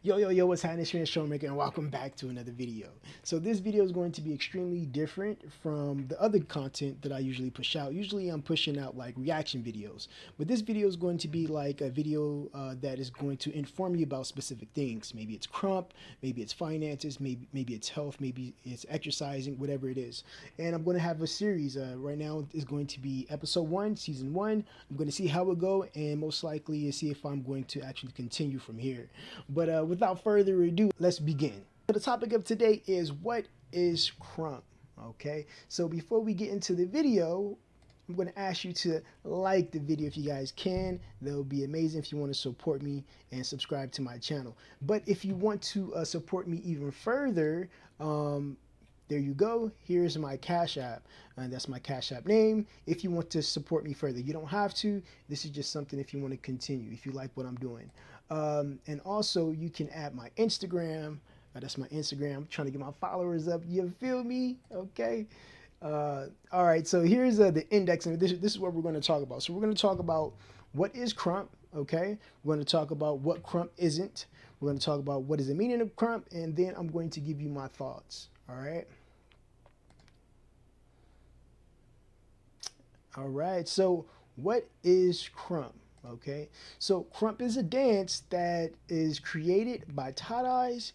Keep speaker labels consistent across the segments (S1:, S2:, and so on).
S1: Yo, what's happening? It's your Troublemvkr and welcome back to another video. So this video is going to be extremely different from the other content that I usually push out. Usually I'm pushing out like reaction videos, but this video is going to be like a video that is going to inform you about specific things. Maybe it's crump, maybe it's finances, maybe it's health, maybe it's exercising, whatever it is. And I'm going to have a series. Right now is going to be episode 1, season 1. I'm going to see how it go and most likely see if I'm going to actually continue from here. But without further ado, let's begin. The topic of today is what is crump? Okay, so before we get into the video, I'm going to ask you to like the video if you guys can. That would be amazing if you want to support me and subscribe to my channel. But if you want to support me even further, there you go. Here's my Cash App, and that's my Cash App name. If you want to support me further, you don't have to. This is just something if you want to continue, if you like what I'm doing. And also you can add my Instagram. That's my Instagram. I'm trying to get my followers up. You feel me? Okay. All right. So here's the index, and this is what we're going to talk about. So we're going to talk about what is crump. Okay. We're going to talk about what crump isn't. We're going to talk about what is the meaning of crump, and then I'm going to give you my thoughts. All right. All right. So what is crump? Okay, so crump is a dance that is created by tie-dyes.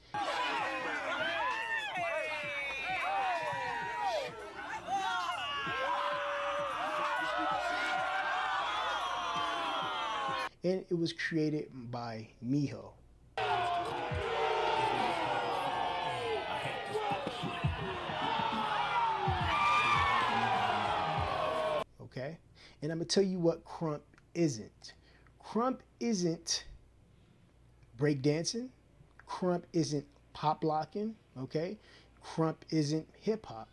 S1: And it was created by Miho. Okay, and I'm gonna tell you what crump isn't. Crump isn't breakdancing. Crump isn't pop locking. Okay, crump isn't hip hop.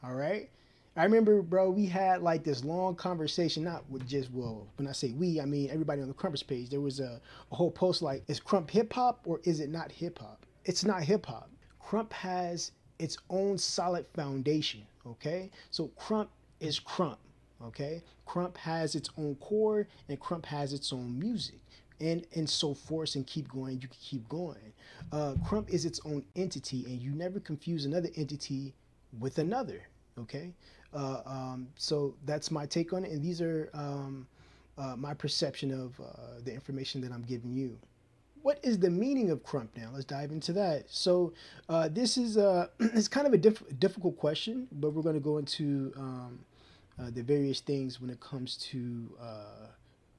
S1: All right. I remember, bro, we had like this long conversation, not with just, well, when I say we, I mean everybody on the Crumpers page. There was a whole post like, is crump hip hop or is it not hip hop? It's not hip hop. Crump has its own solid foundation. Okay, so crump is crump. Okay, crump has its own core and crump has its own music, and so forth, and keep going. You can keep going. Crump is its own entity, and you never confuse another entity with another. Okay, so that's my take on it, and these are my perception of the information that I'm giving you. What is the meaning of crump now? Let's dive into that. So this is it's kind of a difficult question, but we're going to go into the various things when it comes to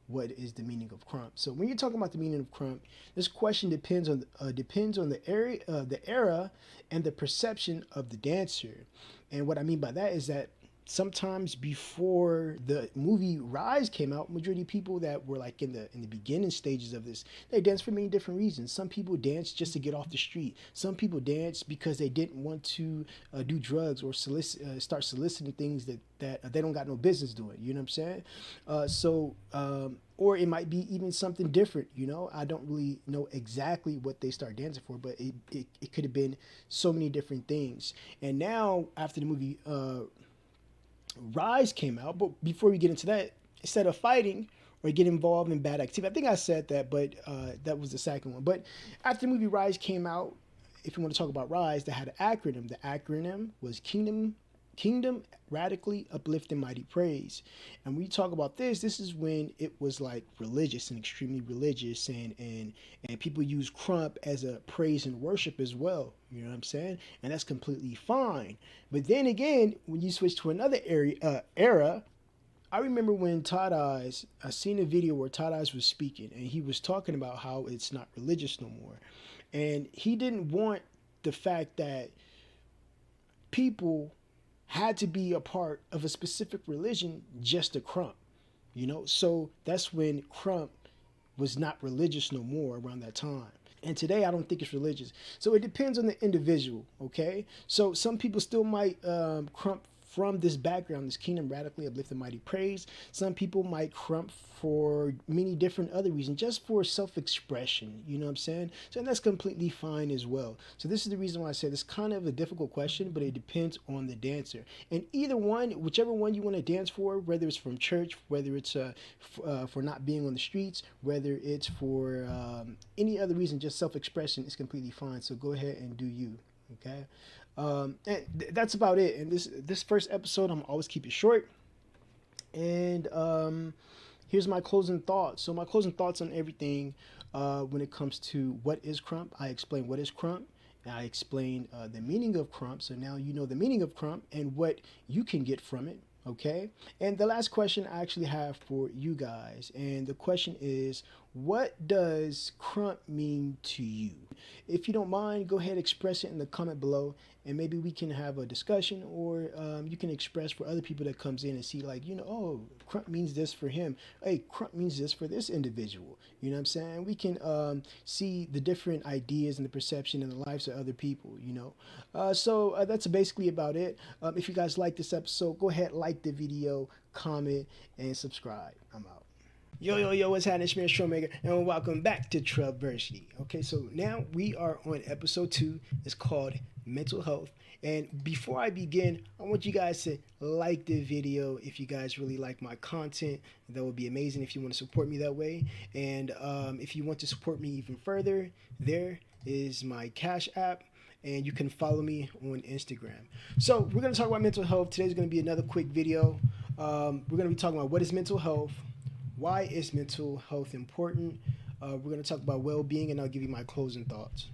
S1: what is the meaning of crump. So when you're talking about the meaning of crump, this question depends on the area, the era, and the perception of the dancer. And what I mean by that is that sometimes before the movie Rise came out, majority of people that were like in the beginning stages of this, they danced for many different reasons. Some people danced just to get off the street. Some people danced because they didn't want to do drugs or start soliciting things that they don't got no business doing. You know what I'm saying? Or it might be even something different. You know, I don't really know exactly what they start dancing for, but it could have been so many different things. And now after the movie Rise came out, but before we get into that, instead of fighting or get involved in bad activity, I think I said that, but that was the second one. But after the movie Rise came out, if you want to talk about Rise, they had an acronym. The acronym was Kingdom Radically Uplift and Mighty Praise. And when you talk about this is when it was like religious and extremely religious, and people use crump as a praise and worship as well. You know what I'm saying? And that's completely fine. But then again, when you switch to another era, I remember when tie-dyes, I seen a video where tie-dyes was speaking, and he was talking about how it's not religious no more. And he didn't want the fact that people had to be a part of a specific religion just to crump, you know? So that's when crump was not religious no more around that time. And today I don't think it's religious. So it depends on the individual, okay? So some people still might crump from this background, this kingdom radically uplifted mighty praise. Some people might crump for many different other reasons, just for self-expression, you know what I'm saying? So and that's completely fine as well. So this is the reason why I said it's kind of a difficult question, but it depends on the dancer. And either one, whichever one you want to dance for, whether it's from church, whether it's for not being on the streets, whether it's for any other reason, just self-expression, is completely fine. So go ahead and do you, okay? And that's about it. And this first episode, I'm always keep it short. And here's my closing thoughts. So my closing thoughts on everything when it comes to what is crump. I explain what is crump. And I explain the meaning of crump. So now you know the meaning of crump and what you can get from it. Okay. And the last question I actually have for you guys. And the question is, what does crump mean to you? If you don't mind, go ahead and express it in the comment below, and maybe we can have a discussion, or you can express for other people that comes in and see, like, you know, oh, crump means this for him. Hey, crump means this for this individual. You know what I'm saying? We can see the different ideas and the perception in the lives of other people, you know. So that's basically about it. If you guys like this episode, go ahead, like the video, comment, and subscribe. I'm out. Yo, what's happening? It's me, Troublemvkr, and welcome back to Troubversity. Okay, so now we are on episode 2. It's called Mental Health. And before I begin, I want you guys to like the video if you guys really like my content. That would be amazing if you want to support me that way. And if you want to support me even further, there is my Cash App. And you can follow me on Instagram. So we're going to talk about mental health. Today's going to be another quick video. We're going to be talking about what is mental health. Why is mental health important? We're going to talk about well-being, and I'll give you my closing thoughts.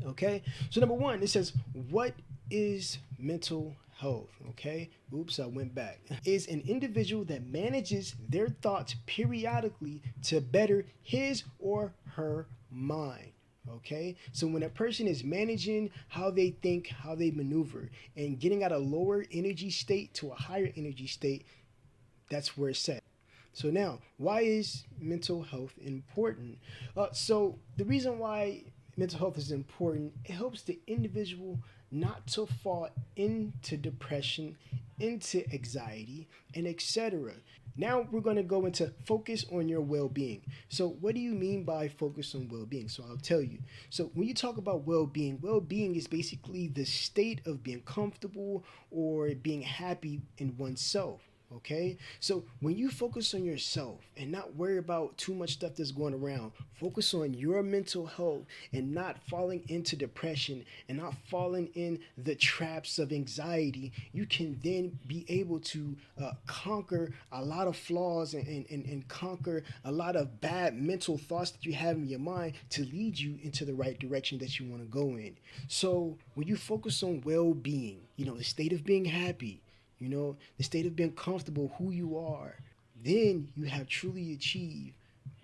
S1: Okay, so number one, it says, what is mental health? Okay, oops, I went back. Is an individual that manages their thoughts periodically to better his or her mind. Okay, so when a person is managing how they think, how they maneuver, and getting out a lower energy state to a higher energy state, that's where it's set. So now, why is mental health important? So the reason why mental health is important, it helps the individual not to fall into depression, into anxiety, and etc. Now we're going to go into focus on your well-being. So what do you mean by focus on well-being? So I'll tell you. So when you talk about well-being, well-being is basically the state of being comfortable or being happy in oneself. Okay, so when you focus on yourself and not worry about too much stuff that's going around, focus on your mental health and not falling into depression and not falling in the traps of anxiety, you can then be able to conquer a lot of flaws and conquer a lot of bad mental thoughts that you have in your mind to lead you into the right direction that you want to go in. So when you focus on well-being, you know, the state of being happy, you know, the state of being comfortable, who you are, then you have truly achieved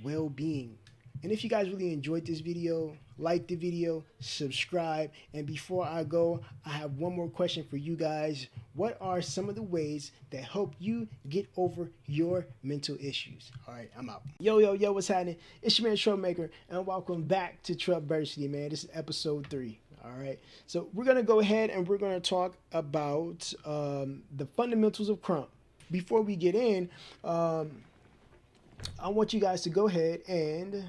S1: well-being. And if you guys really enjoyed this video, like the video, subscribe. And before I go, I have one more question for you guys. What are some of the ways that help you get over your mental issues? All right, I'm out. Yo, what's happening? It's your man, Troublemvkr, and welcome back to Troubversity, man. This is episode 3. All right, so we're going to go ahead and we're going to talk about the fundamentals of crump. Before we get in, I want you guys to go ahead and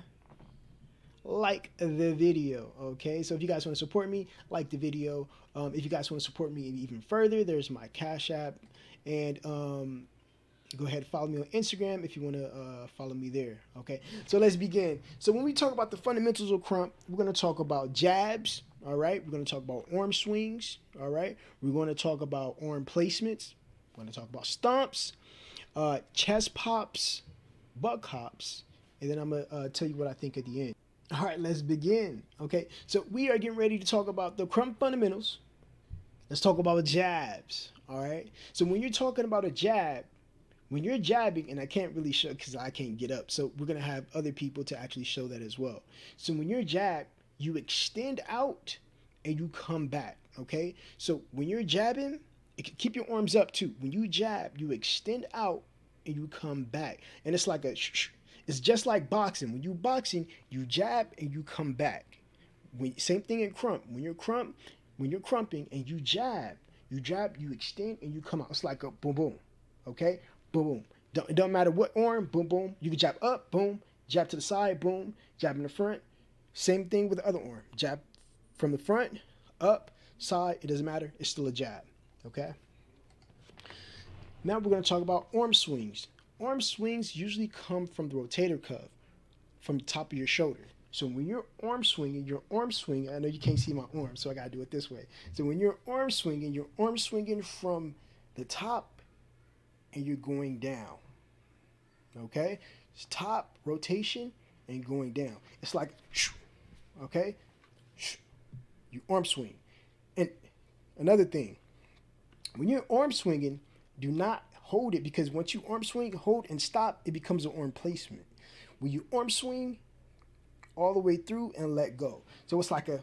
S1: like the video, okay? So if you guys want to support me, like the video. If you guys want to support me even further, there's my Cash App. And go ahead and follow me on Instagram if you want to follow me there, okay? So let's begin. So when we talk about the fundamentals of crump, we're going to talk about jabs. All right, we're going to talk about arm swings. All right, we're going to talk about arm placements. We're going to talk about stomps, chest pops, butt hops, and then I'm going to tell you what I think at the end. All right, let's begin. Okay, so we are getting ready to talk about the crump fundamentals. Let's talk about jabs. All right, so when you're talking about a jab, when you're jabbing, and I can't really show because I can't get up, so we're going to have other people to actually show that as well. So when you're jab, you extend out and you come back, okay? So when you're jabbing, keep your arms up too. When you jab, you extend out and you come back. And it's like it's just like boxing. When you boxing, you jab and you come back. Same thing in crump. When you're crumping and you jab, You jab, you extend, and you come out. It's like a boom, boom. Okay? Boom, boom. It don't matter what arm, boom, boom. You can jab up, boom. Jab to the side, boom. Jab in the front. Same thing with the other arm. Jab from the front, up, side. It doesn't matter. It's still a jab. Okay? Now we're going to talk about arm swings. Arm swings usually come from the rotator cuff, from the top of your shoulder. So when you're arm swinging, I know you can't see my arm, so I got to do it this way. So when you're arm swinging from the top and you're going down. Okay? It's top, rotation, and going down. It's like, okay? You arm swing. And another thing, when you're arm swinging, do not hold it, because once you arm swing, hold and stop, it becomes an arm placement. When you arm swing all the way through and let go. So it's like a,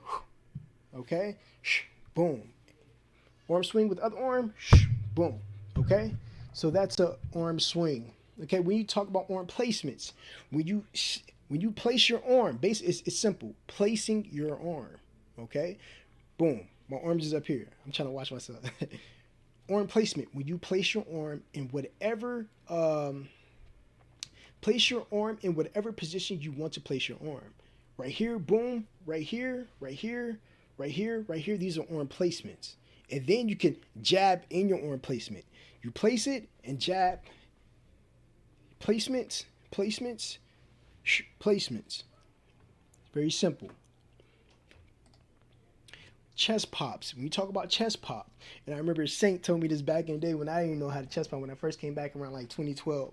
S1: okay? Boom. Arm swing with other arm, boom. Okay? So that's a arm swing. Okay, when you talk about arm placements, when you place your arm, basically it's simple. Placing your arm. Okay? Boom. My arms is up here. I'm trying to watch myself. Arm placement. When you place your arm in whatever position you want to place your arm. Right here, boom, right here, right here, right here, right here. These are arm placements. And then you can jab in your arm placement. You place it and jab. Placements, placements, placements. Very simple. Chest pops. When you talk about chest pop, and I remember Saint told me this back in the day when I didn't even know how to chest pop when I first came back around like 2012.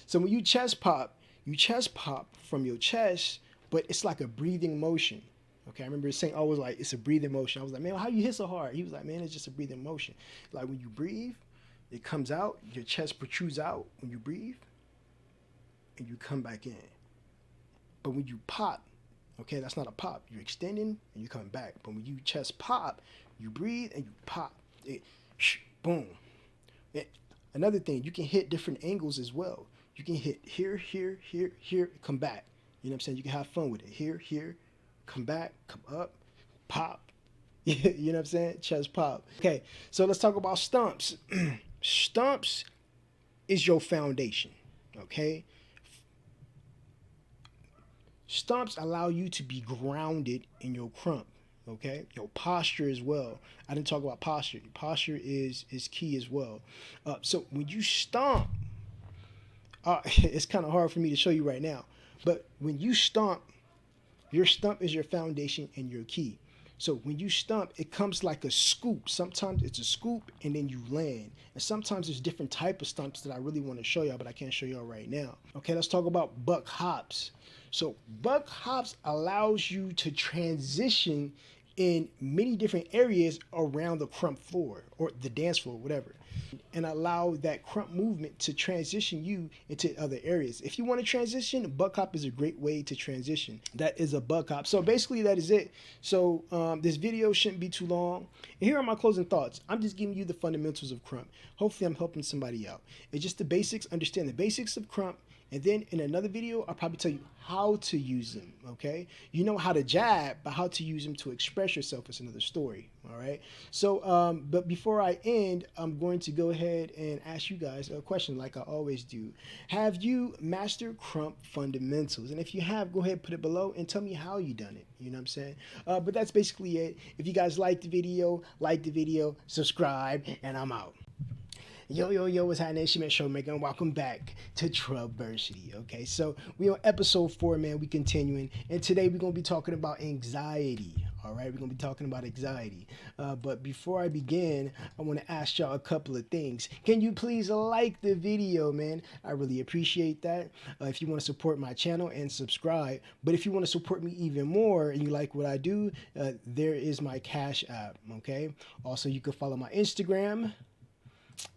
S1: So when you chest pop from your chest, but it's like a breathing motion. Okay, I remember Saint always like, it's a breathing motion. I was like, man, how you hit so hard? He was like, man, it's just a breathing motion. Like when you breathe, it comes out, your chest protrudes out when you breathe, and you come back in. But when you pop, okay, that's not a pop. You're extending and you come back. But when you chest pop, you breathe and you pop. Boom. Another thing, you can hit different angles as well. You can hit here, here, here, here, come back. You know what I'm saying? You can have fun with it. Here, here, come back, come up, pop. You know what I'm saying? Chest pop. Okay, so let's talk about stumps. Stumps is your foundation, okay? Stumps allow you to be grounded in your crump, okay? Your posture as well. I didn't talk about posture. Posture is key as well. So when you stomp, it's kind of hard for me to show you right now, but when you stomp, your stump is your foundation and your key. So when you stump, it comes like a scoop. Sometimes it's a scoop and then you land. And sometimes there's different type of stumps that I really want to show y'all, but I can't show y'all right now. Okay, let's talk about buck hops. So buck hops allows you to transition in many different areas around the crump floor or the dance floor, whatever, and allow that crump movement to transition you into other areas. If you want to transition, buck hop is a great way to transition. That is a buck hop. So basically that is it. So this video shouldn't be too long. And here are my closing thoughts. I'm just giving you the fundamentals of crump. Hopefully I'm helping somebody out. It's just the basics, understand the basics of crump. And then in another video, I'll probably tell you how to use them, okay? You know how to jab, but how to use them to express yourself is another story, all right? So, but before I end, I'm going to go ahead and ask you guys a question like I always do. Have you mastered crump fundamentals? And if you have, go ahead and put it below and tell me how you done it, you know what I'm saying? But that's basically it. If you guys like the video, subscribe, and I'm out. Yo, what's happening? It's your man Showmaker, and welcome back to Troubversity. Okay, so we on episode 4, man. We continuing, and today we're gonna be talking about anxiety. All right, we're gonna be talking about anxiety. But before I begin, I want to ask y'all a couple of things. Can you please like the video, man? I really appreciate that. If you want to support my channel and subscribe, but if you want to support me even more and you like what I do, there is my Cash App. Okay. Also, you can follow my Instagram.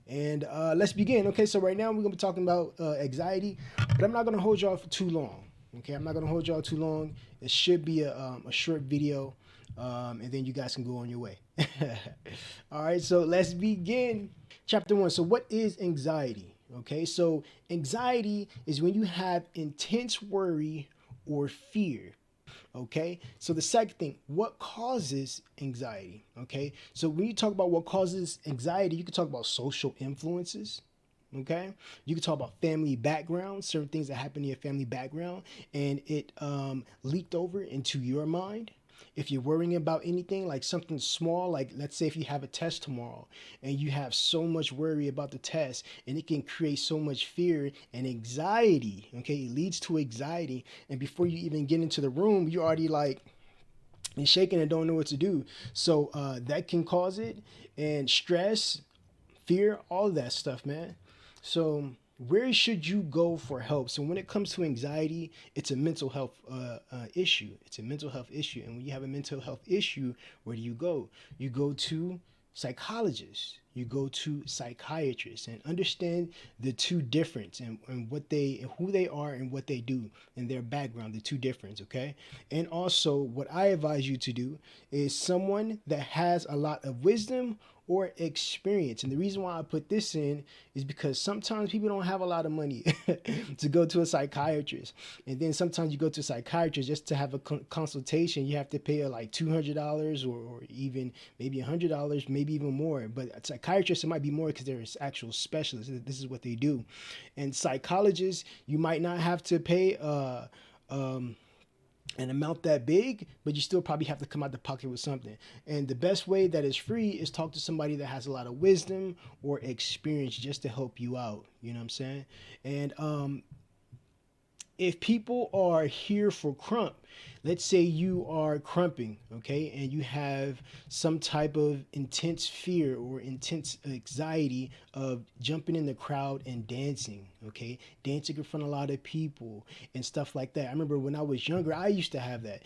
S1: And let's begin. Okay, so right now we're gonna be talking about anxiety, but I'm not gonna hold y'all for too long. Okay, I'm not gonna hold y'all too long. It should be a short video, and then you guys can go on your way. All right, so let's begin. Chapter 1. So what is anxiety? Okay, so anxiety is when you have intense worry or fear Okay, so the second thing, what causes anxiety? Okay, so when you talk about what causes anxiety, you can talk about social influences. Okay, you can talk about family background, certain things that happen in your family background, and it leaked over into your mind. If you're worrying about anything like something small, like let's say if you have a test tomorrow and you have so much worry about the test, and it can create so much fear and anxiety. Okay, it leads to anxiety, and before you even get into the room, you're already like and shaking and don't know what to do. So that can cause it, and stress, fear, all of that stuff, man. So where should you go for help? So when it comes to anxiety, it's a mental health issue. It's a mental health issue. And when you have a mental health issue, where do you go? You go to psychologists. You go to psychiatrists and understand the two difference, and what they, who they are and what they do and their background, the two difference, okay? And also what I advise you to do is someone that has a lot of wisdom or experience. And the reason why I put this in is because sometimes people don't have a lot of money to go to a psychiatrist. And then sometimes you go to a psychiatrist just to have a consultation. You have to pay like $200 or even maybe $100, maybe even more. But a psychiatrist, it might be more because they're actual specialists. This is what they do. And psychologists, you might not have to pay an amount that big, but you still probably have to come out the pocket with something. And the best way that is free is talk to somebody that has a lot of wisdom or experience just to help you out. You know what I'm saying? And if people are here for crump, let's say you are crumping, okay, and you have some type of intense fear or intense anxiety of jumping in the crowd and dancing, okay, dancing in front of a lot of people and stuff like that. I remember when I was younger, I used to have that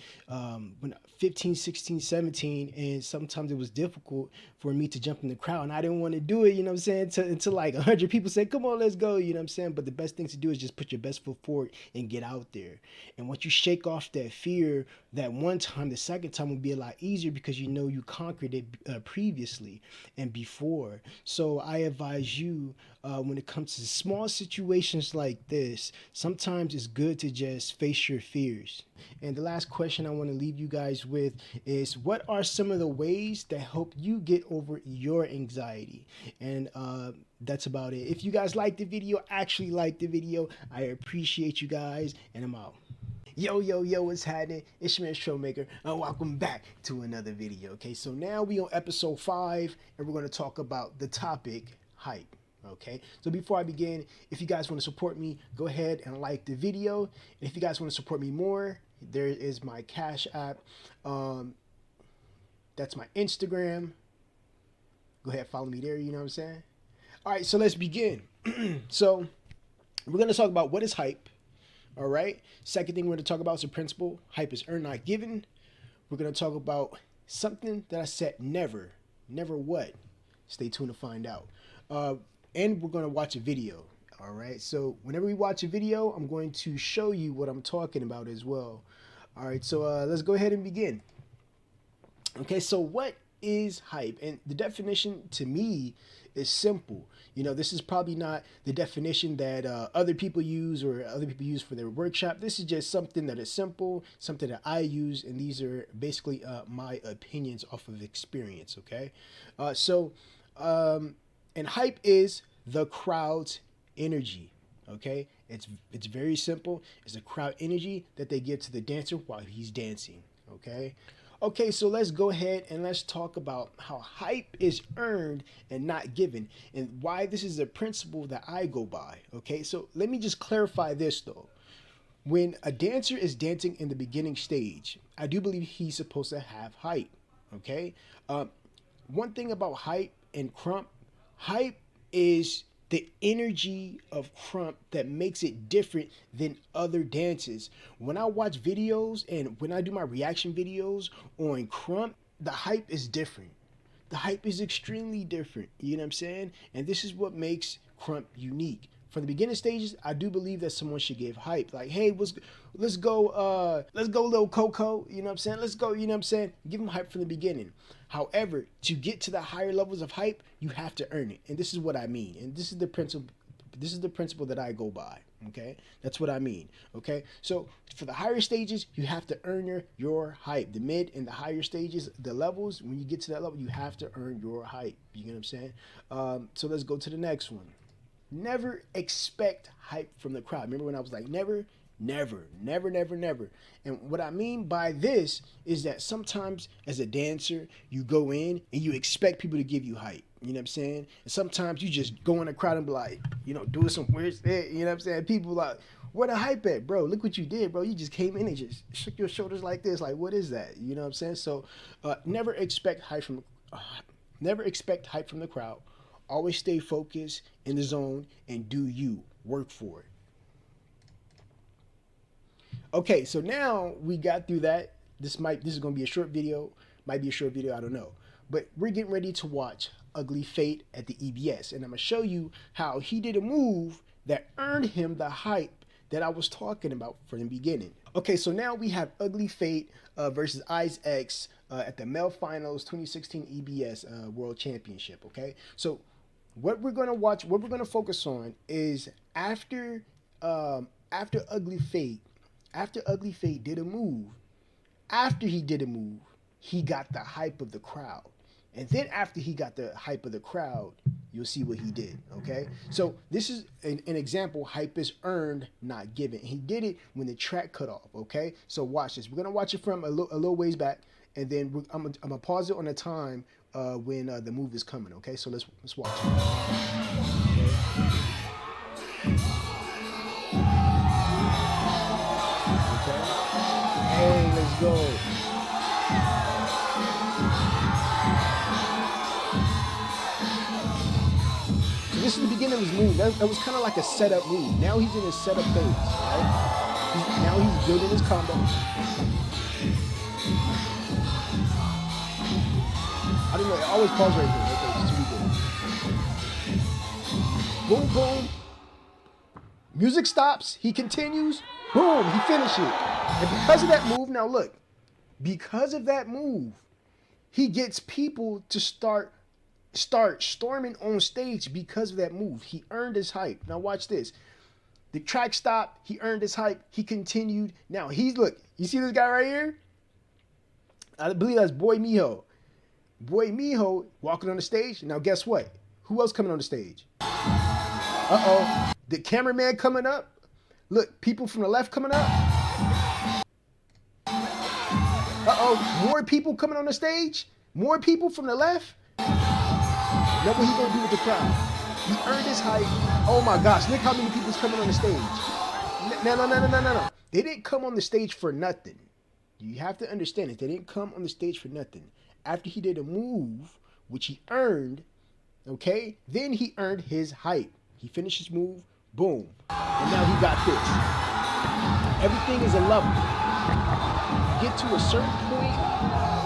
S1: when 15, 16, 17, and sometimes it was difficult for me to jump in the crowd, and I didn't want to do it, you know what I'm saying, until like 100 people say, come on, let's go, you know what I'm saying. But the best thing to do is just put your best foot forward and get out there. And once you shake off that fear that one time, the second time will be a lot easier because you know you conquered it previously and before. So I advise you, when it comes to small situations like this, sometimes it's good to just face your fears. And the last question I want to leave you guys with is, what are some of the ways that help you get over your anxiety? And that's about it. If you guys like the video, actually like the video, I appreciate you guys, and I'm out. Yo, what's happening? It's your man Troublemaker, and welcome back to another video. Okay, so now we on episode 5, and we're going to talk about the topic hype. Okay, so before I begin, if you guys want to support me, go ahead and like the video. And if you guys want to support me more, there is my Cash App. That's my Instagram. Go ahead, follow me there. You know what I'm saying? All right, so let's begin. So we're going to talk about what is hype. All right. Second thing we're going to talk about is a principle. Hype is earned, not given. We're going to talk about something that I said never. Never what? Stay tuned to find out. And we're going to watch a video. All right. So whenever we watch a video, I'm going to show you what I'm talking about as well. All right. So let's go ahead and begin. Okay. So what is hype? And the definition to me is simple. You know, this is probably not the definition that other people use or other people use for their workshop. This is just something that is simple, something that I use, and these are basically my opinions off of experience, okay? And hype is the crowd's energy, okay? It's very simple. It's a crowd energy that they give to the dancer while he's dancing, okay? Okay, so let's go ahead and let's talk about how hype is earned and not given, and why this is a principle that I go by. Okay, so let me just clarify this though. When a dancer is dancing in the beginning stage, I do believe he's supposed to have hype. Okay, one thing about hype and crump, hype is the energy of crump that makes it different than other dances. When I watch videos and when I do my reaction videos on crump, the hype is different. The hype is extremely different. You know what I'm saying? And this is what makes crump unique. From the beginning stages, I do believe that someone should give hype. Like, hey, let's go little Coco, you know what I'm saying? Let's go, you know what I'm saying? Give them hype from the beginning. However, to get to the higher levels of hype, you have to earn it. And this is what I mean. And this is the this is the principle that I go by. Okay, that's what I mean. Okay, so for the higher stages, you have to earn your hype. The mid and the higher stages, the levels, when you get to that level, you have to earn your hype. You get what I'm saying? So let's go to the next one. Never expect hype from the crowd. Remember when I was like, never. And what I mean by this is that sometimes as a dancer, you go in and you expect people to give you hype. You know what I'm saying? And sometimes you just go in the crowd and be like, doing some weird shit. You know what I'm saying? People like, where the hype at, bro? Look what you did, bro. You just came in and just shook your shoulders like this. Like, what is that? You know what I'm saying? So never expect hype from the crowd. Always stay focused in the zone and do you. Work for it. Okay, so now we got through that. This is going to be a short video. Might be a short video, I don't know. But we're getting ready to watch Ugly Fate at the EBS. And I'm going to show you how he did a move that earned him the hype that I was talking about from the beginning. Okay, so now we have Ugly Fate versus Eyes X at the Male Finals 2016 EBS World Championship, okay? So what we're going to watch, what we're going to focus on is after Ugly Fate did a move, he got the hype of the crowd. And then after he got the hype of the crowd, you'll see what he did, okay? So this is an example. Hype is earned, not given. He did it when the track cut off, okay? So watch this. We're going to watch it from a little ways back, and then I'm going to pause it on a time when the move is coming, okay? So let's watch it. Okay. Hey, let's go. So this is the beginning of his move. That was kind of like a setup move. Now he's in his setup phase, right? Now he's building his combo. I don't know. I always pause right here. Okay, it's too good. Boom, boom. Music stops. He continues. Boom, he finished it. And because of that move, now look, because of that move, he gets people to start storming on stage because of that move. He earned his hype. Now watch this. The track stopped. He earned his hype. He continued. Now look, you see this guy right here? I believe that's Boy Miho. Boy Miho walking on the stage. Now guess what? Who else coming on the stage? Uh-oh. The cameraman coming up. Look, people from the left coming up. Uh-oh, more people coming on the stage. More people from the left. Look what he gonna do with the crowd. He earned his hype. Oh my gosh, look how many people's coming on the stage. No. They didn't come on the stage for nothing. You have to understand it. They didn't come on the stage for nothing. After he did a move, which he earned, okay, then he earned his hype. He finished his move, boom. And now he got this. Everything is a level. You get to a certain point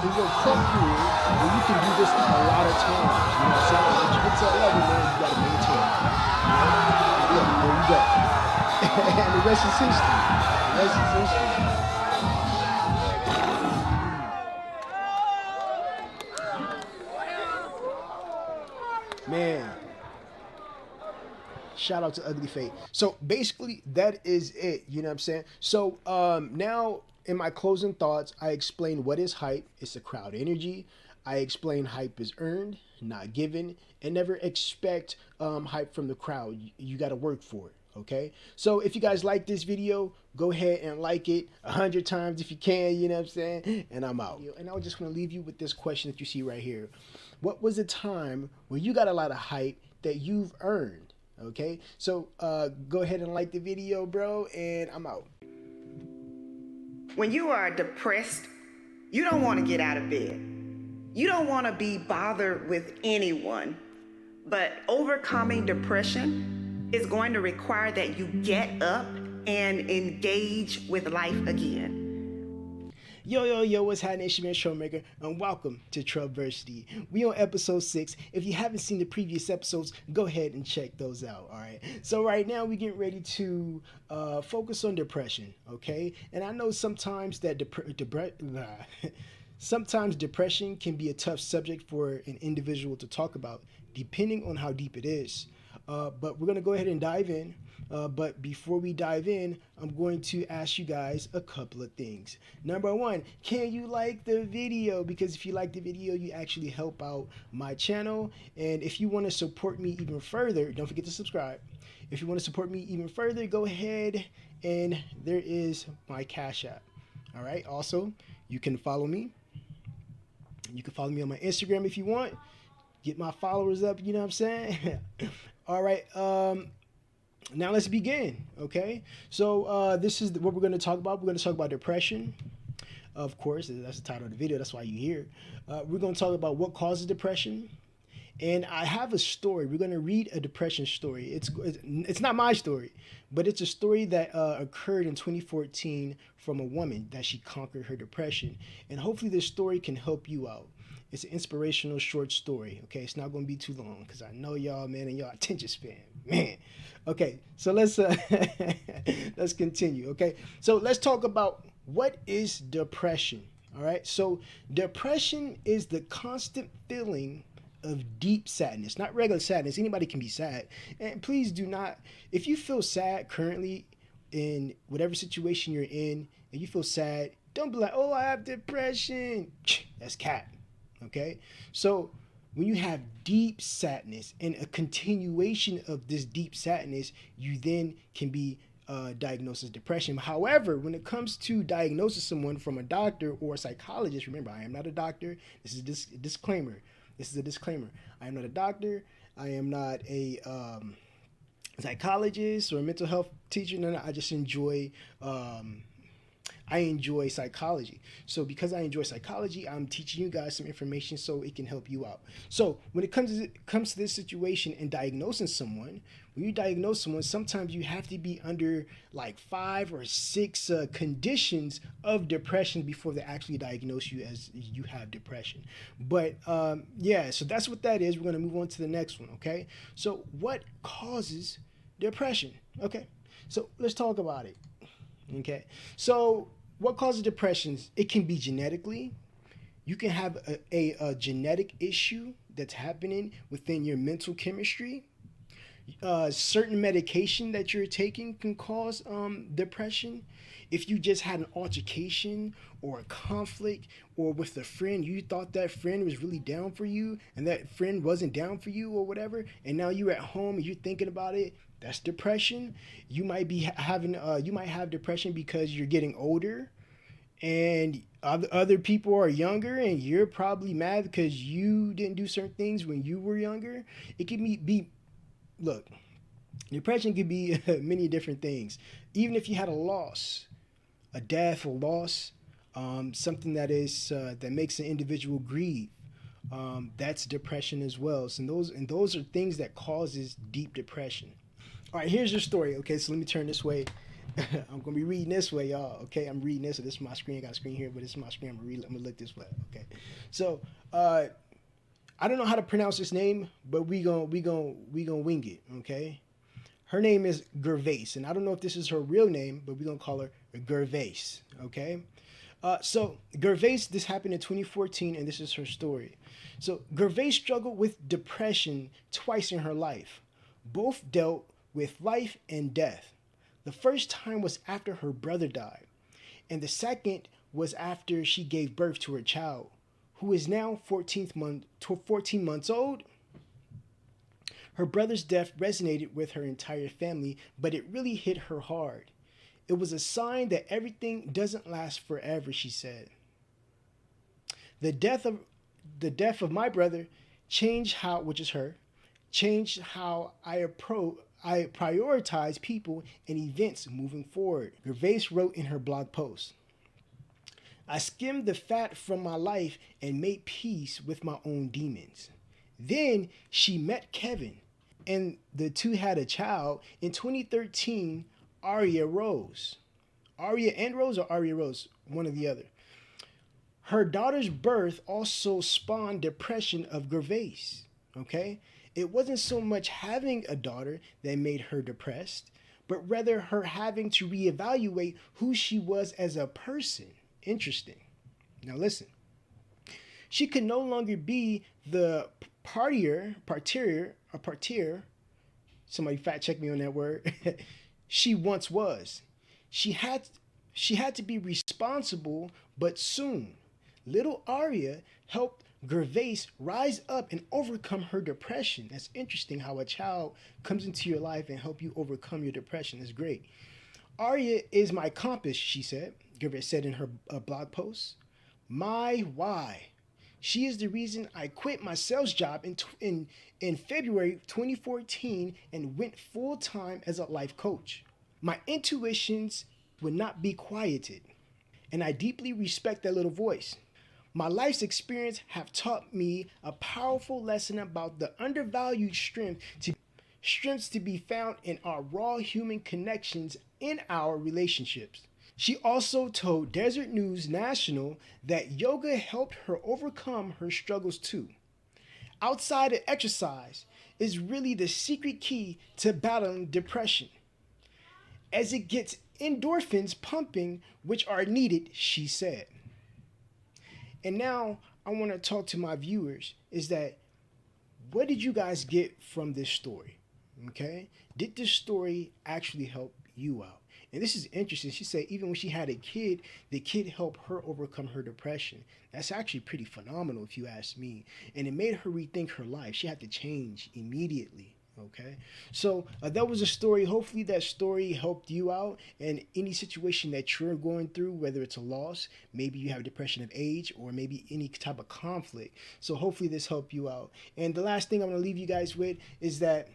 S1: in your crump career where you can do this a lot of times. You know what I'm saying? Once you get to that level, man, you gotta maintain it. Look, there you go. And the rest is history. The rest is history. Man. Shout out to Ugly Fate. So basically that is it. You know what I'm saying? So now in my closing thoughts, I explained what is hype. It's the crowd energy. I explained hype is earned, not given, and never expect hype from the crowd. You got to work for it. Okay. So if you guys like this video, go ahead and like it 100 times if you can, you know what I'm saying? And I'm out. And I just want to leave you with this question that you see right here. What was a time where you got a lot of hype that you've earned? Okay, so go ahead and like the video, bro, and I'm out.
S2: When you are depressed, you don't want to get out of bed. You don't want to be bothered with anyone. But overcoming depression is going to require that you get up and engage with life again.
S1: Yo, what's happening? It's your man Troublemvkr, and welcome to Troubversity. We on episode 6. If you haven't seen the previous episodes, go ahead and check those out, all right? So right now, we getting ready to focus on depression, okay? And I know sometimes that sometimes depression can be a tough subject for an individual to talk about, depending on how deep it is. But we're going to go ahead and dive in. But before we dive in, I'm going to ask you guys a couple of things. Number one, can you like the video? Because if you like the video, you actually help out my channel. And if you want to support me even further, don't forget to subscribe. If you want to support me even further, go ahead and there is my Cash App. All right. Also, you can follow me. You can follow me on my Instagram if you want. Get my followers up, you know what I'm saying? All right. Now let's begin, okay? So this is what we're going to talk about. We're going to talk about depression. Of course, that's the title of the video. That's why you're here. We're going to talk about what causes depression. And I have a story. We're going to read a depression story. It's not my story, but it's a story that occurred in 2014 from a woman that she conquered her depression. And hopefully this story can help you out. It's an inspirational short story, okay? It's not going to be too long because I know y'all, man, and y'all attention span, man. Okay, so let's let's continue, okay? So let's talk about what is depression, all right? So depression is the constant feeling of deep sadness, not regular sadness. Anybody can be sad. And please do not, if you feel sad currently in whatever situation you're in and you feel sad, don't be like, oh, I have depression. That's cat. Okay, so when you have deep sadness and a continuation of this deep sadness, you then can be diagnosed as depression. However, when it comes to diagnosing someone from a doctor or a psychologist, remember, I am not a doctor. This is a disclaimer. This is a disclaimer. I am not a doctor. I am not a psychologist or a mental health teacher. No, I just enjoy I enjoy psychology. So because I enjoy psychology, I'm teaching you guys some information so it can help you out. So when it comes to this situation and diagnosing someone, when you diagnose someone, sometimes you have to be under like 5 or 6 conditions of depression before they actually diagnose you as you have depression. But yeah, so that's what that is. We're going to move on to the next one, okay? So what causes depression? Okay, so let's talk about it. Okay, so what causes depressions? It can be genetically. You can have a genetic issue that's happening within your mental chemistry. Certain medication that you're taking can cause depression. If you just had an altercation or a conflict or with a friend, you thought that friend was really down for you and that friend wasn't down for you or whatever, and now you're at home and you're thinking about it, that's depression. You might be having you might have depression because you're getting older and other people are younger and you're probably mad because you didn't do certain things when you were younger. It can be look, depression can be many different things. Even if you had a loss, a death or loss, something that is that makes an individual grieve, that's depression as well. So those are things that causes deep depression. All right, here's your story. Okay, so let me turn this way. I'm gonna be reading this way, y'all. Okay, I'm reading this. So this is my screen. I got a screen here, but this is my screen. I'm gonna look this way. Okay, so I don't know how to pronounce this name, but we gonna wing it. Okay, her name is Gervais, and I don't know if this is her real name, but we're gonna call her Gervais. Okay, so Gervais, this happened in 2014, and this is her story. So Gervais struggled with depression twice in her life. Both dealt with life and death. The first time was after her brother died, and the second was after she gave birth to her child, who is now 14 months old. Her brother's death resonated with her entire family, but it really hit her hard. It was a sign that everything doesn't last forever, she said. The death of my brother changed how I prioritize people and events moving forward. Gervais wrote in her blog post, I skimmed the fat from my life and made peace with my own demons. Then she met Kevin, and the two had a child. In 2013, Aria Rose. Aria and Rose or Aria Rose? One or the other. Her daughter's birth also spawned depression of Gervais. Okay? It wasn't so much having a daughter that made her depressed, but rather her having to reevaluate who she was as a person. Interesting. Now listen. She could no longer be the partier. Somebody fact check me on that word. She once was. She had she had to be responsible, but soon. Little Arya helped Gervais rise up and overcome her depression. That's interesting how a child comes into your life and help you overcome your depression. That's great. Arya is my compass, she said. Gervais said in her blog post. My why. She is the reason I quit my sales job in February 2014 and went full time as a life coach. My intuitions would not be quieted, and I deeply respect that little voice. My life's experience have taught me a powerful lesson about the undervalued strengths to be found in our raw human connections in our relationships. She also told Desert News National that yoga helped her overcome her struggles too. Outside of exercise is really the secret key to battling depression, as it gets endorphins pumping, which are needed, she said. And now I want to talk to my viewers is that what did you guys get from this story? Okay? Did this story actually help you out? And this is interesting. She said even when she had a kid, the kid helped her overcome her depression. That's actually pretty phenomenal if you ask me. And it made her rethink her life. She had to change immediately. Okay, so that was a story. Hopefully that story helped you out in any situation that you're going through, whether it's a loss, maybe you have depression of age, or maybe any type of conflict. So hopefully this helped you out. And the last thing I'm going to leave you guys with is that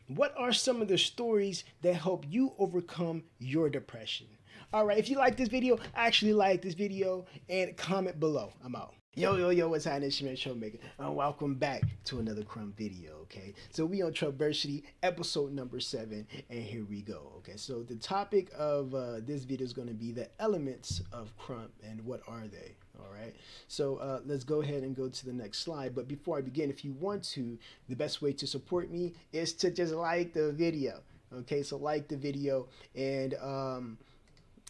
S1: what are some of the stories that help you overcome your depression? All right, if you like this video, actually like this video and comment below. I'm out. Yo, what's happening? It's your man, Troublemaker. Welcome back to another Crump video, okay? So we on Troubversity, episode number 7, and here we go, okay? So the topic of this video is going to be the elements of Crump, and what are they, all right? So let's go ahead and go to the next slide. But before I begin, if you want to, the best way to support me is to just like the video, okay? So like the video, and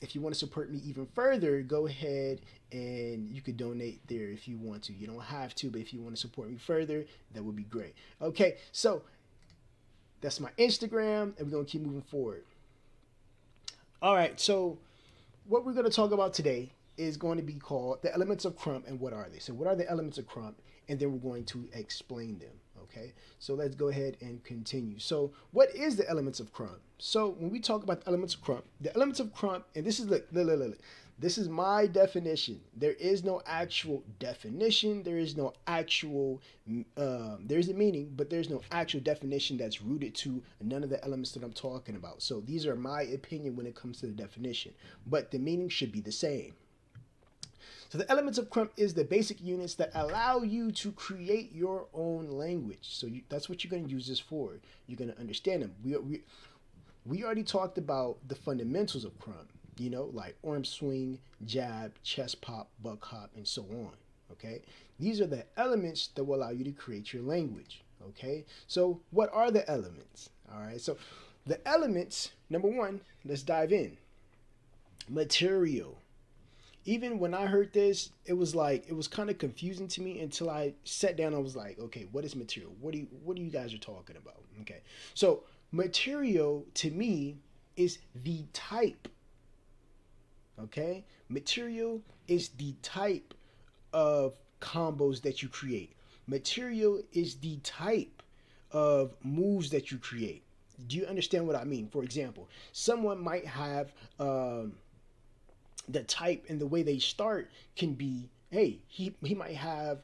S1: if you want to support me even further, go ahead and you could donate there if you want to. You don't have to, but if you want to support me further, that would be great. Okay, so that's my Instagram, and we're going to keep moving forward. All right, so what we're going to talk about today is going to be called the elements of Crump, and what are they? So what are the elements of Crump? And then we're going to explain them. Okay, so let's go ahead and continue. So what is the elements of Crump? So when we talk about the elements of Crump, and this is look, this is my definition. There is no actual definition. There is no actual, there's a meaning, but there's no actual definition that's rooted to none of the elements that I'm talking about. So these are my opinion when it comes to the definition, but the meaning should be the same. So the elements of Crump is the basic units that allow you to create your own language. So that's what you're going to use this for. You're going to understand them. We already talked about the fundamentals of Crump, you know, like arm swing, jab, chest pop, buck hop, and so on. Okay, these are the elements that will allow you to create your language. Okay, so what are the elements? All right, so the elements, number one, let's dive in. Material. Even when I heard this, it was kind of confusing to me until I sat down. I was like, okay, what is material? What do you guys are talking about? Okay, so material to me is the type. Okay, material is the type of combos that you create. Material is the type of moves that you create. Do you understand what I mean? For example, someone might have the type and the way they start can be, hey, he might have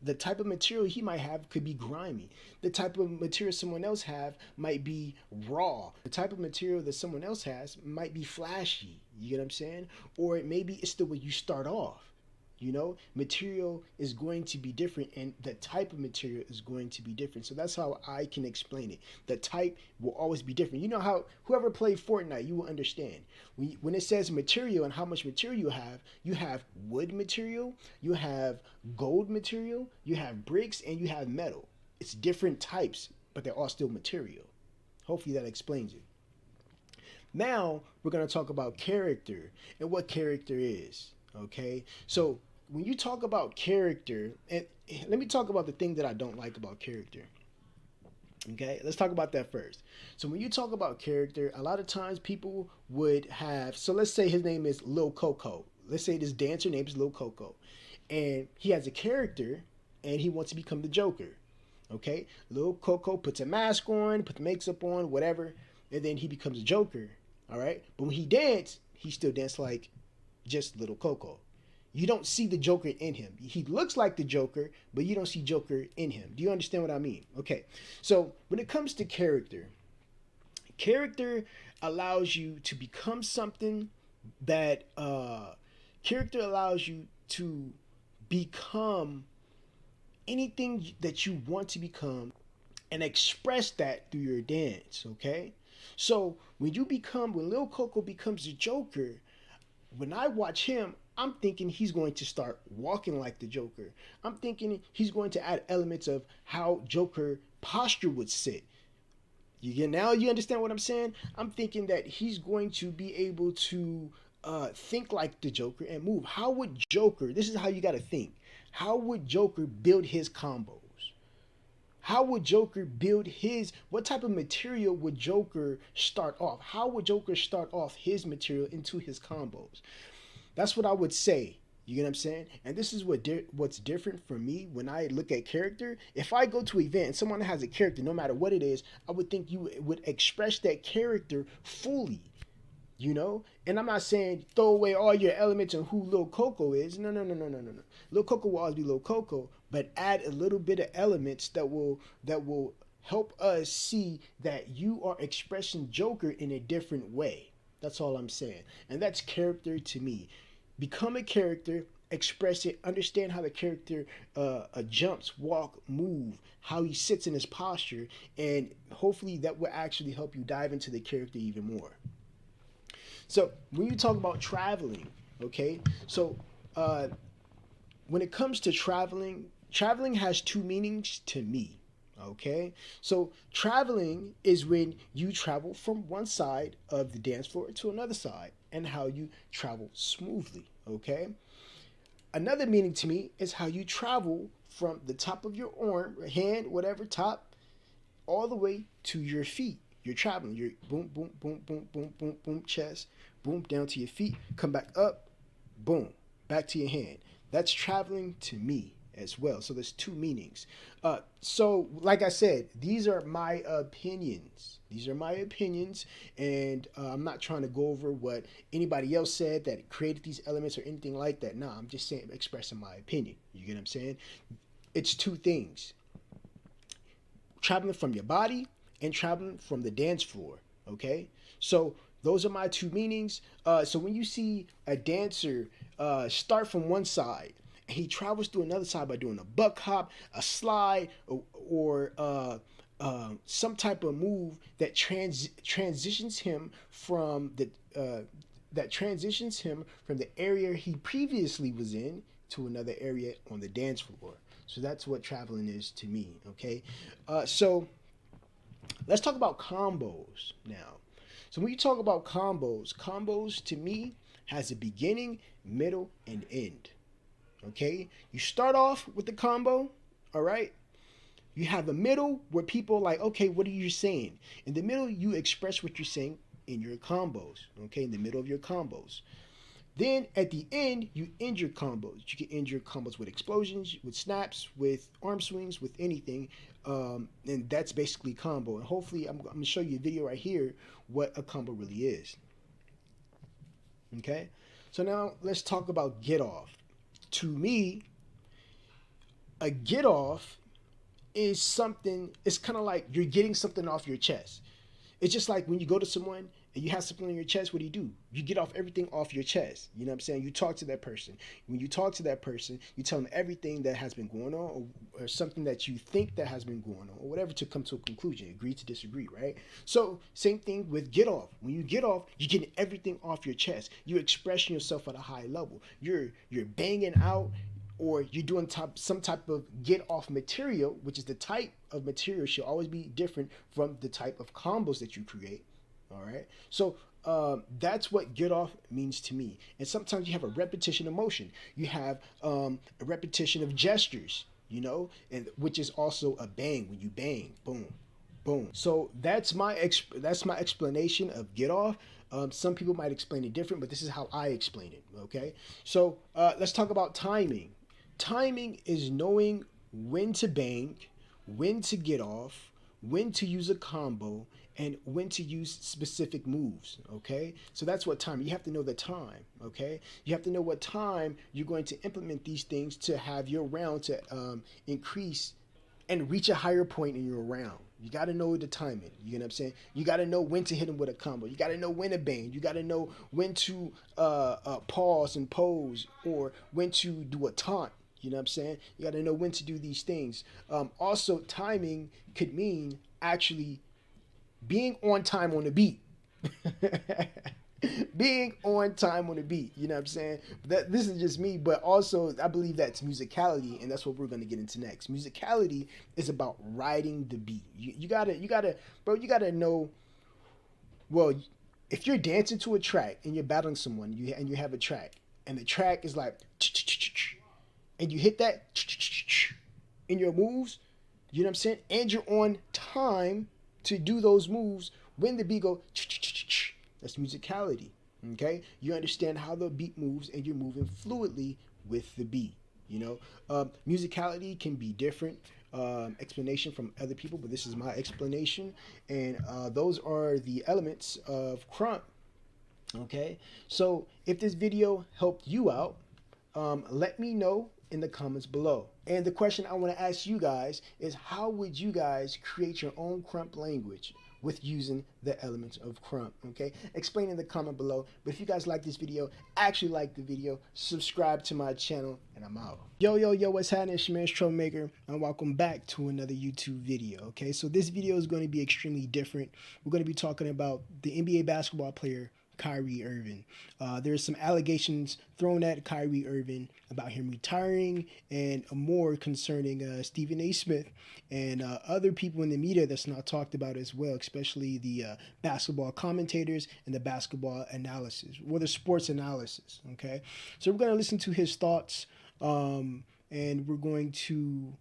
S1: the type of material he might have could be grimy. The type of material someone else have might be raw. The type of material that someone else has might be flashy. You get what I'm saying? Or maybe it's the way you start off. You know, material is going to be different, and the type of material is going to be different. So that's how I can explain it. The type will always be different. You know how whoever played Fortnite, you will understand. When it says material and how much material you have wood material, you have gold material, you have bricks, and you have metal. It's different types, but they're all still material. Hopefully that explains it. Now we're going to talk about character and what character is. Okay, so when you talk about character, and let me talk about the thing that I don't like about character. Okay, let's talk about that first. So when you talk about character, a lot of times people would have, so let's say his name is Lil Coco. Let's say this dancer name is Lil Coco. And he has a character and he wants to become the Joker. Okay, Lil Coco puts a mask on, puts makeup on, whatever, and then he becomes a Joker. All right, but when he dances, he still dances like just Little Coco. You don't see the Joker in him. He looks like the Joker, but you don't see Joker in him. Do you understand what I mean? Okay. So when it comes to character, character allows you to become something that character allows you to become anything that you want to become and express that through your dance. Okay. So when Lil Coco becomes the Joker, when I watch him, I'm thinking he's going to start walking like the Joker. I'm thinking he's going to add elements of how Joker posture would sit. Now you understand what I'm saying? I'm thinking that he's going to be able to think like the Joker and move. How would Joker, this is how you got to think, how would Joker build his combos? How would Joker build what type of material would Joker start off? How would Joker start off his material into his combos? That's what I would say. You get what I'm saying? And this is what's different for me when I look at character. If I go to an event and someone has a character, no matter what it is, I would think you would express that character fully. And I'm not saying throw away all your elements and who Lil Coco is. No. Lil Coco will always be Lil Coco, but add a little bit of elements that will help us see that you are expressing Joker in a different way. That's all I'm saying. And that's character to me. Become a character, express it, understand how the character jumps, walk, move, how he sits in his posture, and hopefully that will actually help you dive into the character even more. So when you talk about traveling, okay, so when it comes to traveling has two meanings to me. Okay, so traveling is when you travel from one side of the dance floor to another side and how you travel smoothly. Okay, another meaning to me is how you travel from the top of your arm, hand, whatever, top, all the way to your feet. You're traveling. You're boom, boom, boom, boom, boom, boom, boom, chest, boom, down to your feet, come back up, boom, back to your hand. That's traveling to me as well. So there's two meanings. So like I said, these are my opinions. And I'm not trying to go over what anybody else said that created these elements or anything like that. Nah, I'm just saying, expressing my opinion. You get what I'm saying? It's two things. Traveling from your body and traveling from the dance floor. Okay? So those are my two meanings. So when you see a dancer start from one side, he travels to another side by doing a buck hop, a slide, or some type of move that transitions him from the area he previously was in to another area on the dance floor. So that's what traveling is to me. Okay, so let's talk about combos now. So when you talk about combos to me has a beginning, middle, and end. Okay, you start off with the combo, all right? You have a middle where people are like, okay, what are you saying? In the middle, you express what you're saying in your combos, okay, in the middle of your combos. Then at the end, you end your combos. You can end your combos with explosions, with snaps, with arm swings, with anything. And that's basically combo. And hopefully, I'm going to show you a video right here what a combo really is. Okay, so now let's talk about get off. To me, a get off is something, it's kind of like you're getting something off your chest. It's just like when you go to someone and you have something on your chest, what do? You get off everything off your chest. You know what I'm saying? You talk to that person. When you talk to that person, you tell them everything that has been going on or something that you think that has been going on or whatever to come to a conclusion. Agree to disagree, right? So same thing with get off. When you get off, you're getting everything off your chest. You're expressing yourself at a high level. You're banging out, or you're doing some type of get off material, which is the type of material should always be different from the type of combos that you create. All right. So that's what get off means to me. And sometimes you have a repetition of motion. You have a repetition of gestures, and which is also a bang. When you bang, boom, Boom. So that's my explanation of get off. Some people might explain it different, but this is how I explain it. Okay. So let's talk about timing. Timing is knowing when to bank, when to get off, when to use a combo, and when to use specific moves. Okay. So that's what time. You have to know the time. Okay. You have to know what time you're going to implement these things to have your round to increase and reach a higher point in your round. You got to know the timing. You know what I'm saying? You got to know when to hit him with a combo. You got to know when to bang. You got to know when to pause and pose, or when to do a taunt. You know what I'm saying? You got to know when to do these things. Also, timing could mean actually being on time on the beat. Being on time on the beat, you know what I'm saying? This is just me, but also I believe that's musicality, and that's what we're going to get into next. Musicality is about riding the beat. You gotta know. Well, if you're dancing to a track and you're battling someone, and you have a track, and the track is like, and you hit that in your moves, you know what I'm saying? And you're on time to do those moves when the beat go. That's musicality. Okay, you understand how the beat moves, and you're moving fluidly with the beat. You know, musicality can be different explanation from other people, but this is my explanation, and those are the elements of crump. Okay, so if this video helped you out, let me know in the comments below. And the question I want to ask you guys is, how would you guys create your own crump language with using the elements of crump? Okay, explain in the comment below. But if you guys like this video, actually like the video, subscribe to my channel, and I'm out. Yo, what's happening? It's your man Troublemvkr, and welcome back to another YouTube video. Okay, so this video is going to be extremely different. We're going to be talking about the NBA basketball player Kyrie Irving. There's some allegations thrown at Kyrie Irving about him retiring, and more concerning Stephen A. Smith and other people in the media that's not talked about as well, especially the basketball commentators and the basketball analysis, or the sports analysis. Okay, so we're going to listen to his thoughts, and we're going to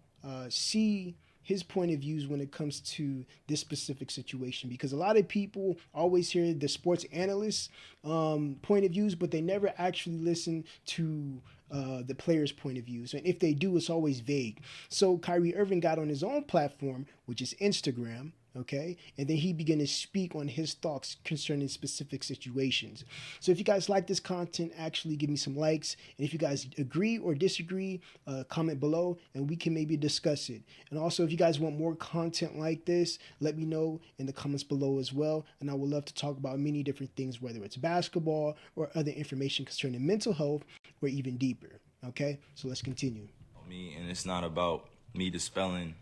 S1: see his point of views when it comes to this specific situation, because a lot of people always hear the sports analysts' point of views, but they never actually listen to the player's point of views. And if they do, it's always vague. So Kyrie Irving got on his own platform, which is Instagram. Okay, and then he began to speak on his thoughts concerning specific situations. So if you guys like this content, actually give me some likes, and if you guys agree or disagree, comment below, and we can maybe discuss it. And also, if you guys want more content like this, let me know in the comments below as well, and I would love to talk about many different things, whether it's basketball or other information concerning mental health, or even deeper. Okay, so let's continue.
S3: Me, and it's not about me dispelling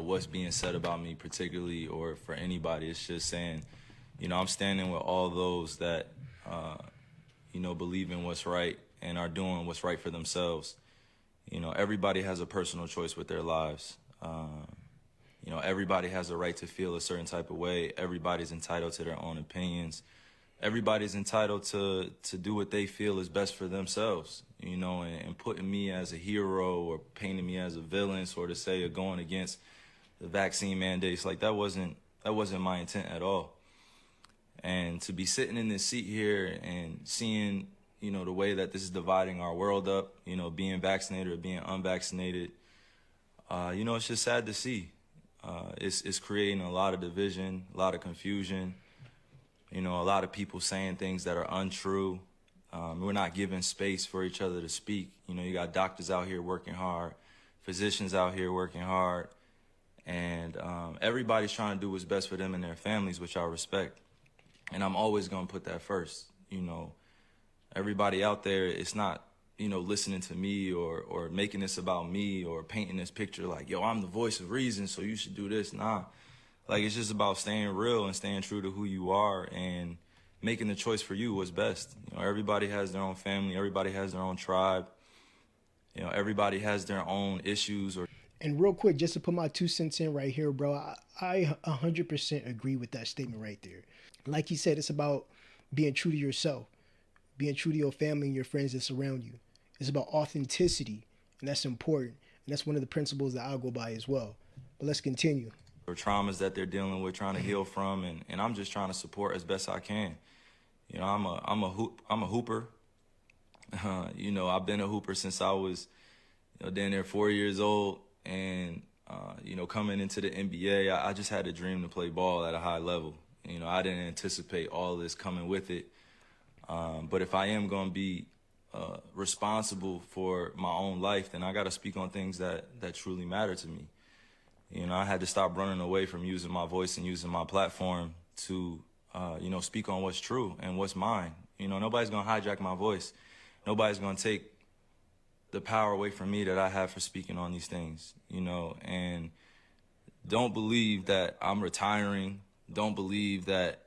S3: what's being said about me particularly, or for anybody. It's just saying, I'm standing with all those that, believe in what's right and are doing what's right for themselves. Everybody has a personal choice with their lives. Everybody has a right to feel a certain type of way. Everybody's entitled to their own opinions. Everybody's entitled to do what they feel is best for themselves, and putting me as a hero or painting me as a villain, sort of say, or going against the vaccine mandates, like that wasn't my intent at all. And to be sitting in this seat here and seeing, the way that this is dividing our world up, being vaccinated or being unvaccinated, it's just sad to see. It's creating a lot of division, a lot of confusion. A lot of people saying things that are untrue. We're not giving space for each other to speak. You got doctors out here working hard, physicians out here working hard, and everybody's trying to do what's best for them and their families, which I respect. And I'm always going to put that first. Everybody out there, it's not, listening to me or making this about me or painting this picture like, yo, I'm the voice of reason, so you should do this. Nah. Like, it's just about staying real and staying true to who you are and making the choice for you what's best. Everybody has their own family. Everybody has their own tribe. Everybody has their own issues.
S1: And real quick, just to put my 2 cents in right here, bro, I 100% agree with that statement right there. Like you said, it's about being true to yourself, being true to your family and your friends that surround you. It's about authenticity, and that's important. And that's one of the principles that I'll go by as well. But let's continue.
S3: or traumas that they're dealing with, trying to heal from, and I'm just trying to support as best I can. You know, I'm a hooper. You know, I've been a hooper since I was, you know, down there 4 years old, and you know, coming into the NBA, I just had a dream to play ball at a high level. You know, I didn't anticipate all this coming with it. But if I am going to be responsible for my own life, then I got to speak on things that truly matter to me. You know, I had to stop running away from using my voice and using my platform to, you know, speak on what's true and what's mine. You know, nobody's going to hijack my voice. Nobody's going to take the power away from me that I have for speaking on these things, you know. And don't believe that I'm retiring. Don't believe that,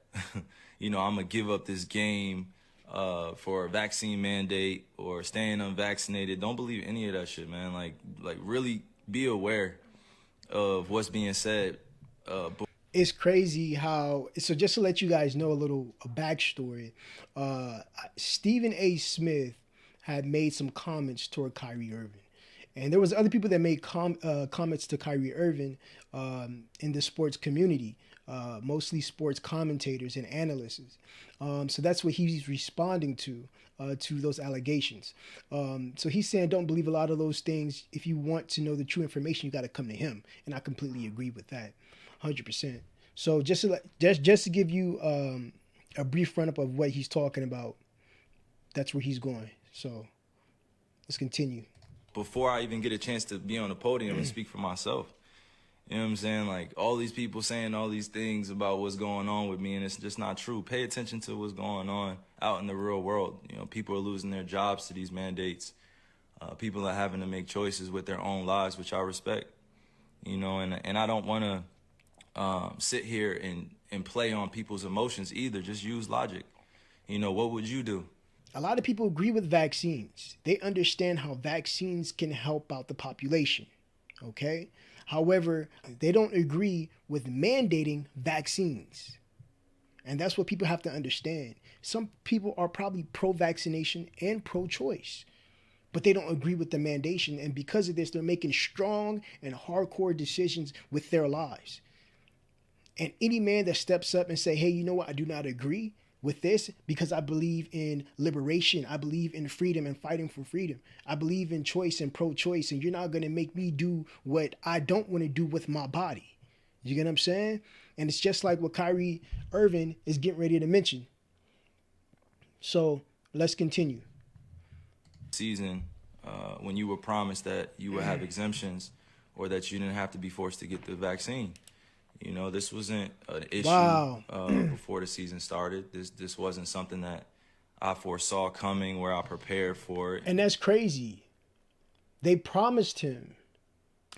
S3: you know, I'm going to give up this game for a vaccine mandate or staying unvaccinated. Don't believe any of that shit, man. Like really be aware of what's being said.
S1: It's crazy how, so just to let you guys know a backstory, Stephen A. Smith had made some comments toward Kyrie Irving. And there was other people that made comments to Kyrie Irving in the sports community, mostly sports commentators and analysts. So that's what he's responding to those allegations. So he's saying, don't believe a lot of those things. If you want to know the true information, you got to come to him. And I completely agree with that, 100%. So just to give you a brief run-up of what he's talking about, that's where he's going. So let's continue.
S3: Before I even get a chance to be on the podium and speak for myself, you know what I'm saying? Like, all these people saying all these things about what's going on with me, and it's just not true. Pay attention to what's going on out in the real world. You know, people are losing their jobs to these mandates. People are having to make choices with their own lives, which I respect. You know, and I don't want to sit here and play on people's emotions either. Just use logic. You know, what would you do?
S1: A lot of people agree with vaccines. They understand how vaccines can help out the population, okay? However, they don't agree with mandating vaccines. And that's what people have to understand. Some people are probably pro-vaccination and pro-choice, but they don't agree with the mandation. And because of this, they're making strong and hardcore decisions with their lives. And any man that steps up and say, hey, you know what, I do not agree with this because I believe in liberation. I believe in freedom and fighting for freedom. I believe in choice and pro-choice, and you're not going to make me do what I don't want to do with my body. You get what I'm saying? And it's just like what Kyrie Irving is getting ready to mention. So let's continue.
S3: Season, when you were promised that you would have exemptions or that you didn't have to be forced to get the vaccine. You know, this wasn't an issue before the season started. This wasn't something that I foresaw coming, where I prepared for it.
S1: And that's crazy. They promised him,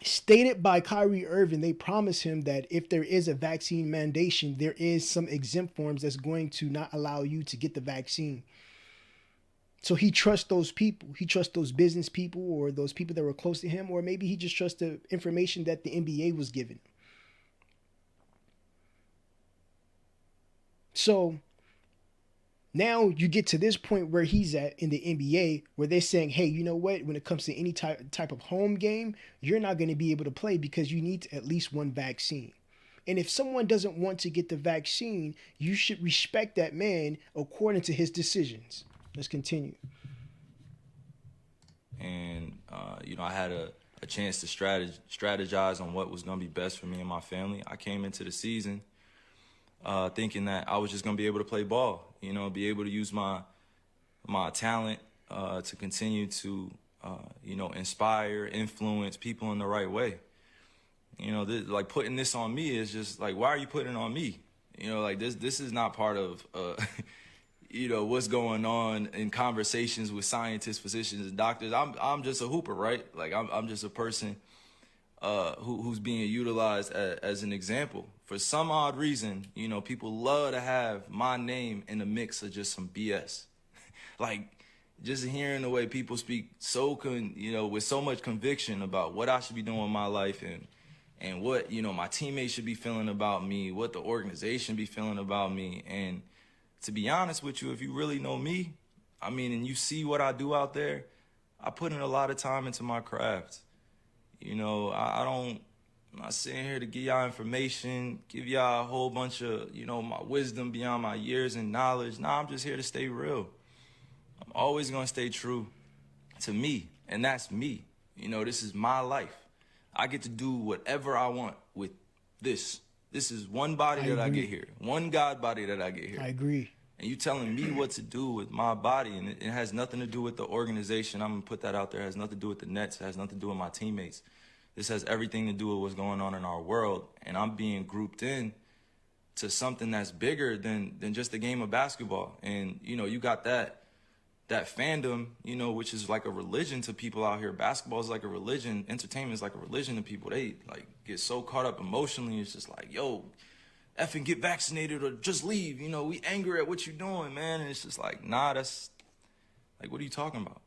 S1: stated by Kyrie Irving, they promised him that if there is a vaccine mandation, there is some exempt forms that's going to not allow you to get the vaccine. So he trusts those people. He trusts those business people or those people that were close to him, or maybe he just trusts the information that the NBA was giving. So now you get to this point where he's at in the NBA, where they're saying, hey, you know what? When it comes to any type of home game, you're not going to be able to play because you need at least one vaccine. And if someone doesn't want to get the vaccine, you should respect that man according to his decisions. Let's continue.
S3: And, you know, I had a chance to strategize on what was going to be best for me and my family. I came into the season thinking that I was just going to be able to play ball, you know, be able to use my talent to continue to, you know, inspire, influence people in the right way. You know, like putting this on me is just like, why are you putting it on me? You know, like this is not part of, you know, what's going on in conversations with scientists, physicians, and doctors. I'm just a hooper, right? Like I'm just a person who's being utilized as an example. For some odd reason, you know, people love to have my name in the mix of just some BS. Like, just hearing the way people speak you know, with so much conviction about what I should be doing in my life and what, you know, my teammates should be feeling about me, what the organization be feeling about me. And to be honest with you, if you really know me, I mean, and you see what I do out there, I put in a lot of time into my craft. You know, I I'm not sitting here to give y'all information, give y'all a whole bunch of, my wisdom beyond my years and knowledge. Nah, I'm just here to stay real. I'm always going to stay true to me, and that's me. This is my life. I get to do whatever I want with this. This is one body that I get here, one God body that I get here.
S1: I agree.
S3: And you telling me what to do with my body, and it has nothing to do with the organization. I'm going to put that out there. It has nothing to do with the Nets. It has nothing to do with my teammates. This has everything to do with what's going on in our world, and I'm being grouped in to something that's bigger than just a game of basketball. And, you got that fandom, which is like a religion to people out here. Basketball is like a religion. Entertainment is like a religion to people. They, get so caught up emotionally. It's just like, yo, effing get vaccinated or just leave. We angry at what you're doing, man. And it's just like, nah, that's, what are you talking about?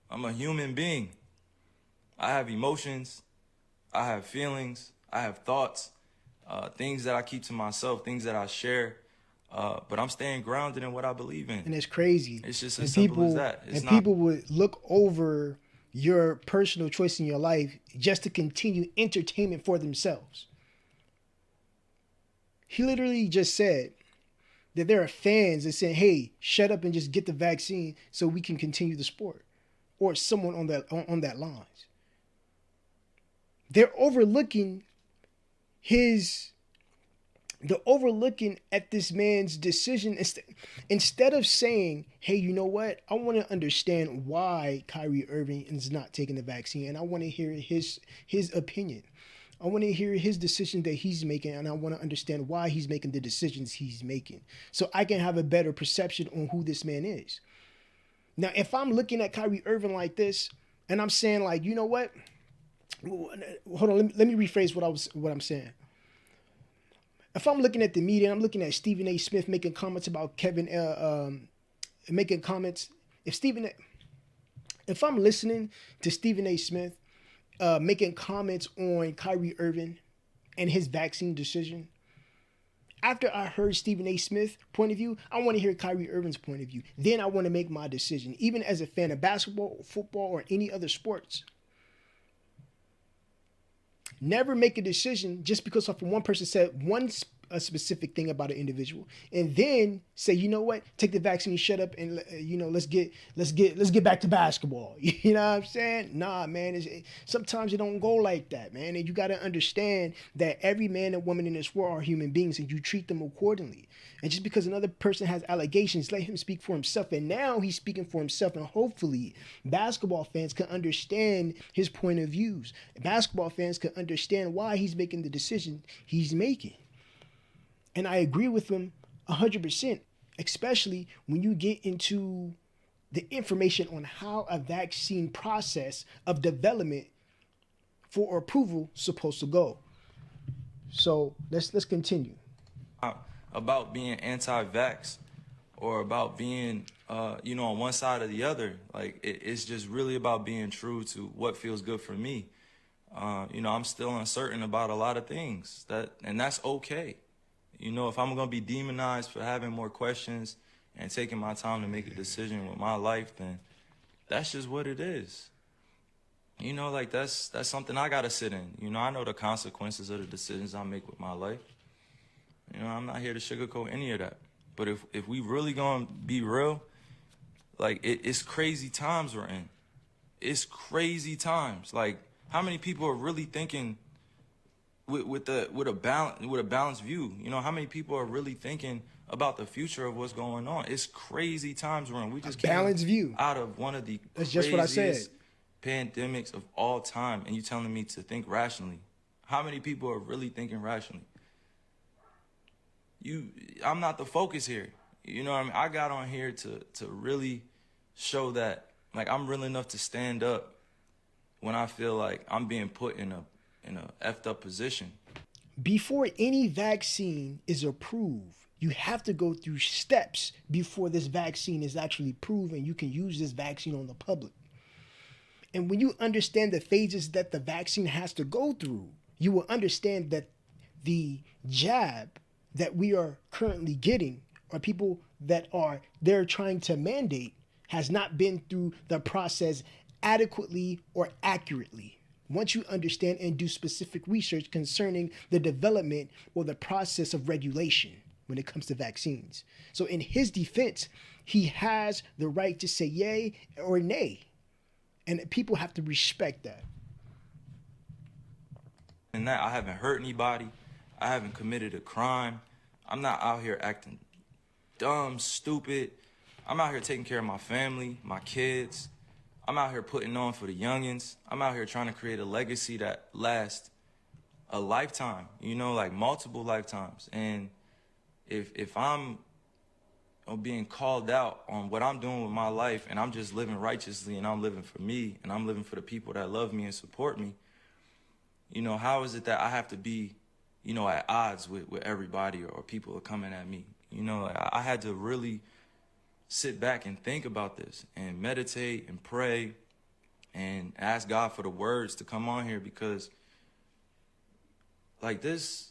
S3: I'm a human being. I have emotions. I have feelings, I have thoughts, things that I keep to myself, things that I share, but I'm staying grounded in what I believe in.
S1: And it's crazy.
S3: It's just as simple as that.
S1: People would look over your personal choice in your life just to continue entertainment for themselves. He literally just said that there are fans that say, hey, shut up and just get the vaccine so we can continue the sport, or someone on that lines. They're overlooking at this man's decision instead of saying, hey, you know what? I want to understand why Kyrie Irving is not taking the vaccine, and I want to hear his opinion. I want to hear his decision that he's making, and I want to understand why he's making the decisions he's making, so I can have a better perception on who this man is. Now, if I'm looking at Kyrie Irving like this, and I'm saying, you know what? Hold on, let me rephrase what I'm saying. If I'm looking at the media, and I'm looking at Stephen A. Smith making comments about making comments. If I'm listening to Stephen A. Smith making comments on Kyrie Irving and his vaccine decision, after I heard Stephen A. Smith's point of view, I want to hear Kyrie Irving's point of view. Then I want to make my decision, even as a fan of basketball, football, or any other sports. Never make a decision just because one person said a specific thing about an individual, and then say, you know what, take the vaccine, shut up, and let's get back to basketball. You know what I'm saying? Nah, man. Sometimes it don't go like that, man. And you got to understand that every man and woman in this world are human beings, and you treat them accordingly. And just because another person has allegations, let him speak for himself. And now he's speaking for himself, and hopefully basketball fans can understand his point of views. Basketball fans can understand why he's making the decision he's making. And I agree with him 100%, especially when you get into the information on how a vaccine process of development for approval is supposed to go. So let's continue.
S3: About being anti-vax or about being, on one side or the other. It's just really about being true to what feels good for me. I'm still uncertain about a lot of things, and that's okay. If I'm going to be demonized for having more questions and taking my time to make a decision with my life, then that's just what it is. That's something I got to sit in. I know the consequences of the decisions I make with my life. I'm not here to sugarcoat any of that. But if we really going to be real, it's crazy times we're in. It's crazy times. How many people are really thinking with a balanced view? How many people are really thinking about the future of what's going on? It's crazy times we're in. We just
S1: balanced view
S3: out of one of the
S1: That's just what I said.
S3: Pandemics of all time, and you telling me to think rationally. How many people are really thinking rationally? I'm not the focus here. I got on here to really show that I'm real enough to stand up when I feel like I'm being put in a effed up position.
S1: Before any vaccine is approved, you have to go through steps before this vaccine is actually approved and you can use this vaccine on the public. And when you understand the phases that the vaccine has to go through, you will understand that the jab that we are currently getting, or people that they're trying to mandate, has not been through the process adequately or accurately. once you understand and do specific research concerning the development or the process of regulation when it comes to vaccines. So in his defense, he has the right to say yay or nay. And people have to respect that.
S3: And that I haven't hurt anybody. I haven't committed a crime. I'm not out here acting dumb, stupid. I'm out here taking care of my family, my kids. I'm out here putting on for the youngins. I'm out here trying to create a legacy that lasts a lifetime, you know, like multiple lifetimes. And if I'm being called out on what I'm doing with my life and I'm just living righteously and I'm living for me and I'm living for the people that love me and support me, you know, how is it that I have to be, you know, at odds with everybody or people are coming at me? You know, like I had to really sit back and think about this and meditate and pray and ask God for the words to come on here, because like this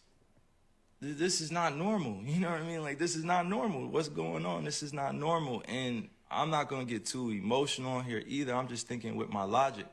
S3: is not normal. You know what I mean? Like, this is not normal. What's going on? This is not normal. And I'm not going to get too emotional on here either. I'm just thinking with my logic.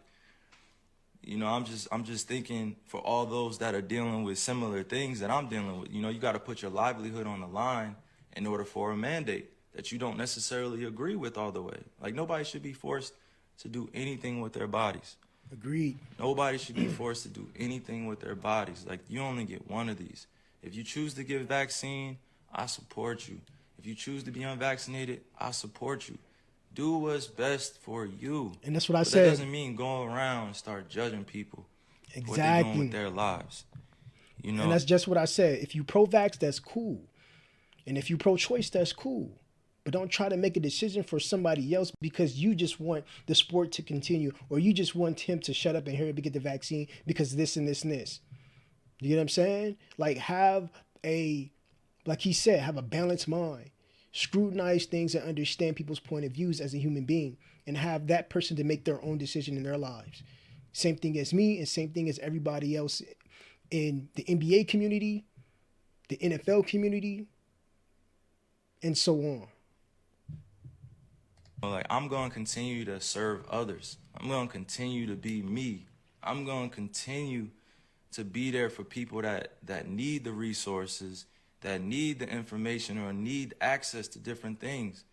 S3: You know, I'm just thinking for all those that are dealing with similar things that I'm dealing with. You know, you got to put your livelihood on the line in order for a mandate that you don't necessarily agree with all the way. Like, nobody should be forced to do anything with their bodies.
S1: Agreed.
S3: Nobody should be forced to do anything with their bodies. Like, you only get one of these. If you choose to get vaccine, I support you. If you choose to be unvaccinated, I support you. Do what's best for you.
S1: And that's what I
S3: But
S1: said.
S3: That doesn't mean go around and start judging people.
S1: Exactly.
S3: What they're doing with their lives. You know?
S1: And that's just what I said. If you pro-vax, that's cool. And if you pro-choice, that's cool. But don't try to make a decision for somebody else because you just want the sport to continue, or you just want him to shut up and hurry up and get the vaccine because this and this and this. You get what I'm saying? Like, like he said, have a balanced mind. Scrutinize things and understand people's point of views as a human being, and have that person to make their own decision in their lives. Same thing as me, and same thing as everybody else in the NBA community, the NFL community, and so on.
S3: Like, I'm going to continue to serve others. I'm going to continue to be me. I'm going to continue to be there for people that need the resources, that need the information, or need access to different things.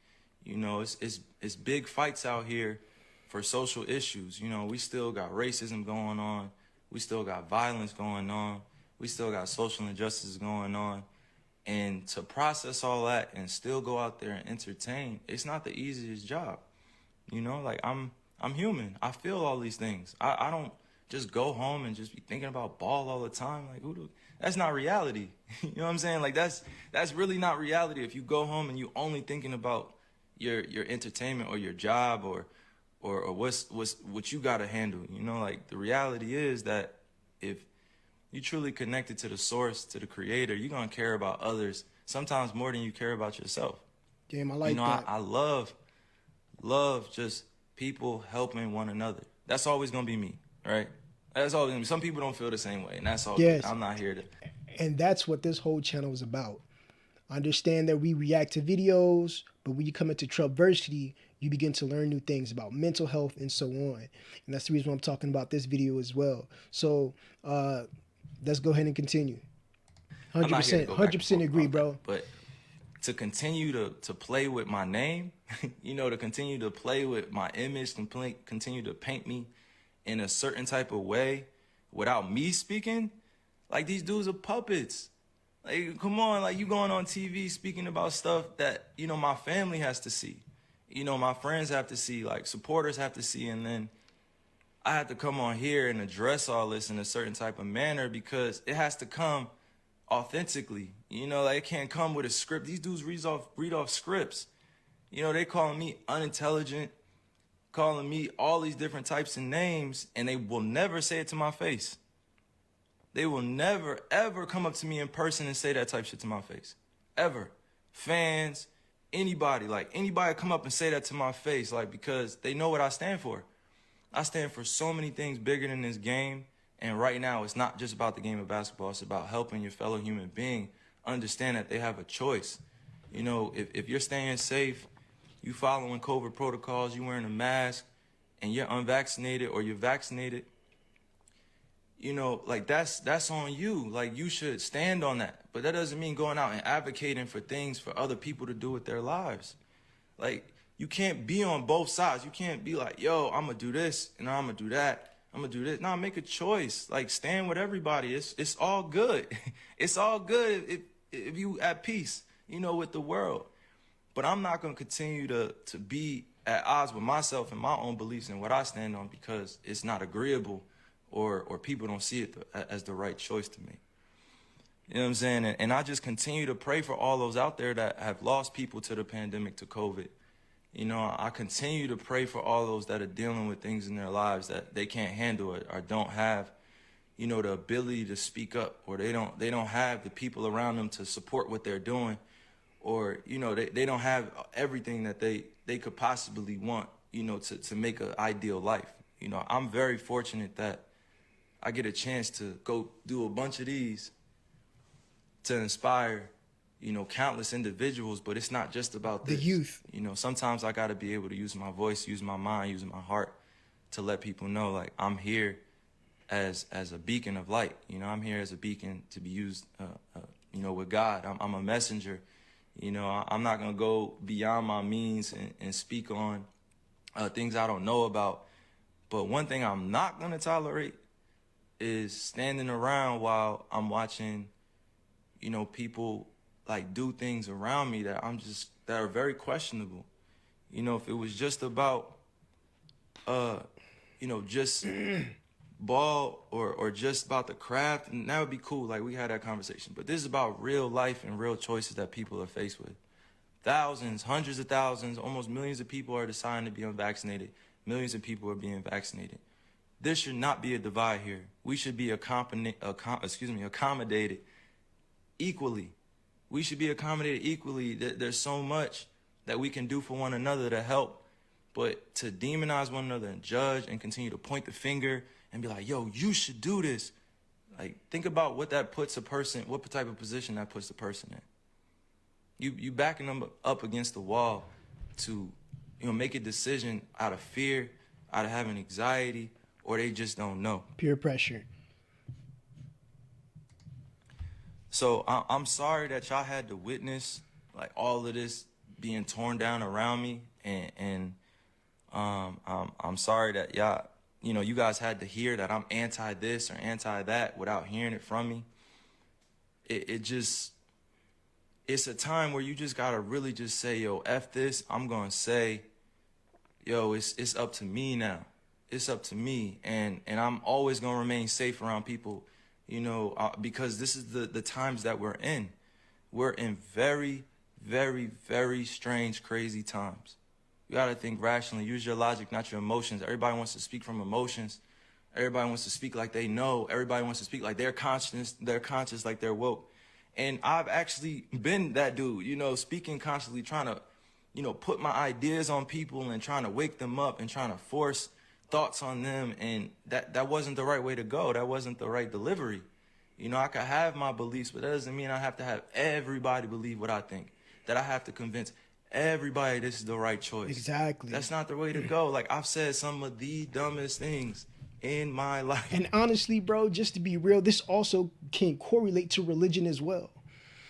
S3: You know, it's big fights out here for social issues. You know, we still got racism going on. We still got violence going on. We still got social injustices going on. And to process all that and still go out there and entertain, it's not the easiest job. You know, like, I'm human. I feel all these things. I don't just go home and just be thinking about ball all the time. Like, that's not reality. You know what I'm saying? Like, that's really not reality. If you go home and you only thinking about your entertainment or your job or what you got to handle. You know, like, the reality is that if you truly connected to the source, to the creator, you're going to care about others sometimes more than you care about yourself.
S1: Damn, I like that.
S3: You know, I love just people helping one another. That's always going to be me, right? That's always going to be. Some people don't feel the same way, and that's all.
S1: Yes.
S3: I'm not here to.
S1: And that's what this whole channel is about. Understand that we react to videos, but when you come into Troubversity, you begin to learn new things about mental health and so on. And that's the reason why I'm talking about this video as well. So let's go ahead and continue. 100% agree, bro.
S3: But to continue to play with my name, you know, to continue to play with my image, continue to paint me in a certain type of way without me speaking, like, these dudes are puppets. Like, come on, like, you going on TV speaking about stuff that, you know, my family has to see. You know, my friends have to see, like, supporters have to see, and then I have to come on here and address all this in a certain type of manner because it has to come authentically. You know, like, it can't come with a script. These dudes read off scripts. You know, they calling me unintelligent, calling me all these different types of names, and they will never say it to my face. They will never, ever come up to me in person and say that type shit to my face. Ever. Fans, anybody, like, anybody come up and say that to my face, like, because they know what I stand for. I stand for so many things bigger than this game. And right now, it's not just about the game of basketball. It's about helping your fellow human being understand that they have a choice. You know, if you're staying safe, you following COVID protocols, you wearing a mask, and you're unvaccinated or you're vaccinated, you know, like that's on you. Like you should stand on that. But that doesn't mean going out and advocating for things for other people to do with their lives. Like you can't be on both sides. You can't be like, yo, I'm gonna do this and I'm gonna do that. I'm gonna do this. No, make a choice. Like stand with everybody. It's all good. It's all good if you at peace, you know, with the world. But I'm not gonna continue to be at odds with myself and my own beliefs and what I stand on because it's not agreeable or people don't see it as the right choice to me. You know what I'm saying? And I just continue to pray for all those out there that have lost people to the pandemic, to COVID. You know, I continue to pray for all those that are dealing with things in their lives that they can't handle it or don't have, you know, the ability to speak up, or they don't have the people around them to support what they're doing, or, you know, they don't have everything that they could possibly want, you know, to make an ideal life. You know, I'm very fortunate that I get a chance to go do a bunch of these to inspire, you know, countless individuals, but it's not just about this.
S1: The youth.
S3: You know, sometimes I got to be able to use my voice, use my mind, use my heart to let people know, like, I'm here as a beacon of light. You know, I'm here as a beacon to be used, you know, with God. I'm a messenger. You know, I'm not going to go beyond my means and speak on things I don't know about. But one thing I'm not going to tolerate is standing around while I'm watching, you know, people like do things around me that that are very questionable. You know, if it was just about, you know, just ball or just about the craft, and that would be cool. Like we had that conversation. But this is about real life and real choices that people are faced with. Thousands, hundreds of thousands, almost millions of people are deciding to be unvaccinated. Millions of people are being vaccinated. There should not be a divide here. We should be accommodated equally. We should be accommodated equally. There's so much that we can do for one another to help, but to demonize one another and judge and continue to point the finger and be like, yo, you should do this. Like, think about what that puts a person, what type of position that puts the person in. You backing them up against the wall to, you know, make a decision out of fear, out of having anxiety, or they just don't know.
S1: Peer pressure.
S3: So I'm sorry that y'all had to witness like all of this being torn down around me, and I'm sorry that y'all, you know, you guys had to hear that I'm anti this or anti that without hearing it from me. It's a time where you just gotta really just say, yo, F this. I'm gonna say, yo, it's up to me now. It's up to me, and I'm always gonna remain safe around people, you know, because this is the times that we're in. We're in very, very, very strange, crazy times. You gotta think rationally. Use your logic, not your emotions. Everybody wants to speak from emotions. Everybody wants to speak like they know. Everybody wants to speak like they're conscious, like they're woke. And I've actually been that dude, you know, speaking constantly, trying to, you know, put my ideas on people and trying to wake them up and trying to force thoughts on them. And that wasn't the right way to go. That wasn't the right delivery. You know, I could have my beliefs, but that doesn't mean I have to have everybody believe what I think, that I have to convince everybody this is the right choice.
S1: Exactly.
S3: That's not the way to go. Like, I've said some of the dumbest things in my life.
S1: And honestly, bro, just to be real, this also can correlate to religion as well.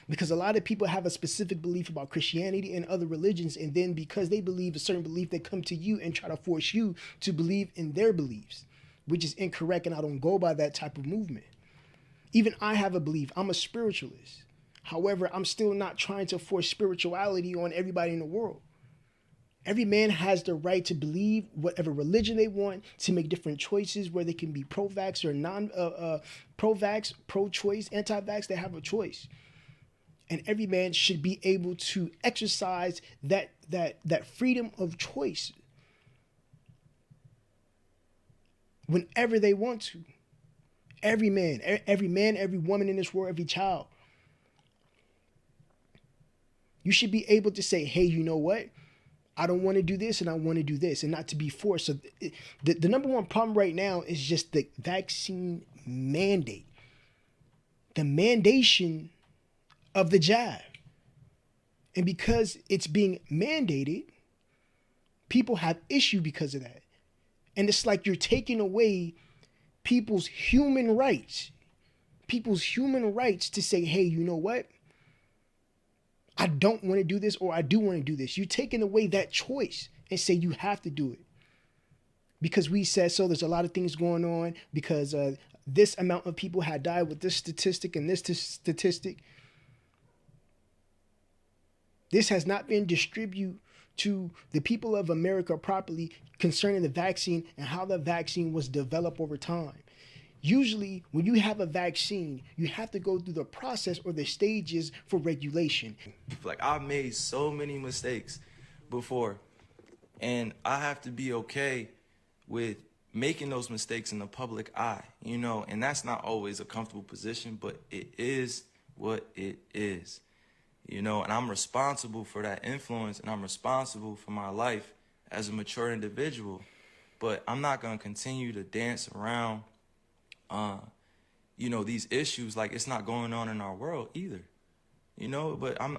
S1: Because a lot of people have a specific belief about Christianity and other religions, and then because they believe a certain belief, they come to you and try to force you to believe in their beliefs, which is incorrect, and I don't go by that type of movement. Even I have a belief. I'm a spiritualist. However, I'm still not trying to force spirituality on everybody in the world. Every man has the right to believe whatever religion they want, to make different choices, where they can be pro-vax or pro-vax, pro-choice, anti-vax. They have a choice. And every man should be able to exercise that freedom of choice whenever they want to. Every man, every woman in this world, every child. You should be able to say, hey, you know what? I don't want to do this and I want to do this, and not to be forced. So the number one problem right now is just the vaccine mandate. The mandation of the jab. And because it's being mandated, people have issue because of that. And it's like you're taking away people's human rights. People's human rights to say, hey, you know what? I don't want to do this, or I do want to do this. You're taking away that choice and say you have to do it. Because we said so, there's a lot of things going on, because this amount of people had died with this statistic and this statistic. This has not been distributed to the people of America properly concerning the vaccine and how the vaccine was developed over time. Usually, when you have a vaccine, you have to go through the process or the stages for regulation.
S3: Like, I've made so many mistakes before, and I have to be okay with making those mistakes in the public eye, you know, and that's not always a comfortable position, but it is what it is, you know, and I'm responsible for that influence, and I'm responsible for my life as a mature individual, but I'm not going to continue to dance around you know, these issues like it's not going on in our world either, you know. But I'm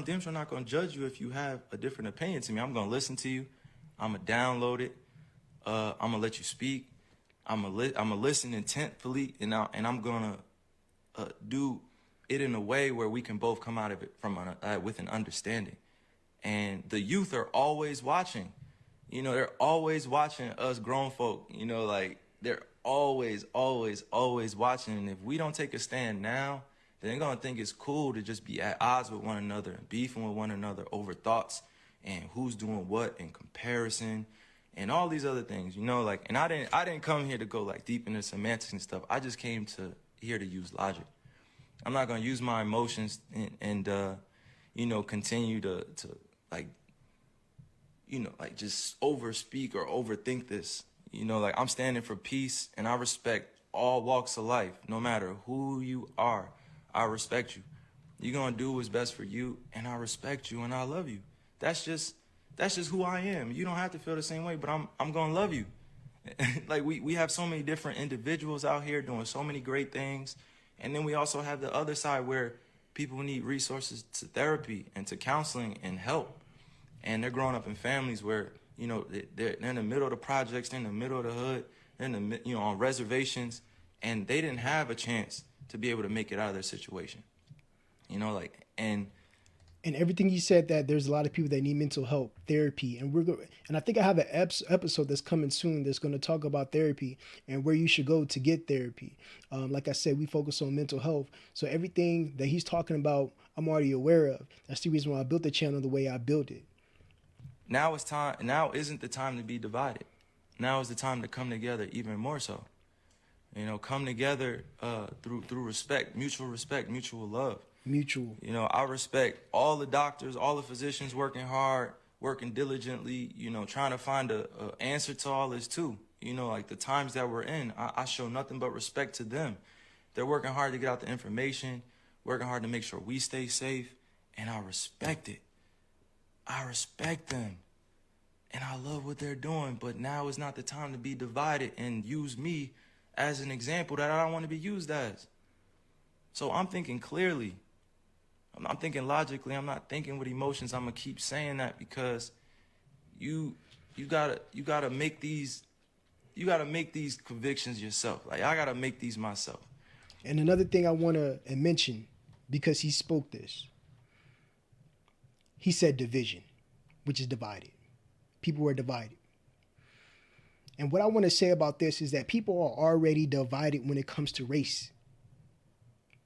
S3: damn sure not going to judge you if you have a different opinion to me. I'm going to listen to you. I'm going to download it. I'm going to let you speak. I'm going to listen intentfully, and I'm going to do it in a way where we can both come out of it from with an understanding. And the youth are always watching. You know, they're always watching us grown folk, you know, like they're always watching. And if we don't take a stand now, then they're going to think it's cool to just be at odds with one another and beefing with one another over thoughts and who's doing what in comparison and all these other things, you know, like, and I didn't come here to go like deep into semantics and stuff. I just came here to use logic. I'm not going to use my emotions and you know, continue to like, you know, like just overspeak or overthink this. You know, like, I'm standing for peace, and I respect all walks of life. No matter who you are, I respect you. You're going to do what's best for you, and I respect you, and I love you. That's just who I am. You don't have to feel the same way, but I'm going to love you. Like, we have so many different individuals out here doing so many great things. And then we also have the other side where people need resources to therapy and to counseling and help. And they're growing up in families where, you know, they're in the middle of the projects, they're in the middle of the hood, they're in the, you know, on reservations, and they didn't have a chance to be able to make it out of their situation. You know, like, and
S1: everything you said, that there's a lot of people that need mental health therapy, and I think I have an episode that's coming soon that's going to talk about therapy and where you should go to get therapy. Like I said, we focus on mental health, so everything that he's talking about, I'm already aware of. That's the reason why I built the channel the way I built it.
S3: Now it's time. Now isn't the time to be divided. Now is the time to come together even more so. You know, come together through respect, mutual love.
S1: Mutual.
S3: You know, I respect all the doctors, all the physicians working hard, working diligently, you know, trying to find a answer to all this too. You know, like the times that we're in, I show nothing but respect to them. They're working hard to get out the information, working hard to make sure we stay safe, and I respect it. I respect them, and I love what they're doing, but now is not the time to be divided and use me as an example that I don't want to be used as. So I'm thinking clearly. I'm thinking logically. I'm not thinking with emotions. I'm gonna keep saying that because you gotta make these convictions yourself. Like, I gotta make these myself.
S1: And another thing I want to mention, because he spoke this. He said division, which is divided. People are divided. And what I want to say about this is that people are already divided when it comes to race.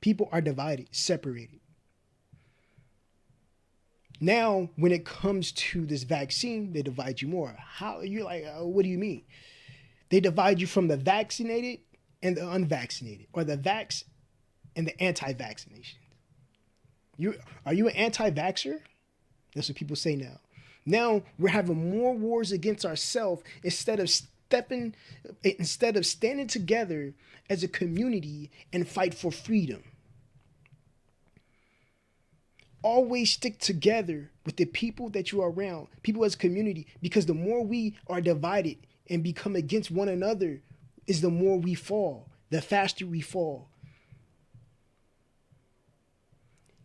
S1: People are divided, separated. Now, when it comes to this vaccine, they divide you more. How? You're like, what do you mean? They divide you from the vaccinated and the unvaccinated, or the vax and the anti-vaccination. Are you an anti-vaxxer? That's what people say now. Now we're having more wars against ourselves instead of standing together as a community and fight for freedom. Always stick together with the people that you are around, people as a community, because the more we are divided and become against one another is the more we fall, the faster we fall.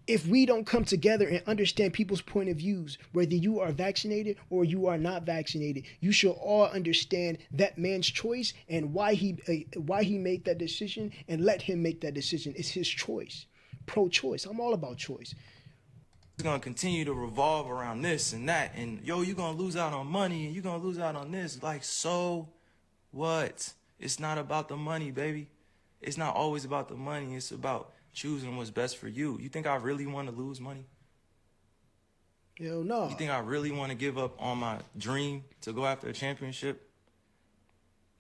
S1: if we don't come together and understand people's point of views, whether you are vaccinated or you are not vaccinated, you should all understand that man's choice and why he made that decision, and let him make that decision. It's his choice. Pro-choice. I'm all about choice.
S3: It's gonna continue to revolve around this and that, and yo, you're gonna lose out on money, and you're gonna lose out on this. Like, so what? It's not about the money, baby. It's not always about the money. It's about choosing what's best for you. You think I really want to lose money?
S1: Hell no.
S3: You think I really want to give up on my dream to go after a championship?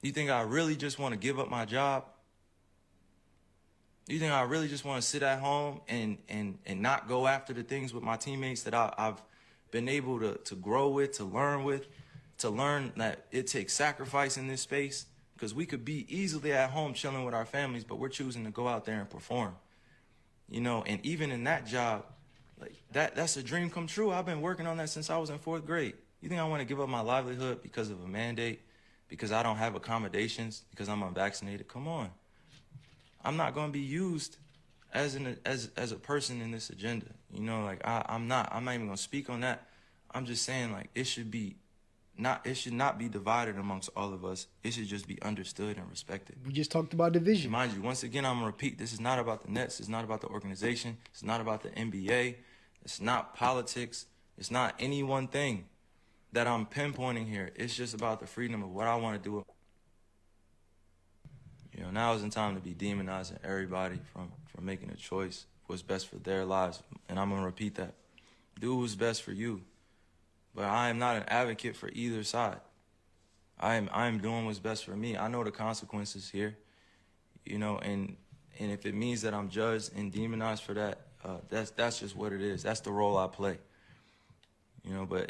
S3: You think I really just want to give up my job? You think I really just want to sit at home and not go after the things with my teammates that I've been able to grow with, to learn that it takes sacrifice in this space? Because we could be easily at home chilling with our families, but we're choosing to go out there and perform. You know, and even in that job, like that's a dream come true. I've been working on that since I was in 4th grade. You think I want to give up my livelihood because of a mandate, because I don't have accommodations, because I'm unvaccinated? Come on. I'm not going to be used as a person in this agenda. You know, like I'm not even going to speak on that. I'm just saying, like, it should not be divided amongst all of us. It should just be understood and respected.
S1: We just talked about division.
S3: Mind you, once again, I'm going to repeat, this is not about the Nets. It's not about the organization. It's not about the NBA. It's not politics. It's not any one thing that I'm pinpointing here. It's just about the freedom of what I want to do. You know, now isn't time to be demonizing everybody from making a choice what's best for their lives. And I'm going to repeat that. Do what's best for you. But I am not an advocate for either side. I am doing what's best for me. I know the consequences here, you know, and if it means that I'm judged and demonized for that, that's just what it is. That's the role I play. You know, but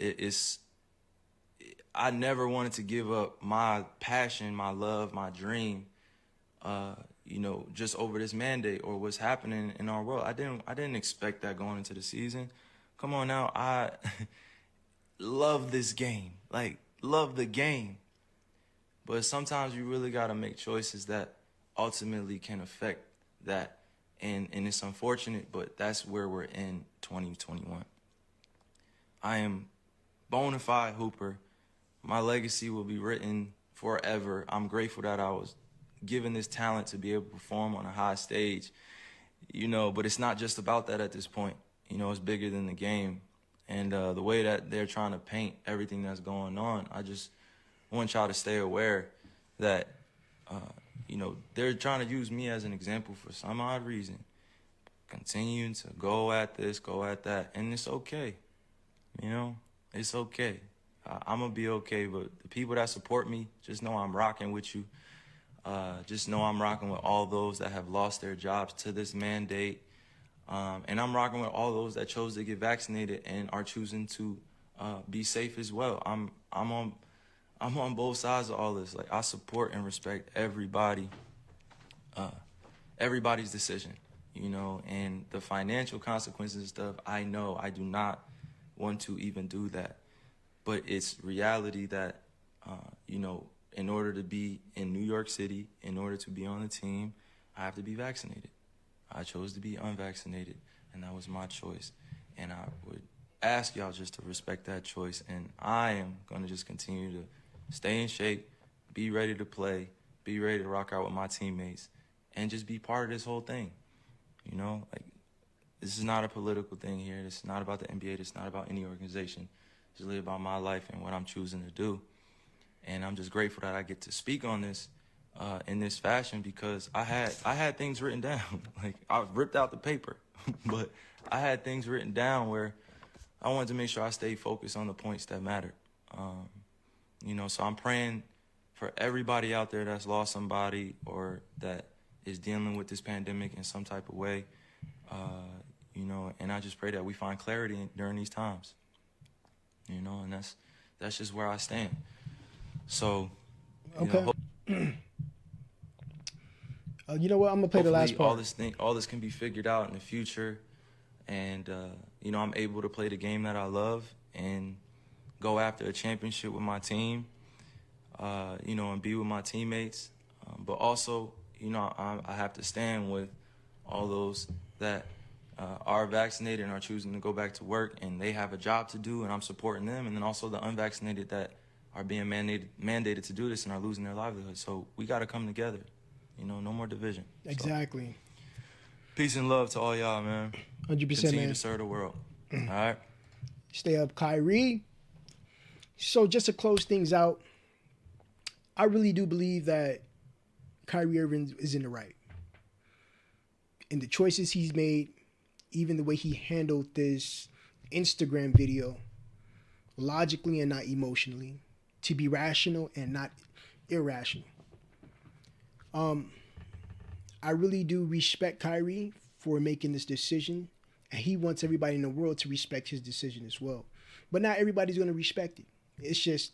S3: I never wanted to give up my passion, my love, my dream, you know, just over this mandate or what's happening in our world. I didn't expect that going into the season. Come on now, I love this game, like love the game. But sometimes you really got to make choices that ultimately can affect that. And it's unfortunate, but that's where we're in 2021. I am bona fide hooper. My legacy will be written forever. I'm grateful that I was given this talent to be able to perform on a high stage, you know, but it's not just about that at this point. You know, it's bigger than the game. And the way that they're trying to paint everything that's going on, I just want y'all to stay aware that, you know, they're trying to use me as an example for some odd reason. Continuing to go at this, go at that, and it's okay. You know, it's okay. I'm going to be okay, but the people that support me, just know I'm rocking with you. Just know I'm rocking with all those that have lost their jobs to this mandate. And I'm rocking with all those that chose to get vaccinated and are choosing to be safe as well. I'm on both sides of all this. Like, I support and respect everybody, everybody's decision, you know, and the financial consequences and stuff. I know I do not want to even do that, but it's reality that, you know, in order to be in New York City, in order to be on the team, I have to be vaccinated. I chose to be unvaccinated, and that was my choice. And I would ask y'all just to respect that choice. And I am going to just continue to stay in shape, be ready to play, be ready to rock out with my teammates, and just be part of this whole thing. You know, like, this is not a political thing here. This is not about the NBA. This is not about any organization. It's really about my life and what I'm choosing to do. And I'm just grateful that I get to speak on this in this fashion, because I had things written down. Like, I ripped out the paper, but I had things written down where I wanted to make sure I stayed focused on the points that mattered. You know, so I'm praying for everybody out there that's lost somebody or that is dealing with this pandemic in some type of way. You know, and I just pray that we find clarity during these times. You know, and that's just where I stand. So,
S1: okay. You know what? I'm gonna play the last part.
S3: All this can be figured out in the future, and you know, I'm able to play the game that I love and go after a championship with my team. You know, and be with my teammates, but also, you know, I have to stand with all those that are vaccinated and are choosing to go back to work, and they have a job to do, and I'm supporting them. And then also the unvaccinated that are being mandated to do this and are losing their livelihood. So we got to come together. You know, no more division.
S1: Exactly.
S3: So, peace and love to all y'all, man.
S1: 100%,
S3: Continue
S1: man.
S3: to serve the world. All right.
S1: Stay up, Kyrie. So just to close things out, I really do believe that Kyrie Irving is in the right. In the choices he's made, even the way he handled this Instagram video, logically and not emotionally, to be rational and not irrational. I really do respect Kyrie for making this decision, and he wants everybody in the world to respect his decision as well. But not everybody's going to respect it. It's just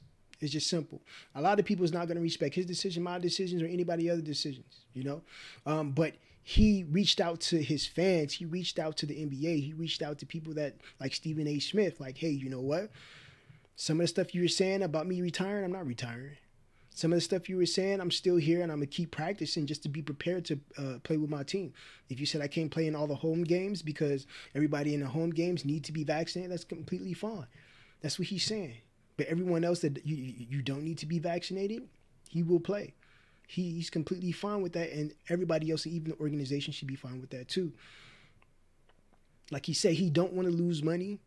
S1: simple. A lot of people is not going to respect his decision, my decisions, or anybody other decisions, you know. But he reached out to his fans. He reached out to the NBA. He reached out to people that like Stephen A. Smith, like, hey, you know what? Some of the stuff you were saying about me retiring, I'm not retiring. Some of the stuff you were saying, I'm still here, and I'm going to keep practicing just to be prepared to play with my team. If you said I can't play in all the home games because everybody in the home games need to be vaccinated, that's completely fine. That's what he's saying. But everyone else that you don't need to be vaccinated, he will play. He's completely fine with that, and everybody else, even the organization, should be fine with that too. Like he said, he don't want to lose money.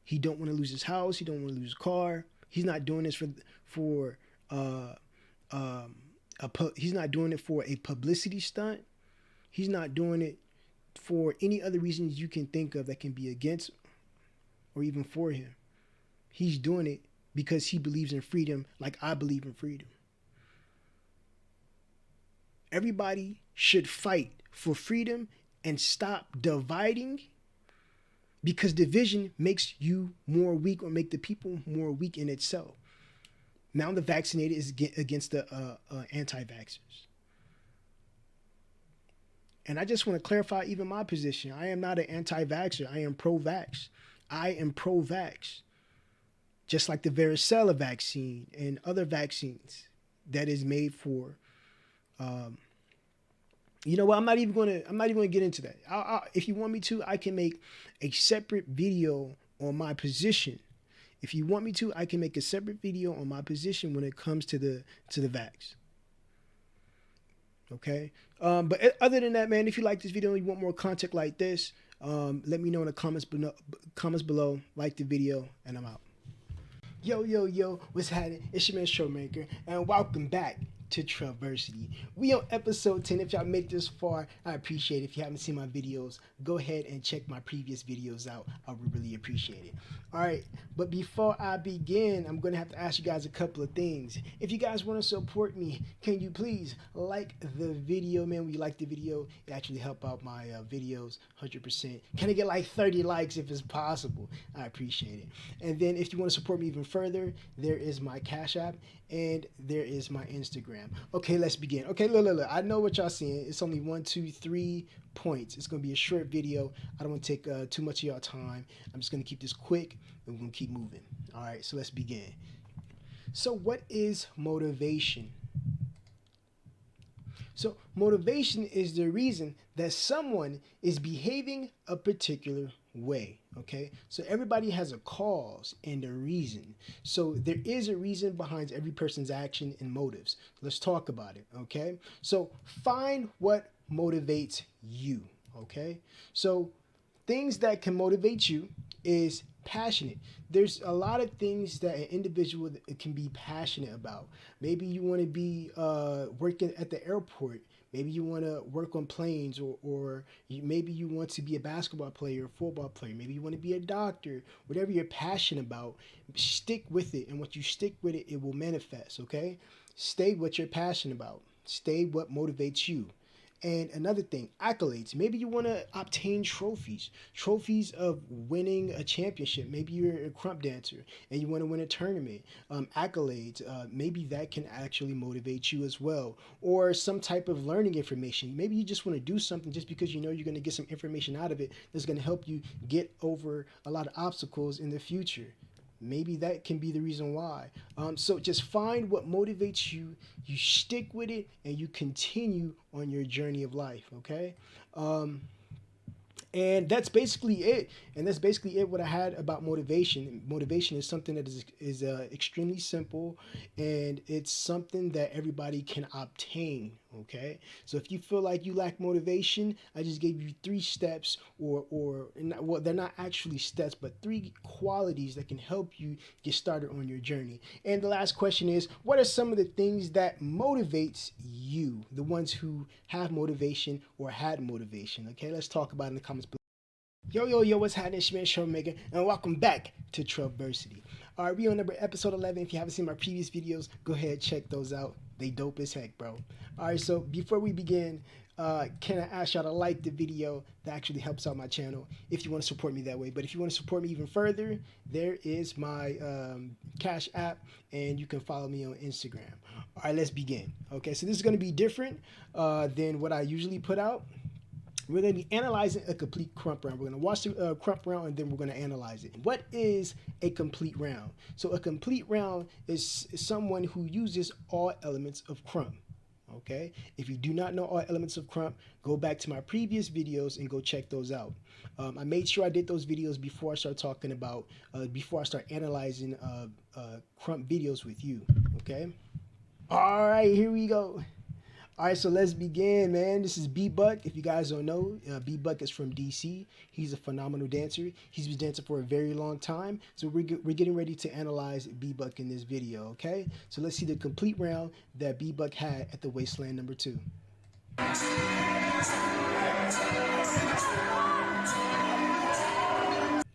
S1: He don't want to lose his house. He don't want to lose his car. He's not doing this he's not doing it for a publicity stunt. He's not doing it for any other reasons you can think of that can be against or even for him. He's doing it because he believes in freedom like I believe in freedom. Everybody should fight for freedom and stop dividing, because division makes you more weak or make the people more weak in itself. Now the vaccinated is against the anti-vaxxers. And I just want to clarify even my position. I am not an anti-vaxxer. I am pro-vax. I am pro-vax. Just like the varicella vaccine and other vaccines that is made for, you know what? I'm not even going to get into that. If you want me to, I can make a separate video on my position. If you want me to, I can make a separate video on my position when it comes to the vax. Okay. But other than that, man, if you like this video and you want more content like this, let me know in the comments below. Like the video, and I'm out. Yo, what's happening? It's your man Troublemvkr, and welcome back to Troubversity. We on episode 10. If y'all made it this far, I appreciate it. If you haven't seen my videos, go ahead and check my previous videos out. I would really appreciate it. All right, but before I begin, I'm going to have to ask you guys a couple of things. If you guys want to support me, can you please like the video, man? When you like the video, it actually help out my videos 100%. Can I get like 30 likes if it's possible? I appreciate it. And then if you want to support me even further, there is my Cash App and there is my Instagram. Okay, let's begin. Okay, look. I know what y'all seeing. It's only 1, 2, 3 points. It's going to be a short video. I don't want to take too much of y'all time. I'm just going to keep this quick, and we're going to keep moving. All right, so let's begin. So what is motivation? So motivation is the reason that someone is behaving a particular way. Okay, so everybody has a cause and a reason. So there is a reason behind every person's action and motives. Let's talk about it. Okay, so find what motivates you. Okay, so things that can motivate you is passionate. There's a lot of things that an individual can be passionate about. Maybe you want to be working at the airport. Maybe you want to work on planes, or maybe you want to be a basketball player or football player. Maybe you want to be a doctor. Whatever you're passionate about, stick with it. And once you stick with it, it will manifest, okay? Stay what you're passionate about. Stay what motivates you. And another thing, accolades. Maybe you want to obtain trophies of winning a championship. Maybe you're a crump dancer and you want to win a tournament. Accolades, maybe that can actually motivate you as well. Or some type of learning information. Maybe you just want to do something just because you know you're going to get some information out of it that's going to help you get over a lot of obstacles in the future. Maybe that can be the reason why. So just find what motivates you, you stick with it, and you continue on your journey of life, okay? And that's basically it. And that's basically it what I had about motivation. Motivation is something that is extremely simple, and it's something that everybody can obtain, okay? So if you feel like you lack motivation, I just gave you 3 steps, well, they're not actually steps, but 3 qualities that can help you get started on your journey. And the last question is, what are some of the things that motivates you, the ones who have motivation or had motivation? Okay, let's talk about it in the comments below. Yo, what's happening? It's your man, Troublemvkr, and welcome back to Troubversity. All right, we on episode 11. If you haven't seen my previous videos, go ahead, check those out. They dope as heck, bro. All right, so before we begin, can I ask y'all to like the video? That actually helps out my channel if you want to support me that way. But if you want to support me even further, there is my Cash App, and you can follow me on Instagram. All right, let's begin. Okay, so this is going to be different than what I usually put out. We're going to be analyzing a complete crump round. We're going to watch the crump round, and then we're going to analyze it. What is a complete round? So a complete round is someone who uses all elements of crump. Okay, if you do not know all elements of crump, go back to my previous videos and go check those out. I made sure I did those videos before I start talking about, before I start analyzing crump videos with you. Okay, all right, here we go. All right, so let's begin, man. This is B-Buck. If you guys don't know, B-Buck is from DC. He's a phenomenal dancer. He's been dancing for a very long time. So we're getting ready to analyze B-Buck in this video, okay? So let's see the complete round that B-Buck had at the Wasteland number 2.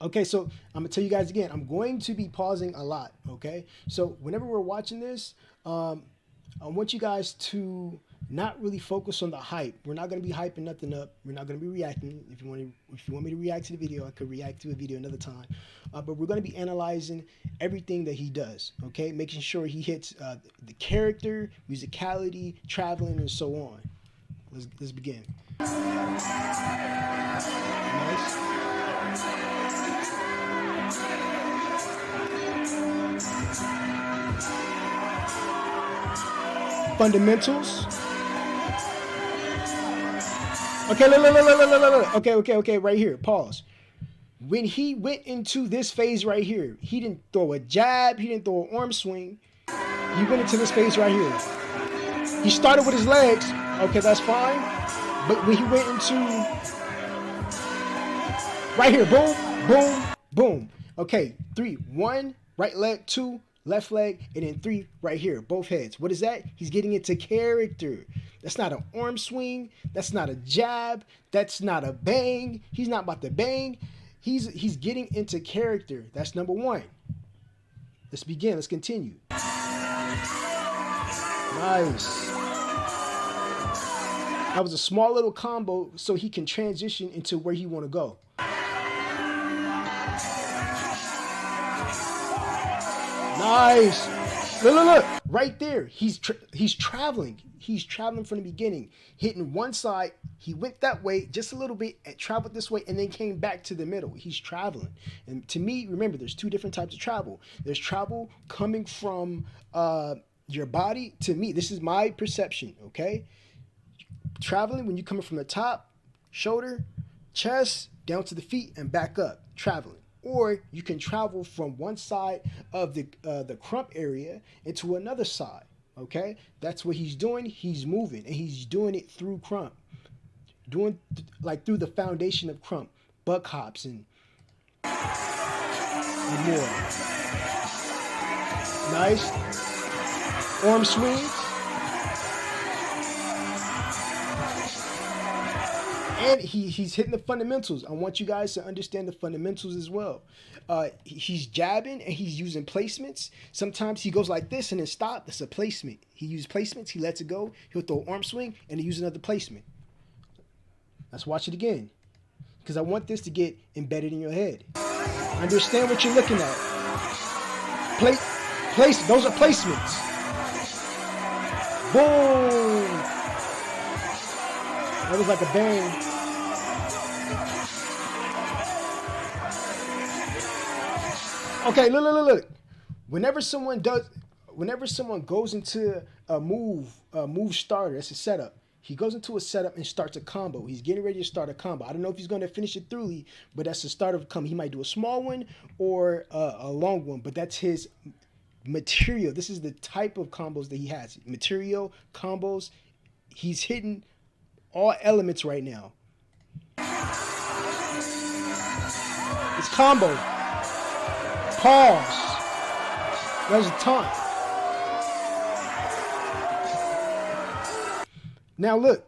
S1: Okay, so I'm gonna tell you guys again, I'm going to be pausing a lot, okay? So whenever we're watching this, I want you guys to not really focus on the hype. We're not going to be hyping nothing up. We're not going to be reacting. If you want me to react to the video, I could react to a video another time. But we're going to be analyzing everything that he does, okay? Making sure he hits the character, musicality, traveling, and so on. Let's begin. Nice. Fundamentals. Okay, look. Okay, right here. Pause. When he went into this phase right here, he didn't throw a jab, he didn't throw an arm swing. He went into this phase right here. He started with his legs. Okay, that's fine. But when he went into right here, boom, boom, boom. Okay, 3, 1, right leg, 2, left leg, and then 3 right here, both heads. What is that? He's getting into character. That's not an arm swing. That's not a jab. That's not a bang. He's not about to bang. He's getting into character. That's number 1. Let's begin. Let's continue. Nice. That was a small little combo so he can transition into where he want to go. Nice. Look. Right there. He's traveling. He's traveling from the beginning. Hitting one side. He went that way just a little bit and traveled this way and then came back to the middle. He's traveling. And to me, remember, there's 2 different types of travel. There's travel coming from your body. To me, this is my perception, okay? Traveling when you're coming from the top, shoulder, chest, down to the feet, and back up. Traveling. Or you can travel from one side of the crump area into another side, okay? That's what he's doing. He's moving, and he's doing it through crump. Doing like through the foundation of crump. Buck hops and more. Nice. Arm swings. And he's hitting the fundamentals. I want you guys to understand the fundamentals as well. He's jabbing and he's using placements. Sometimes he goes like this and then stop. That's a placement. He uses placements. He lets it go. He'll throw an arm swing and he uses another placement. Let's watch it again, because I want this to get embedded in your head. Understand what you're looking at. Place. Those are placements. Boom. That was like a bang. Okay, look. Whenever someone goes into a move starter, that's a setup. He goes into a setup and starts a combo. He's getting ready to start a combo. I don't know if he's going to finish it thoroughly, but that's the start of a combo. He might do a small one or a long one, but that's his material. This is the type of combos that he has. Material, combos. He's hitting all elements right now. It's combo. Pause. There's a taunt. Now look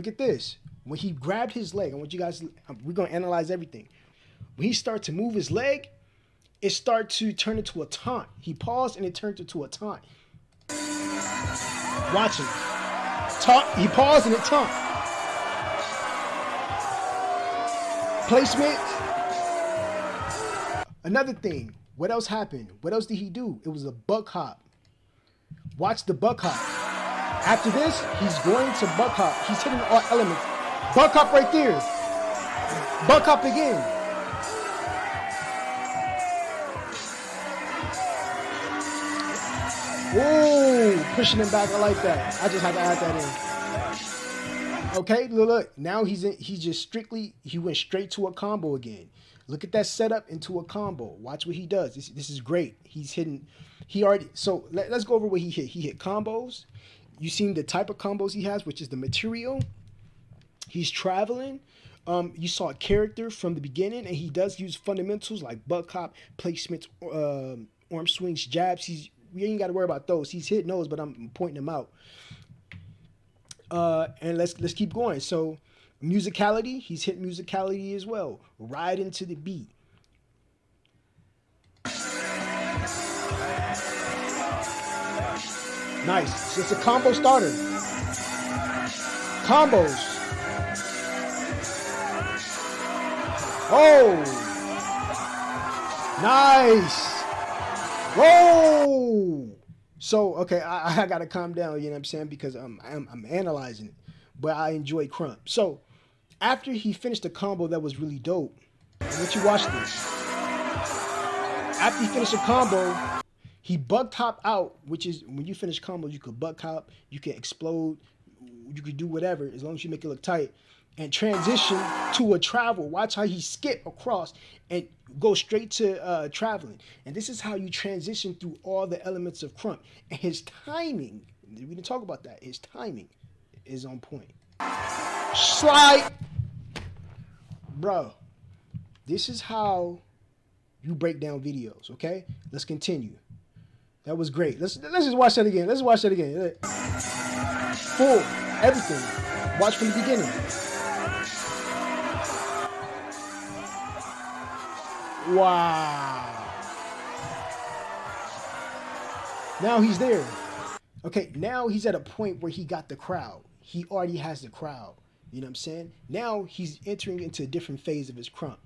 S1: at this. When he grabbed his leg, I want you guys, we're going to analyze everything. When he started to move his leg, it started to turn into a taunt. He paused and it turned into a taunt. Watch him. Taunt, he paused and it taunt. Placement. Another thing. What else happened? What else did he do? It was a buck hop. Watch the buck hop. After this, he's going to buck hop. He's hitting all elements. Buck hop right there. Buck hop again. Ooh, pushing him back. I like that. I just had to add that in. Okay, look. Now he went straight to a combo again. Look at that setup into a combo. Watch what he does. This is great. He's hitting. So let's go over what he hit. He hit combos. You seen the type of combos he has, which is the material. He's traveling. You saw a character from the beginning, and he does use fundamentals like buck hop, placements, arm swings, jabs. We ain't got to worry about those. He's hitting those, but I'm pointing them out. And let's keep going. So musicality, he's hitting musicality as well. Ride into the beat. Nice. So it's a combo starter. Combos. Oh. Nice. Whoa. So, okay, I got to calm down, you know what I'm saying? Because I'm analyzing it. But I enjoy Crump. So, after he finished a combo that was really dope, I want you to watch this. After he finished a combo, he buck hop out, which is when you finish combos, you could buck hop, you can explode, you could do whatever as long as you make it look tight, and transition to a travel. Watch how he skip across and go straight to traveling. And this is how you transition through all the elements of Crump. And his timing, we didn't talk about that, his timing is on point. Slide. Bro, this is how you break down videos, okay? Let's continue. That was great. Let's just watch that again. Let's watch that again. Full, everything. Watch from the beginning. Wow. Now he's there. Okay, now he's at a point where he got the crowd. He already has the crowd. You know what I'm saying? Now he's entering into a different phase of his Crump.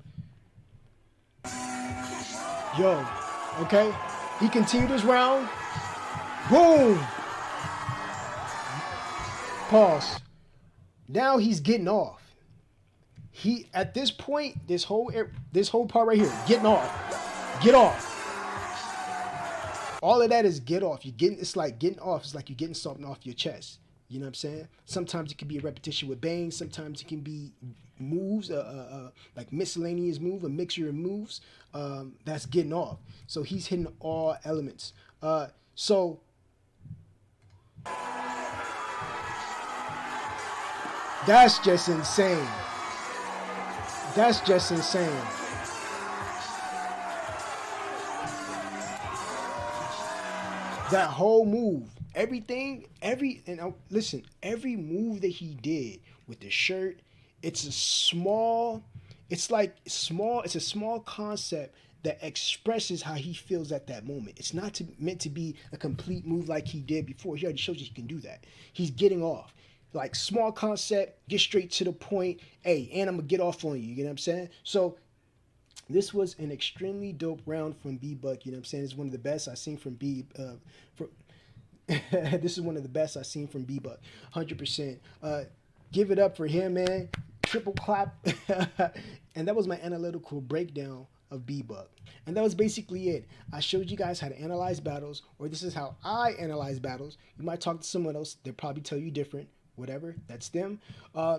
S1: Yo, okay? He continued his round. Boom. Pause. Now he's getting off. He at this point, this whole part right here, getting off. Get off. All of that is get off. It's like getting off. It's like you're getting something off your chest. You know what I'm saying? Sometimes it can be a repetition with bangs. Sometimes it can be moves, like miscellaneous move, a mixture of moves. That's getting off. So he's hitting all elements. So that's just insane. That's just insane. That whole move. Listen, every move that he did with the shirt, it's a small concept that expresses how he feels at that moment. It's not meant to be a complete move like he did before. He already showed you he can do that. He's getting off. Like small concept, get straight to the point. Hey, and I'm gonna get off on you. You know what I'm saying? So this was an extremely dope round from B-Buck. You know what I'm saying? It's one of the best I've seen from this is one of the best I've seen from B-Buck, 100%. Give it up for him, man. Triple clap. And that was my analytical breakdown of B-Buck. And that was basically it. I showed you guys how to analyze battles, or this is how I analyze battles. You might talk to someone else, they'll probably tell you different, whatever, that's them.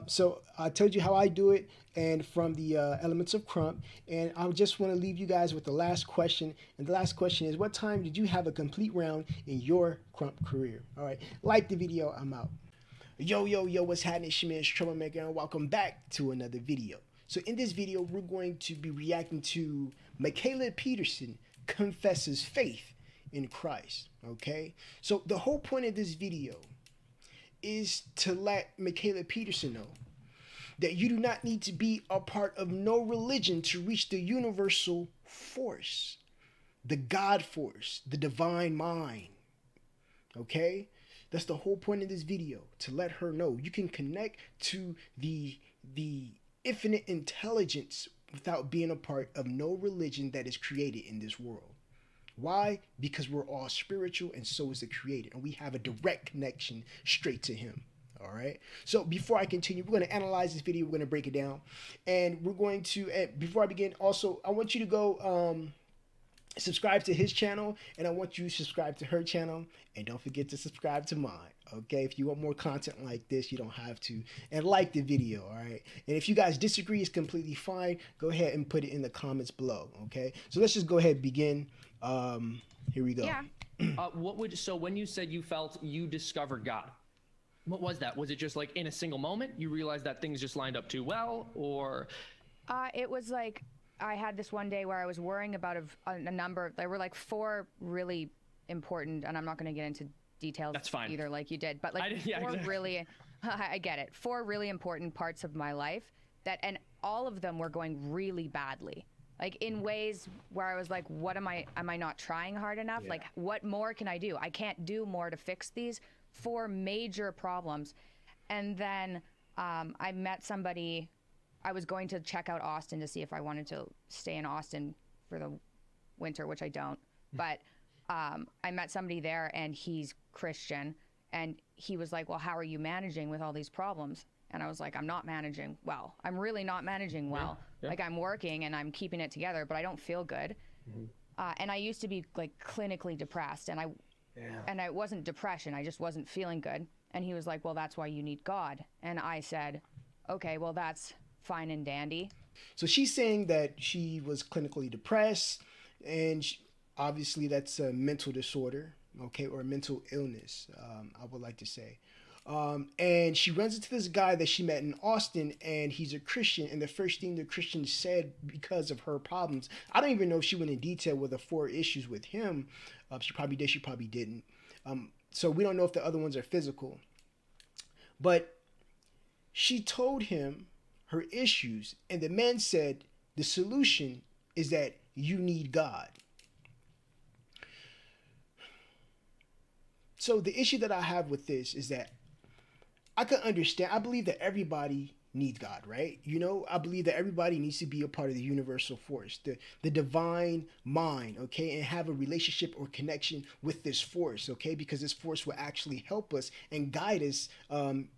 S1: So I told you how I do it, and from the Elements of Crump. And I just want to leave you guys with the last question. And the last question is, what time did you have a complete round in your Crump career? All right, like the video, I'm out. Yo, yo, yo, what's happening? It's your man, Troublemaker, and welcome back to another video. So in this video, we're going to be reacting to Michaela Peterson confesses faith in Christ, okay? So the whole point of this video is to let Michaela Peterson know that you do not need to be a part of no religion to reach the universal force, the God force, the divine mind, okay? That's the whole point of this video, to let her know you can connect to the infinite intelligence without being a part of no religion that is created in this world. Why? Because we're all spiritual, and so is the Creator, and we have a direct connection straight to Him. All right. So before I continue, we're going to analyze this video. We're going to break it down, and we're going to. Before I begin, also, I want you to go subscribe to his channel, and I want you to subscribe to her channel, and don't forget to subscribe to mine. Okay, if you want more content like this, you don't have to, and like the video. All right, and if you guys disagree, it's completely fine. Go ahead and put it in the comments below. Okay, so let's just go ahead and begin. Here we go.
S4: Yeah. So when you said you felt you discovered God, what was that? Was it just like in a single moment you realized that things just lined up too well, or?
S5: It was like I had this one day where I was worrying about a number. There were like 4 really important, and I'm not going to get into details.
S4: That's fine.
S5: Either, like you did, but like
S4: yeah,
S5: 4
S4: exactly.
S5: really, I get it. 4 really important parts of my life and all of them were going really badly. Like in ways where I was like, what am I not trying hard enough? Yeah. Like, what more can I do? I can't do more to fix these 4 major problems. And then I met somebody. I was going to check out Austin to see if I wanted to stay in Austin for the winter, which I don't. But I met somebody there, and he's Christian. And he was like, well, how are you managing with all these problems? And I was like, I'm not managing well. I'm really not managing well. Yeah. Like, I'm working and I'm keeping it together, but I don't feel good. Mm-hmm. And I used to be like clinically depressed, and it wasn't depression. I just wasn't feeling good. And he was like, well, that's why you need God. And I said, okay, well, that's fine and dandy.
S1: So she's saying that she was clinically depressed, and obviously that's a mental disorder, okay, or a mental illness, I would like to say. And she runs into this guy that she met in Austin, and he's a Christian. And the first thing the Christian said, because of her problems, I don't even know if she went in detail with the 4 issues with him. She probably did, she probably didn't. So we don't know if the other ones are physical. But she told him her issues, and the man said the solution is that you need God. So the issue that I have with this is that I can understand. I believe that everybody needs God, right? You know, I believe that everybody needs to be a part of the universal force, the divine mind, okay, and have a relationship or connection with this force, okay, because this force will actually help us and guide us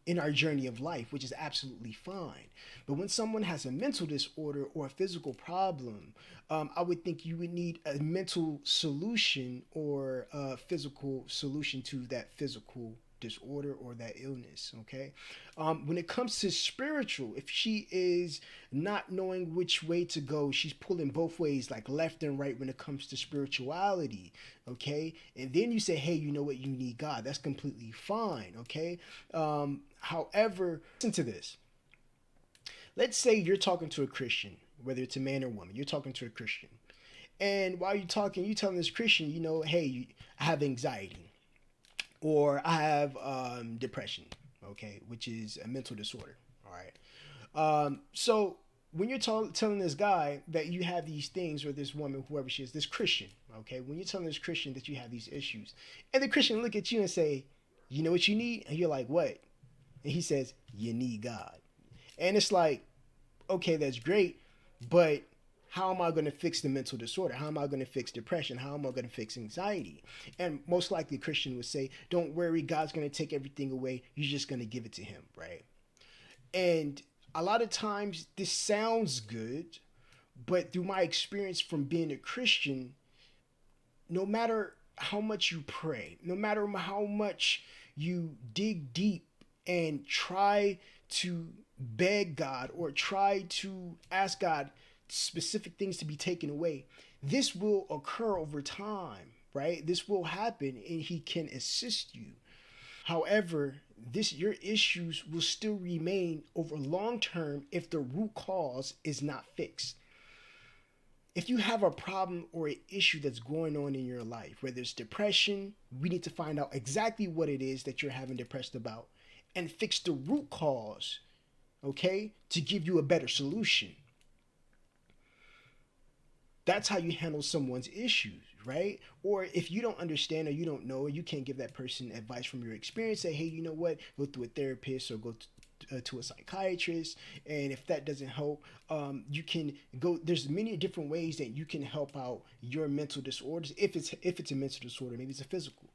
S1: in our journey of life, which is absolutely fine. But when someone has a mental disorder or a physical problem, I would think you would need a mental solution or a physical solution to that physical disorder or that illness, okay? When it comes to spiritual, if she is not knowing which way to go, she's pulling both ways, like left and right when it comes to spirituality, okay? And then you say, hey, you know what, you need God. That's completely fine, okay? However, listen to this. Let's say you're talking to a Christian, whether it's a man or woman, you're talking to a Christian. And while you're talking, you're telling this Christian, you know, hey, I have anxiety, or I have depression, okay, which is a mental disorder, all right? So when you're telling this guy that you have these things, or this woman, whoever she is, this Christian, okay, when you're telling this Christian that you have these issues, and the Christian look at you and say, you know what you need? And you're like, what? And he says, you need God. And it's like, okay, that's great, but how am I going to fix the mental disorder? How am I going to fix depression? How am I going to fix anxiety? And most likely a Christian would say, don't worry, God's going to take everything away. You're just going to give it to him, right? And a lot of times this sounds good, but through my experience from being a Christian, no matter how much you pray, no matter how much you dig deep and try to beg God or try to ask God specific things to be taken away, this will occur over time, right? This will happen and he can assist you. However, your issues will still remain over long term if the root cause is not fixed. If you have a problem or an issue that's going on in your life, whether it's depression, we need to find out exactly what it is that you're having depressed about and fix the root cause, okay, to give you a better solution. That's how you handle someone's issues, right? Or if you don't understand or you don't know, or you can't give that person advice from your experience, say, hey, you know what, go to a therapist or go to a psychiatrist. And if that doesn't help, you can go, there's many different ways that you can help out your mental disorders. If it's a mental disorder, maybe it's a physical.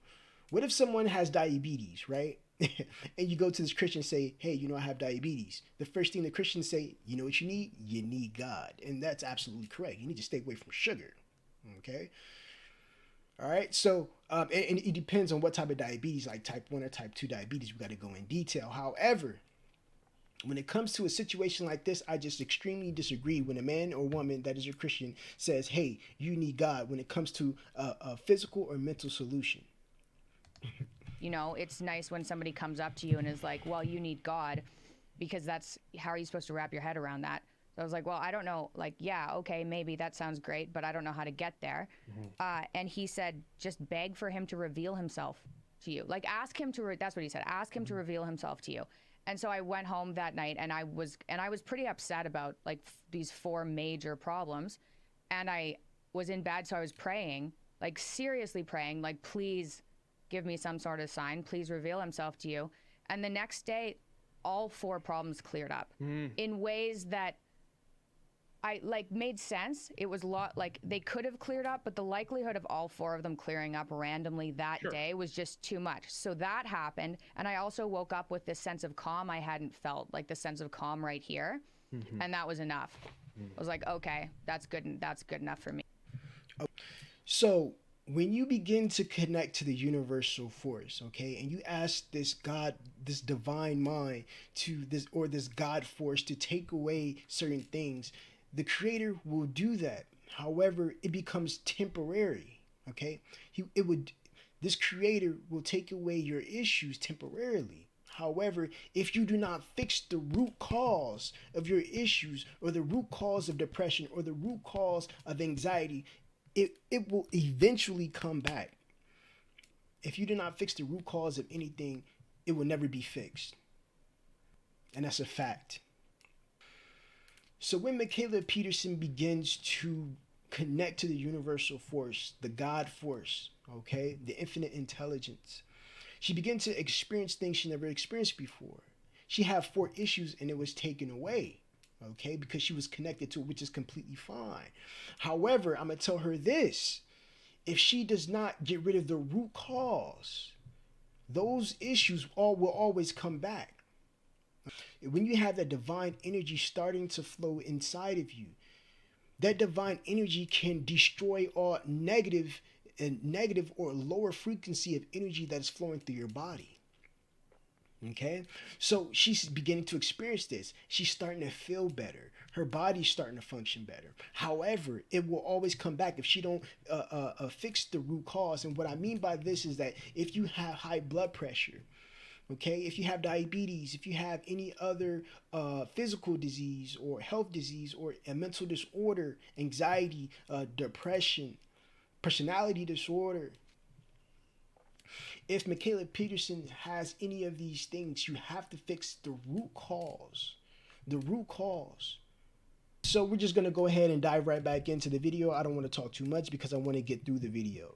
S1: What if someone has diabetes, right? And you go to this Christian and say, hey, you know, I have diabetes. The first thing the Christians say, you know what you need? You need God. And that's absolutely correct. You need to stay away from sugar. Okay. All right. So, and it depends on what type of diabetes, like type 1 or type 2 diabetes. We got to go in detail. However, when it comes to a situation like this, I just extremely disagree when a man or woman that is a Christian says, hey, you need God when it comes to a physical or mental solution.
S5: You know, it's nice when somebody comes up to you and is like, well, you need God, because that's, how are you supposed to wrap your head around that? So I was like, well, I don't know. Like, yeah, okay, maybe that sounds great, but I don't know how to get there. And he said, just beg for him to reveal himself to you. Like, ask him to, that's what he said, ask him to reveal himself to you. And so I went home that night and I was pretty upset about like these 4 major problems. And I was in bed, so I was praying, like seriously praying, like, please give me some sort of sign, please reveal himself to you. And the next day, all 4 problems cleared up in ways that I like made sense. It was like they could have cleared up, but the likelihood of all 4 of them clearing up randomly that day was just too much. So that happened. And I also woke up with this sense of calm I hadn't felt, like the sense of calm right here. And that was enough. I was like, okay, that's good. That's good enough for me.
S1: So when you begin to connect to the universal force, okay, and you ask this God, this divine mind to this, or this God force to take away certain things, the creator will do that. However, it becomes temporary, okay? This creator will take away your issues temporarily. However, if you do not fix the root cause of your issues, or the root cause of depression, or the root cause of anxiety, it will eventually come back. If you do not fix the root cause of anything, it will never be fixed. And that's a fact. So when Michaela Peterson begins to connect to the universal force, the God force, okay, the infinite intelligence, she began to experience things she never experienced before. She had 4 issues and it was taken away. Okay, because she was connected to it, which is completely fine. However, I'm going to tell her this. If she does not get rid of the root cause, those issues will always come back. When you have that divine energy starting to flow inside of you, that divine energy can destroy all negative or lower frequency of energy that is flowing through your body. Okay, so she's beginning to experience this. She's starting to feel better. Her body's starting to function better. However, it will always come back if she don't fix the root cause. And what I mean by this is that if you have high blood pressure, okay, if you have diabetes, if you have any other physical disease or health disease or a mental disorder, anxiety, depression, personality disorder, if Michaela Peterson has any of these things, you have to fix the root cause. The root cause. So we're just going to go ahead and dive right back into the video. I don't want to talk too much because I want to get through the video.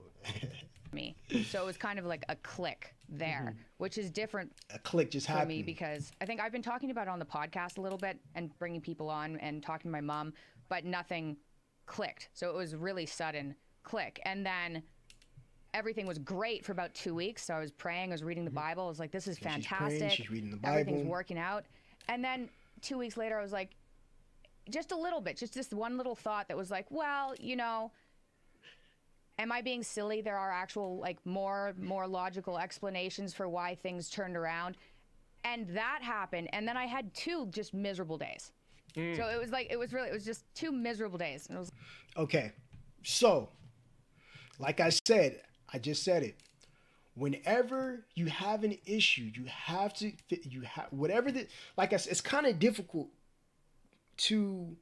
S5: Me. So it was kind of like a click there, which is different.
S1: A click just happened.
S5: For me, because I think I've been talking about it on the podcast a little bit and bringing people on and talking to my mom, but nothing clicked. So it was really sudden click. And then everything was great for about 2 weeks. So I was praying, I was reading the Bible. I was like, this is fantastic.
S1: She's reading the Bible.
S5: Everything's working out. And then 2 weeks later, I was like, just a little bit, just this one little thought that was like, well, you know, am I being silly? There are actual, like, more logical explanations for why things turned around. And that happened, and then I had 2 just miserable days. So it was just 2 miserable days. And it was
S1: Okay, so like I said, I just said it. Whenever you have an issue, whatever the, like I said, it's kind of difficult to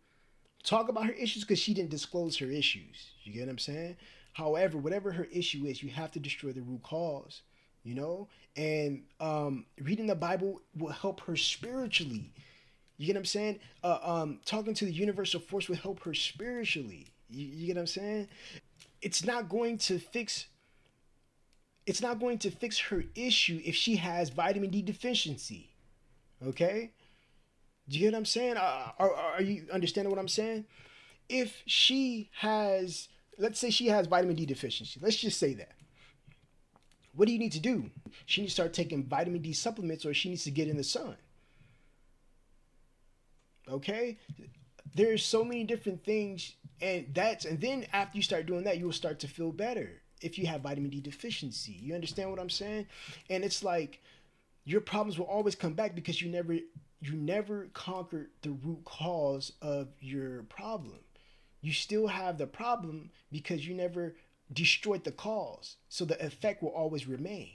S1: talk about her issues because she didn't disclose her issues. You get what I'm saying? However, whatever her issue is, you have to destroy the root cause, you know? And reading the Bible will help her spiritually. You get what I'm saying? Talking to the universal force will help her spiritually. You get what I'm saying? It's not going to fix her issue if she has vitamin D deficiency. Okay? Do you get what I'm saying? Are you understanding what I'm saying? If she has, let's say she has vitamin D deficiency. Let's just say that. What do you need to do? She needs to start taking vitamin D supplements, or she needs to get in the sun. Okay? There's so many different things, and then after you start doing that, you will start to feel better if you have vitamin D deficiency. You understand what I'm saying? And it's like your problems will always come back because you never conquered the root cause of your problem. You still have the problem because you never destroyed the cause. So the effect will always remain.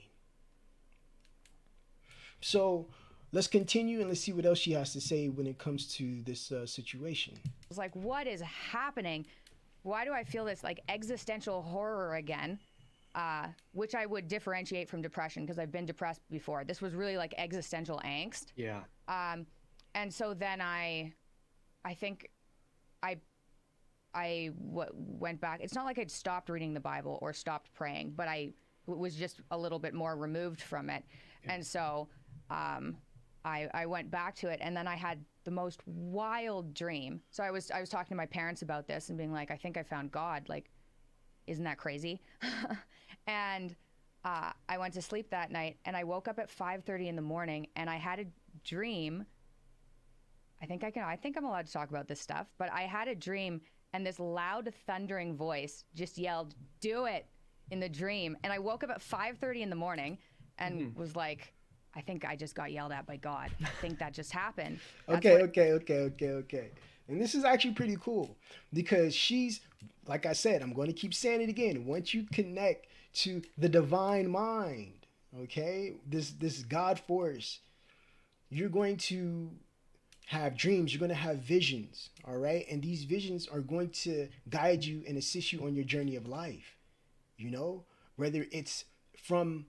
S1: So let's continue and let's see what else she has to say when it comes to this situation.
S5: was like, what is happening? Why do I feel this like existential horror again? Which I would differentiate from depression because I've been depressed before. This was really like existential angst.
S6: Yeah.
S5: And so then I think I went back. It's not like I'd stopped reading the Bible or stopped praying, but I was just a little bit more removed from it. Yeah. And so I went back to it, and then I had the most wild dream. So I was talking to my parents about this and being like, I think I found God. Like, isn't that crazy? And I went to sleep that night, and I woke up at 5:30 in the morning, and I had a dream. I think I'm allowed to talk about this stuff, but I had a dream, and this loud thundering voice just yelled, "Do it," in the dream. And I woke up at 5:30 in the morning and was like, I think I just got yelled at by God. I think that just happened.
S1: Okay. And this is actually pretty cool because she's, like I said, I'm going to keep saying it again. Once you connect to the divine mind, okay, this God force, you're going to have dreams, you're going to have visions, all right? And these visions are going to guide you and assist you on your journey of life, you know, whether it's from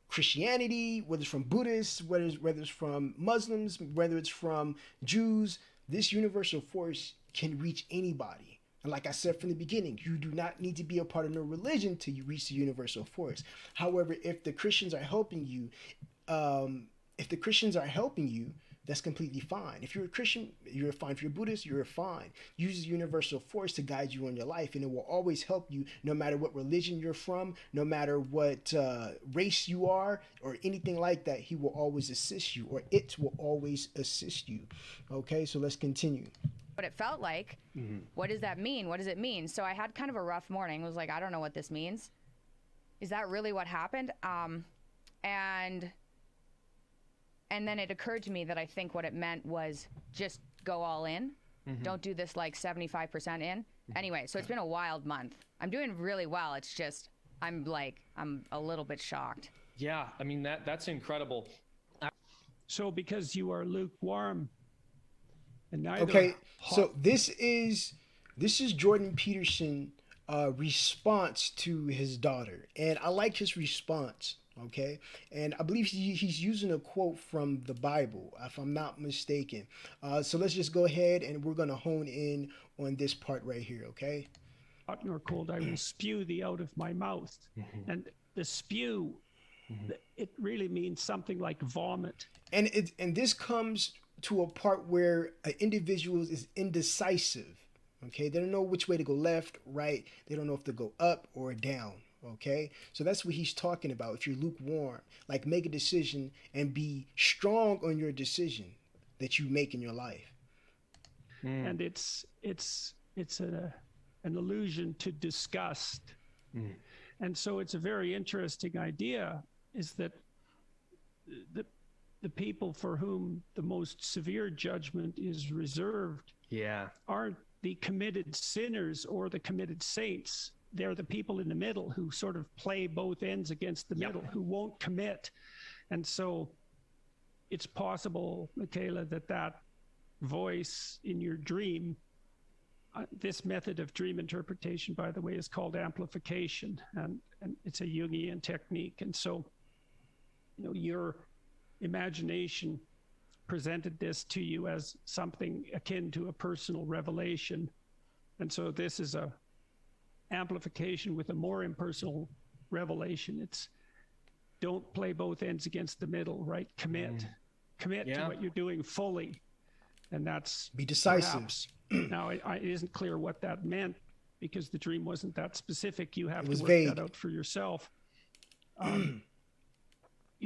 S1: Christianity, whether it's from Buddhists, whether it's from Muslims, whether it's from Jews, this universal force can reach anybody. And like I said from the beginning, you do not need to be a part of no religion till you reach the universal force. However, if the Christians are helping you, that's completely fine. If you're a Christian, you're fine. If you're a Buddhist, you're fine. Use the universal force to guide you in your life, and it will always help you no matter what religion you're from, no matter what race you are, or anything like that. He will always assist you, or it will always assist you. Okay, so let's continue.
S5: What it felt like. What does that mean? What does it mean? So I had kind of a rough morning. I was like, I don't know what this means. Is that really what happened? And then it occurred to me that I think what it meant was just go all in. Don't do this like 75% in. Anyway, so it's been a wild month. I'm doing really well. It's just, I'm a little bit shocked.
S4: Yeah, I mean, that's incredible.
S7: So because you are lukewarm and neither
S1: Okay,
S7: hot.
S1: so this is Jordan Peterson response to his daughter. And I like his response. Okay, and I believe he's using a quote from the Bible, if I'm not mistaken. So let's just go ahead and we're going to hone in on this part right here, okay?
S7: Hot nor cold, I will spew thee out of my mouth. And the spew, it really means something like vomit.
S1: And this comes to a part where an individual is indecisive, okay? They don't know which way to go, left, right. They don't know if to go up or down. Okay, so that's what he's talking about. If you're lukewarm, like make a decision and be strong on your decision that you make in your life.
S7: And it's an allusion to disgust. And so it's a very interesting idea, is that the the people for whom the most severe judgment is reserved aren't the committed sinners or the committed saints. They're the people in the middle who sort of play both ends against the middle, who won't commit. And so it's possible, Michaela, that voice in your dream, this method of dream interpretation, by the way, is called amplification, and it's a Jungian technique. And so, your imagination presented this to you as something akin to a personal revelation. And so this is a amplification with a more impersonal revelation. It's don't play both ends against the middle, right? Commit to what you're doing fully. And that's
S1: be decisive.
S7: Perhaps, now, it isn't clear what that meant because the dream wasn't that specific. You have to work
S1: vague.
S7: that out for yourself.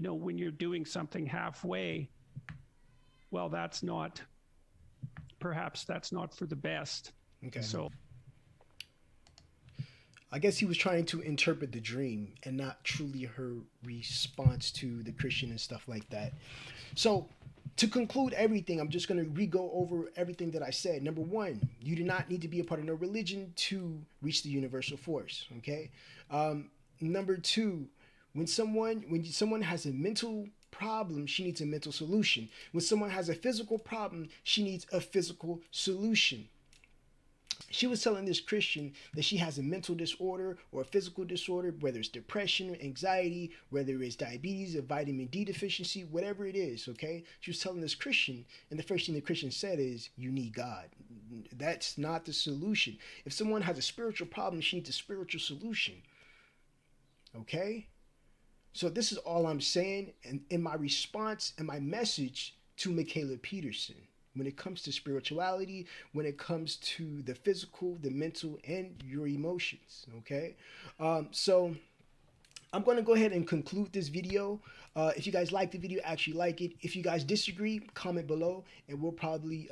S7: When you're doing something halfway, well, perhaps that's not for the best.
S1: Okay.
S7: So
S1: I guess he was trying to interpret the dream and not truly her response to the Christian and stuff like that. So to conclude everything, I'm just going to re-go over everything that I said. Number one, you do not need to be a part of no religion to reach the universal force. Okay. Number two, when someone has a mental problem, she needs a mental solution. When someone has a physical problem, she needs a physical solution. She was telling this Christian that she has a mental disorder or a physical disorder, whether it's depression, anxiety, whether it's diabetes, a vitamin D deficiency, whatever it is, okay? She was telling this Christian, and the first thing the Christian said is, you need God. That's not the solution. If someone has a spiritual problem, she needs a spiritual solution, okay? So this is all I'm saying, and in my response and my message to Michaela Peterson. When it comes to spirituality, when it comes to the physical, the mental, and your emotions, okay? So I'm going to go ahead and conclude this video. If you guys like the video, actually like it. If you guys disagree, comment below, and we'll probably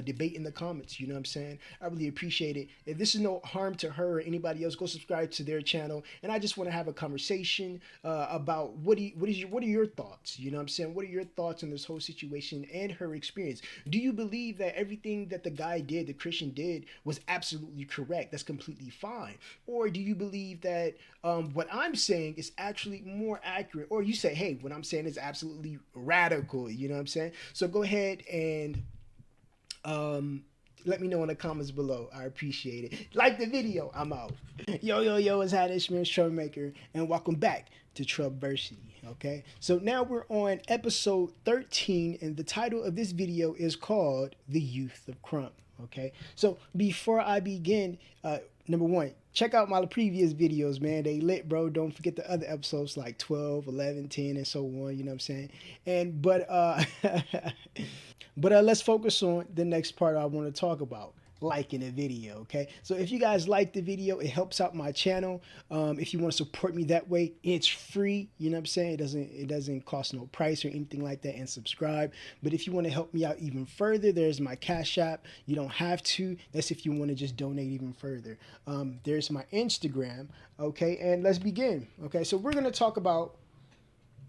S1: debate in the comments. You know what I'm saying? I really appreciate it. If this is no harm to her or anybody else, go subscribe to their channel. And I just want to have a conversation about what are your thoughts? You know what I'm saying? What are your thoughts on this whole situation and her experience? Do you believe that everything that the guy did, the Christian did, was absolutely correct? That's completely fine. Or do you believe that what I'm saying is actually more accurate? Or you say, hey, what I'm saying is absolutely radical. You know what I'm saying? So go ahead and let me know in the comments below. I appreciate it. Like the video. I'm out. Yo, it's Had Ishmael's Troublemaker, and welcome back to Troubversity. Okay, so now we're on episode 13, and the title of this video is called The Youth of Crump. Okay, so before I begin, number one, check out my previous videos, man. They lit, bro. Don't forget the other episodes like 12, 11, 10, and so on. You know what I'm saying? And but let's focus on the next part I want to talk about. Liking a video, okay? So if you guys like the video, it helps out my channel. If you want to support me that way, it's free. You know what I'm saying? It doesn't cost no price or anything like that. And subscribe. But if you want to help me out even further, there's my Cash App. You don't have to. That's if you want to just donate even further. There's my Instagram, okay? And let's begin. Okay, so we're gonna talk about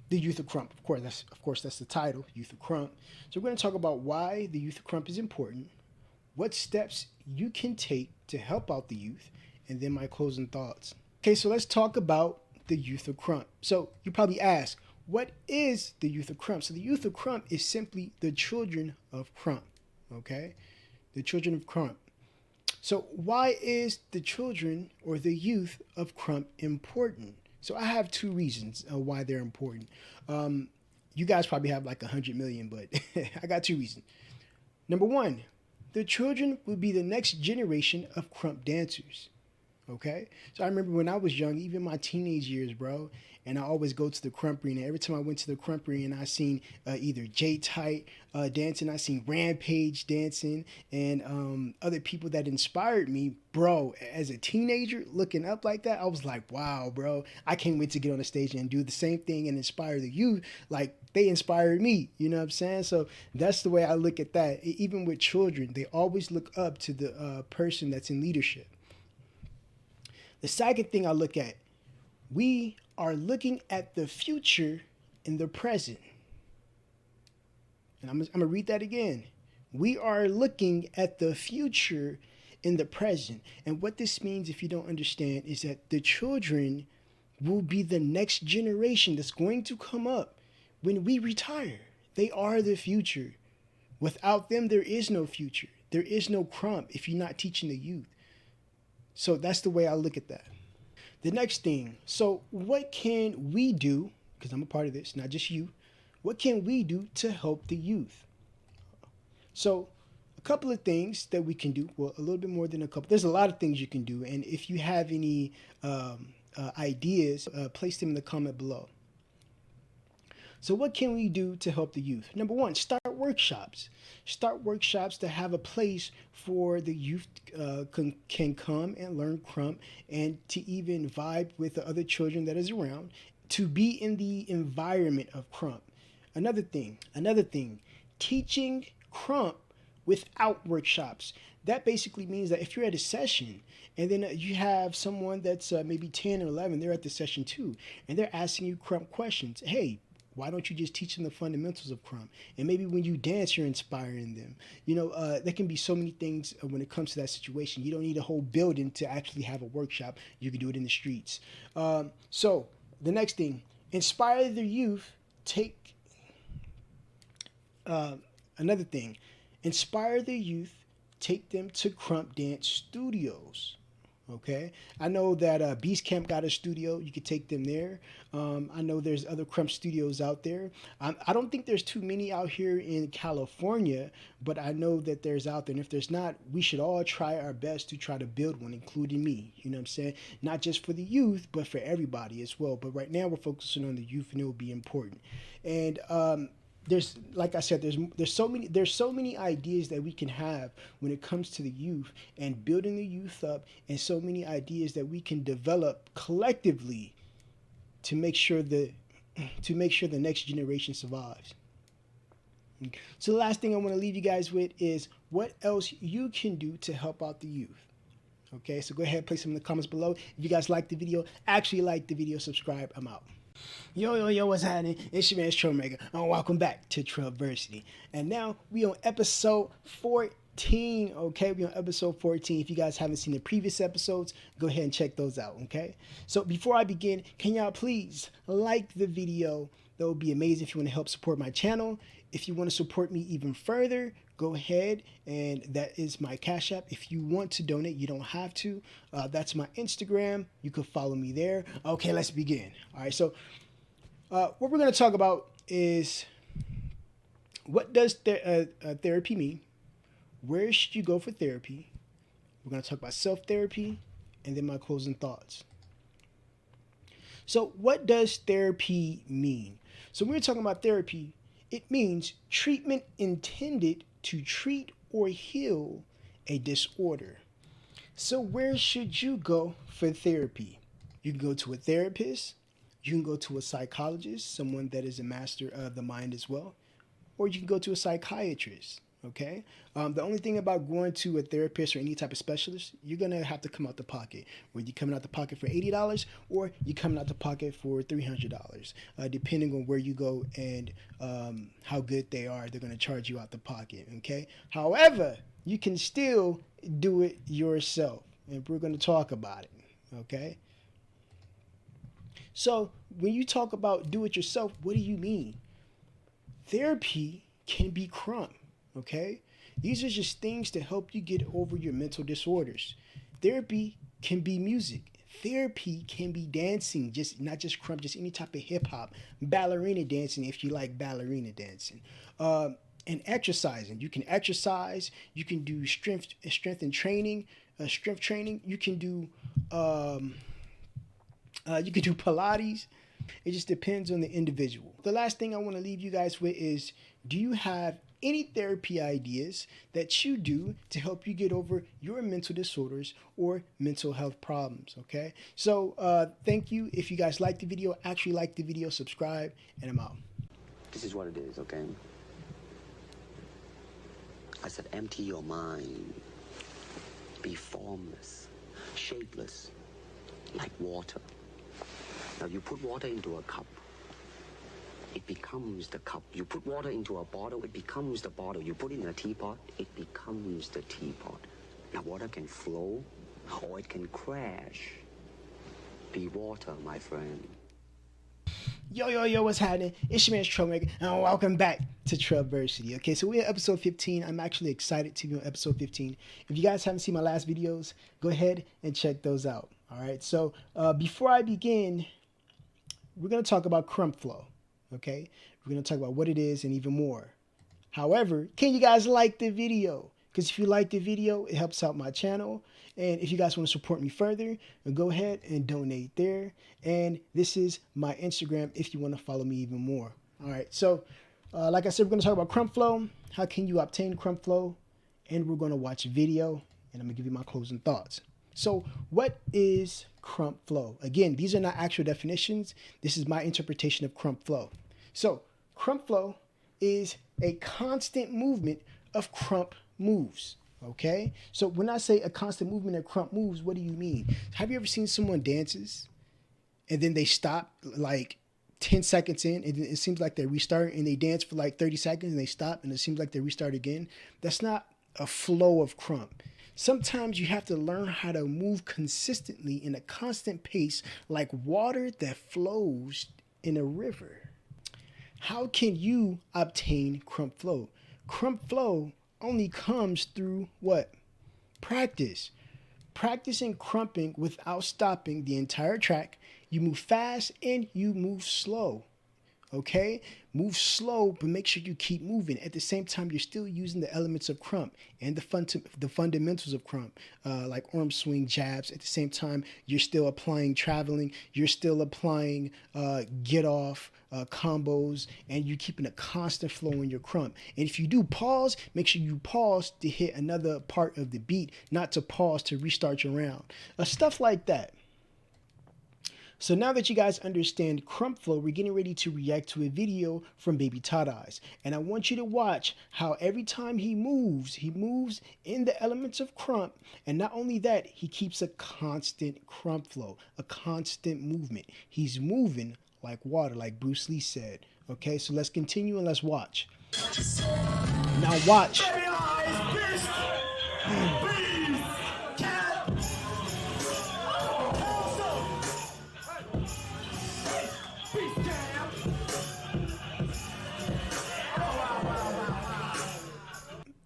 S1: the Youth of Crump. Of course, that's the title, Youth of Crump. So we're gonna talk about why the Youth of Crump is important, what steps you can take to help out the youth, and then my closing thoughts. Okay, so let's talk about the Youth of Crump. So you probably ask, what is the Youth of Crump? So the Youth of Crump is simply the children of Crump, okay? The children of Crump. So why is the children or the youth of Crump important? So I have two reasons why they're important. You guys probably have like 100 million, but I got two reasons. Number one, the children will be the next generation of Crump dancers, okay? So I remember when I was young, even my teenage years, bro, and I always go to the Crump Arena. Every time I went to the Crump Arena, I seen either J-Tight dancing, I seen Rampage dancing, and other people that inspired me, bro. As a teenager, looking up like that, I was like, wow, bro, I can't wait to get on the stage and do the same thing and inspire the youth like they inspired me. You know what I'm saying? So that's the way I look at that. Even with children, they always look up to the person that's in leadership. The second thing I look at, we are looking at the future in the present. And I'm going to read that again. We are looking at the future in the present. And what this means, if you don't understand, is that the children will be the next generation that's going to come up when we retire. They are the future. Without them, there is no future. There is no crump if you're not teaching the youth. So that's the way I look at that. The next thing, so what can we do, because I'm a part of this, not just you, what can we do to help the youth? So a couple of things that we can do, well, a little bit more than a couple. There's a lot of things you can do. And if you have any ideas, place them in the comment below. So what can we do to help the youth? Number one, start workshops. Start workshops to have a place for the youth can come and learn crump and to even vibe with the other children that is around, to be in the environment of crump. Another thing, teaching crump without workshops. That basically means that if you're at a session and then you have someone that's maybe 10 or 11, they're at the session too, and they're asking you crump questions. Hey, why don't you just teach them the fundamentals of crump? And maybe when you dance, you're inspiring them. You know, there can be so many things when it comes to that situation. You don't need a whole building to actually have a workshop. You can do it in the streets. So the next thing, inspire the youth. Another thing, inspire the youth. Take them to crump dance studios. Okay, I know that Beast Camp got a studio. You could take them there. I know there's other crump studios out there. I don't think there's too many out here in California, but I know that there's out there. And if there's not, we should all try our best to try to build one, including me. You know what I'm saying? Not just for the youth, but for everybody as well. But right now we're focusing on the youth, and it will be important. And there's, like I said, there's so many ideas that we can have when it comes to the youth and building the youth up, and so many ideas that we can develop collectively to make sure the next generation survives. So the last thing I want to leave you guys with is what else you can do to help out the youth. Okay, so go ahead and place them in the comments below. If you guys like the video, actually like the video, subscribe. I'm out. Yo, what's happening? It's your man, Troublemaker, and welcome back to Troubversity. And now we on episode 14, okay? We on episode 14. If you guys haven't seen the previous episodes, go ahead and check those out, okay? So before I begin, can y'all please like the video? That would be amazing if you want to help support my channel. If you want to support me even further, go ahead, and that is my Cash App. If you want to donate, you don't have to. That's my Instagram. You can follow me there. Okay, let's begin. All right, so what we're going to talk about is what does therapy mean? Where should you go for therapy? We're going to talk about self-therapy, and then my closing thoughts. So what does therapy mean? So when we're talking about therapy, it means treatment intended to treat or heal a disorder. So where should you go for therapy? You can go to a therapist, you can go to a psychologist, someone that is a master of the mind as well, or you can go to a psychiatrist, okay? The only thing about going to a therapist or any type of specialist, you're gonna have to come out the pocket. Whether you're coming out the pocket for $80 or you're coming out the pocket for $300, depending on where you go and how good they are, they're gonna charge you out the pocket, okay? However, you can still do it yourself, and we're gonna talk about it, okay? So when you talk about do it yourself, what do you mean? Therapy can be crump, okay? These are just things to help you get over your mental disorders. Therapy can be music. Therapy can be dancing, just not just crump, just any type of hip hop, ballerina dancing if you like ballerina dancing. And exercising. You can exercise. You can do strength training. You can do Pilates. It just depends on the individual. The last thing I want to leave you guys with is, do you have any therapy ideas that you do to help you get over your mental disorders or mental health problems, okay? So thank you. If you guys like the video, actually like the video, subscribe, and I'm out.
S6: This is what it is, okay? I said empty your mind. Be formless, shapeless, like water. Now you put water into a cup. it becomes the cup. You put water into a bottle, it becomes the bottle. You put it in a teapot, it becomes the teapot. Now, water can flow, or it can crash. Be water, my friend.
S1: Yo, what's happening? It's your man Troublemvkr, and welcome back to Troubversity. Okay, so we're at episode 15. I'm actually excited to be on episode 15. If you guys haven't seen my last videos, go ahead and check those out. All right, so before I begin, we're going to talk about crump flow. Okay, we're going to talk about what it is and even more. However, can you guys like the video? Because if you like the video, it helps out my channel. And if you guys want to support me further, go ahead and donate there. And this is my Instagram if you want to follow me even more. All right. So like I said, we're going to talk about crump flow. How can you obtain crump flow? And we're going to watch a video. And I'm going to give you my closing thoughts. So what is crump flow? Again, these are not actual definitions. This is my interpretation of crump flow. So crump flow is a constant movement of crump moves. Okay, so when I say a constant movement of crump moves, what do you mean? Have you ever seen someone dances and then they stop like 10 seconds in and it seems like they restart, and they dance for like 30 seconds and they stop and it seems like they restart again? That's not a flow of crump. Sometimes you have to learn how to move consistently in a constant pace like water that flows in a river. How can you obtain crump flow? Crump flow only comes through what? Practice. Practicing crumping without stopping the entire track. You move fast and you move slow. Okay? Move slow, but make sure you keep moving. At the same time, you're still using the elements of crump and the fundamentals of crump, like arm swing, jabs. At the same time, you're still applying traveling. You're still applying get off, combos, and you're keeping a constant flow in your crump. And if you do pause, make sure you pause to hit another part of the beat, not to pause to restart your round. Stuff like that. So now that you guys understand crump flow, we're getting ready to react to a video from Baby Tot Eyes. And I want you to watch how every time he moves in the elements of crump. And not only that, he keeps a constant crump flow, a constant movement. He's moving like water, like Bruce Lee said. Okay, so let's continue and let's watch. Now watch.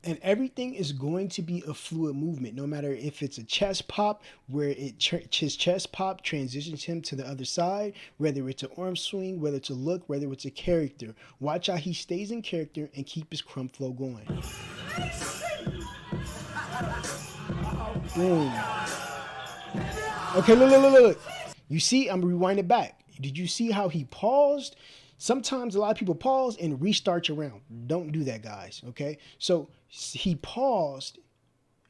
S1: And everything is going to be a fluid movement, no matter if it's a chest pop, where his chest pop transitions him to the other side, whether it's an arm swing, whether it's a look, whether it's a character. Watch how he stays in character and keep his crump flow going. Boom. Okay, look. You see, I'm rewind it back. Did you see how he paused? Sometimes a lot of people pause and restart your round. Don't do that, guys, okay? So he paused.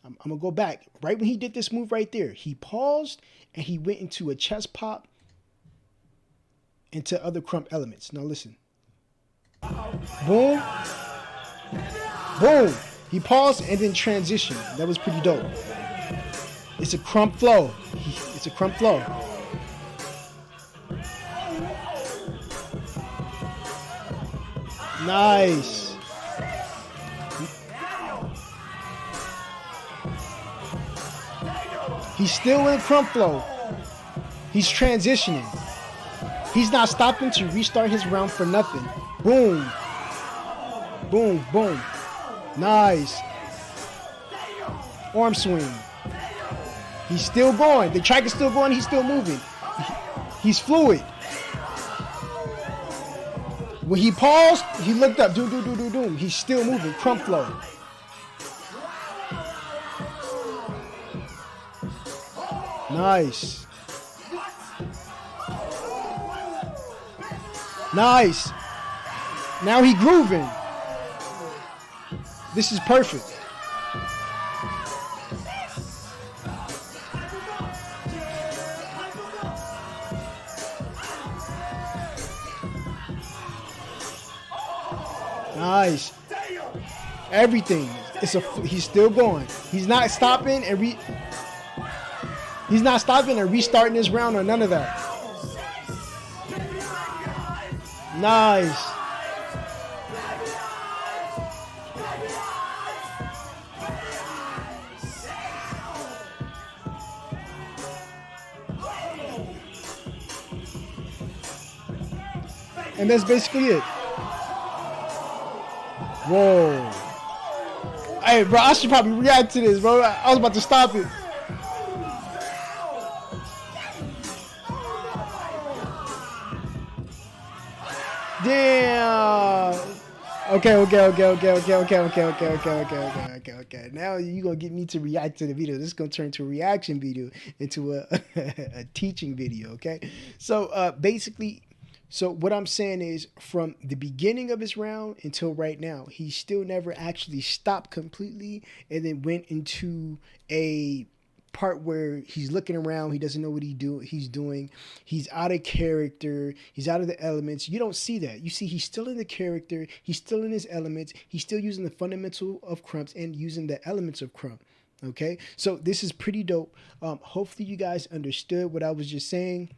S1: I'm going to go back. Right when he did this move right there, he paused and he went into a chest pop into other crump elements. Now listen. Boom. Boom. He paused and then transitioned. That was pretty dope. It's a crump flow. It's a crump flow. Nice. He's still in crump flow. He's transitioning. He's not stopping to restart his round for nothing. Boom. Boom, boom. Nice. Arm swing. He's still going. The track is still going. He's still moving. He's fluid. When he paused, he looked up. Do. He's still moving. Crump flow. Nice. Nice. Now he grooving. This is perfect. Nice. Everything. He's still going. He's not stopping and restarting this round or none of that. Nice. And that's basically it. Whoa. Hey, bro, I should probably react to this, bro. I was about to stop it. Damn. Okay. Now you gonna get me to react to the video. This is gonna turn to a reaction video, into a teaching video. Okay. So basically, so what I'm saying is, from the beginning of his round until right now, he still never actually stopped completely, and then went into a part where he's looking around. He doesn't know what he's doing. He's out of character. He's out of the elements. You don't see that. You see he's still in the character. He's still in his elements. He's still using the fundamental of crumps and using the elements of crump. Okay, so this is pretty dope. Hopefully you guys understood what I was just saying.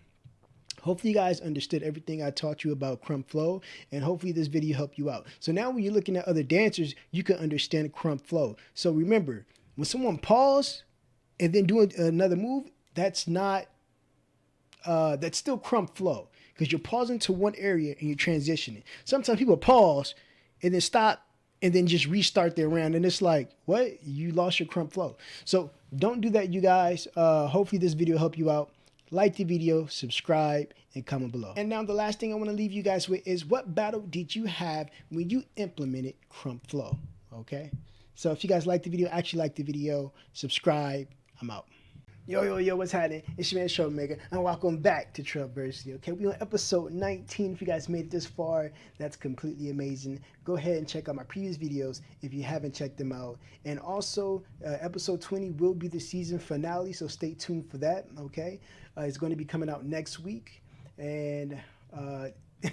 S1: Hopefully you guys understood everything I taught you about crump flow, and hopefully this video helped you out. So now when you're looking at other dancers, you can understand crump flow. So remember, when someone pauses and then do another move, that's not, that's still crump flow, because you're pausing to one area and you're transitioning. Sometimes people pause and then stop and then just restart their round, and it's like, what? You lost your crump flow. So don't do that, you guys. Hopefully this video helped you out. Like the video, subscribe, and comment below. And now the last thing I want to leave you guys with is, what battle did you have when you implemented crump flow? Okay, so if you guys like the video, actually like the video, subscribe. I'm out. Yo, what's happening? It's your man Troublemvkr, and welcome back to Troubversity. Okay, we're on episode 19. If you guys made it this far, that's completely amazing. Go ahead and check out my previous videos if you haven't checked them out. And also, episode 20 will be the season finale, so stay tuned for that. Okay, it's going to be coming out next week, and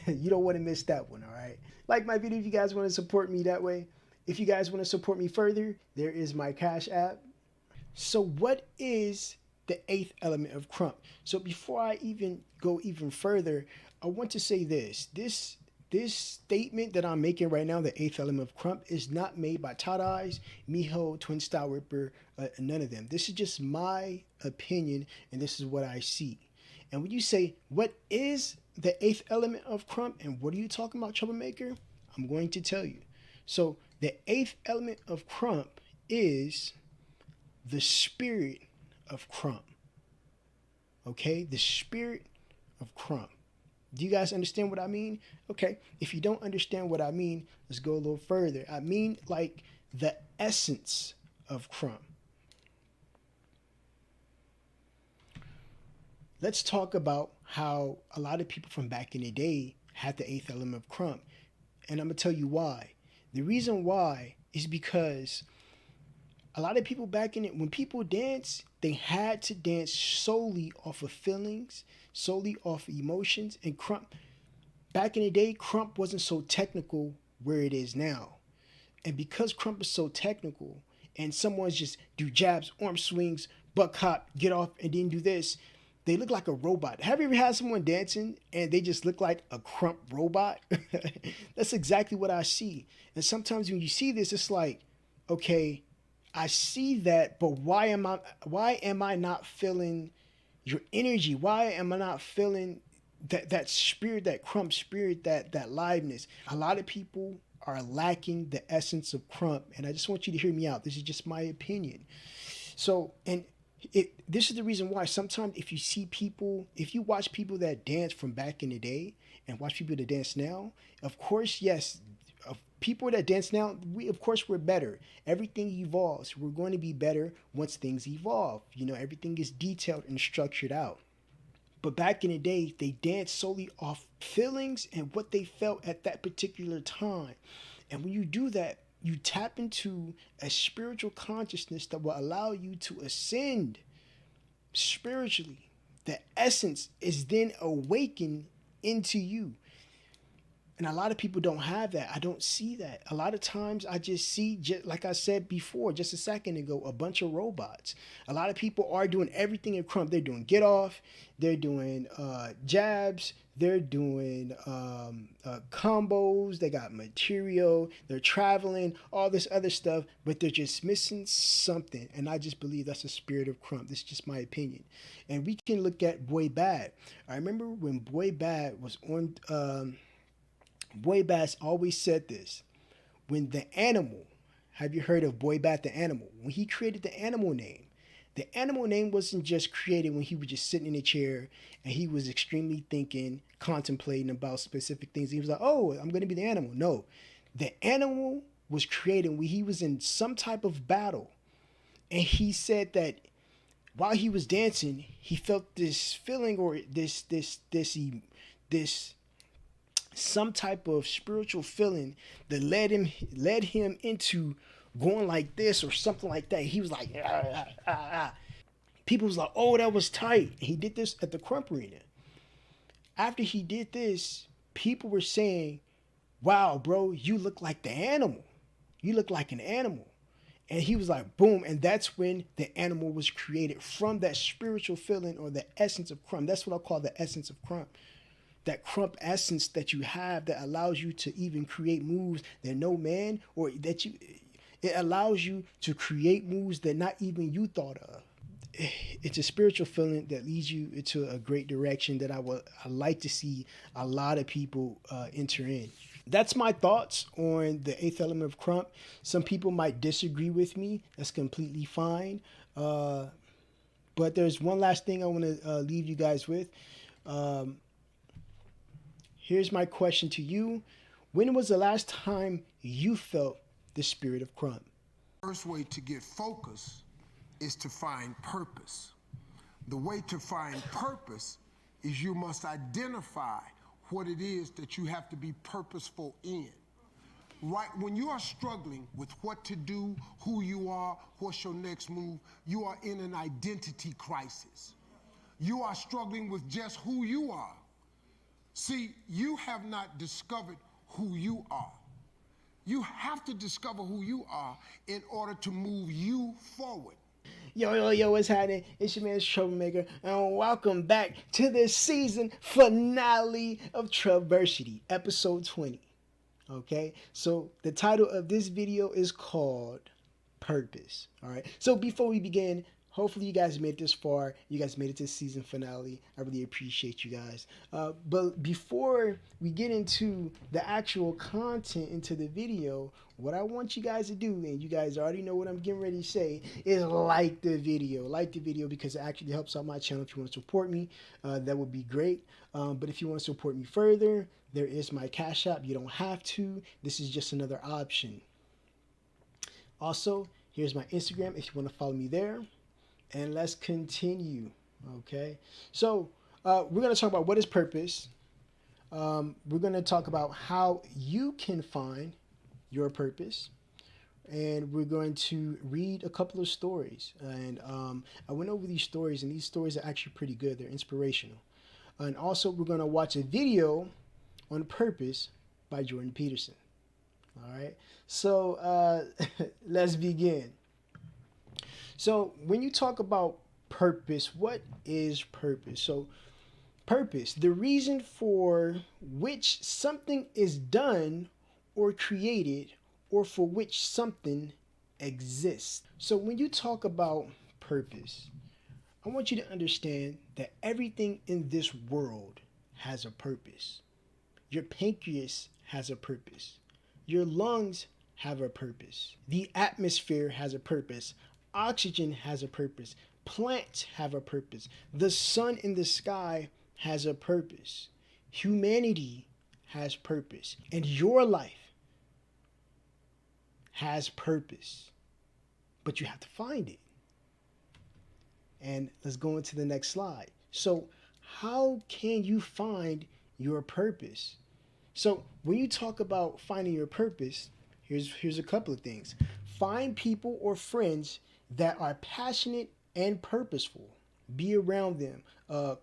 S1: you don't want to miss that one. All right, like my video if you guys want to support me that way. If you guys want to support me further, there is my Cash App. So what is the eighth element of crump? So before I even go even further, I want to say this. This statement that I'm making right now, the eighth element of crump, is not made by Tot Eyes, Miho, Twin Style Ripper, none of them. This is just my opinion, and this is what I see. And when you say, what is the eighth element of crump, and what are you talking about, Troublemaker? I'm going to tell you. So the eighth element of crump is the spirit of crump. Okay, the spirit of crump. Do you guys understand what I mean? Okay, if you don't understand what I mean, let's go a little further. I mean, like, the essence of crump. Let's talk about how a lot of people from back in the day had the eighth element of crump, and I'm gonna tell you why. The reason why is because a lot of people back in it, when people dance, they had to dance solely off of feelings, solely off of emotions. And crump, back in the day, crump wasn't so technical where it is now. And because crump is so technical, and someone's just do jabs, arm swings, buck hop, get off, and then do this, they look like a robot. Have you ever had someone dancing and they just look like a crump robot? That's exactly what I see. And sometimes when you see this, it's like, okay, I see that, but why am I not feeling your energy? Why am I not feeling that spirit, that crump spirit, that liveness? A lot of people are lacking the essence of crump, and I just want you to hear me out. This is just my opinion. So, and this is the reason why sometimes if you watch people that dance from back in the day and watch people that dance now, of course, yes, people that dance now, we're better. Everything evolves. We're going to be better once things evolve. You know, everything is detailed and structured out. But back in the day, they danced solely off feelings and what they felt at that particular time. And when you do that, you tap into a spiritual consciousness that will allow you to ascend spiritually. The essence is then awakened into you. And a lot of people don't have that. I don't see that. A lot of times I just see, just like I said before, just a second ago, a bunch of robots. A lot of people are doing everything in crump. They're doing get off. They're doing jabs. They're doing combos. They got material. They're traveling, all this other stuff, but they're just missing something. And I just believe that's the spirit of crump. This is just my opinion. And we can look at Boy Bad. I remember when Boy Bad was on Boy Bass always said this. When the animal, have you heard of Boy Bat the Animal? When he created the animal name wasn't just created when he was just sitting in a chair and he was extremely thinking, contemplating about specific things. He was like, oh, I'm going to be the animal. No, the animal was created when he was in some type of battle. And he said that while he was dancing, he felt this feeling or this some type of spiritual feeling that led him into going like this or something like that. He was like, People was like, oh, that was tight. And he did this at the Crump Arena. After he did this, people were saying, wow, bro, you look like the animal. You look like an animal. And he was like, boom. And that's when the animal was created, from that spiritual feeling or the essence of Crump. That's what I call the essence of Crump. That Crump essence that you have that allows you to even create moves that no man, or that it allows you to create moves that not even you thought of. It's a spiritual feeling that leads you into a great direction that I like to see a lot of people enter in. That's my thoughts on the eighth element of Crump. Some people might disagree with me. That's completely fine. But there's one last thing I want to leave you guys with. Here's my question to you. When was the last time you felt the spirit of Crump?
S8: First way to get focus is to find purpose. The way to find purpose is you must identify what it is that you have to be purposeful in. Right when you are struggling with what to do, who you are, what's your next move, you are in an identity crisis. You are struggling with just who you are. See, you have not discovered who you are. You have to discover who you are in order to move you forward.
S1: Yo, what's happening? It's your man, Troublemaker, and welcome back to the season finale of Troubversity, episode 20. Okay, so the title of this video is called Purpose. All right, so before we begin, hopefully you guys made it this far. You guys made it to the season finale. I really appreciate you guys. But before we get into the actual content, into the video, what I want you guys to do, and you guys already know what I'm getting ready to say, is like the video. Like the video because it actually helps out my channel. If you want to support me, that would be great. But if you want to support me further, there is my Cash App. You don't have to. This is just another option. Also, here's my Instagram if you want to follow me there. And let's continue, okay? So we're going to talk about what is purpose. We're going to talk about how you can find your purpose. And we're going to read a couple of stories. And I went over these stories, and these stories are actually pretty good. They're inspirational. And also, we're going to watch a video on purpose by Jordan Peterson. All right? So let's begin. So when you talk about purpose, what is purpose? So purpose, the reason for which something is done or created, or for which something exists. So when you talk about purpose, I want you to understand that everything in this world has a purpose. Your pancreas has a purpose. Your lungs have a purpose. The atmosphere has a purpose. Oxygen has a purpose. Plants have a purpose. The sun in the sky has a purpose. Humanity has purpose. And your life has purpose. But you have to find it. And let's go into the next slide. So how can you find your purpose? So when you talk about finding your purpose, here's a couple of things. Find people or friends that are passionate and purposeful. Be around them.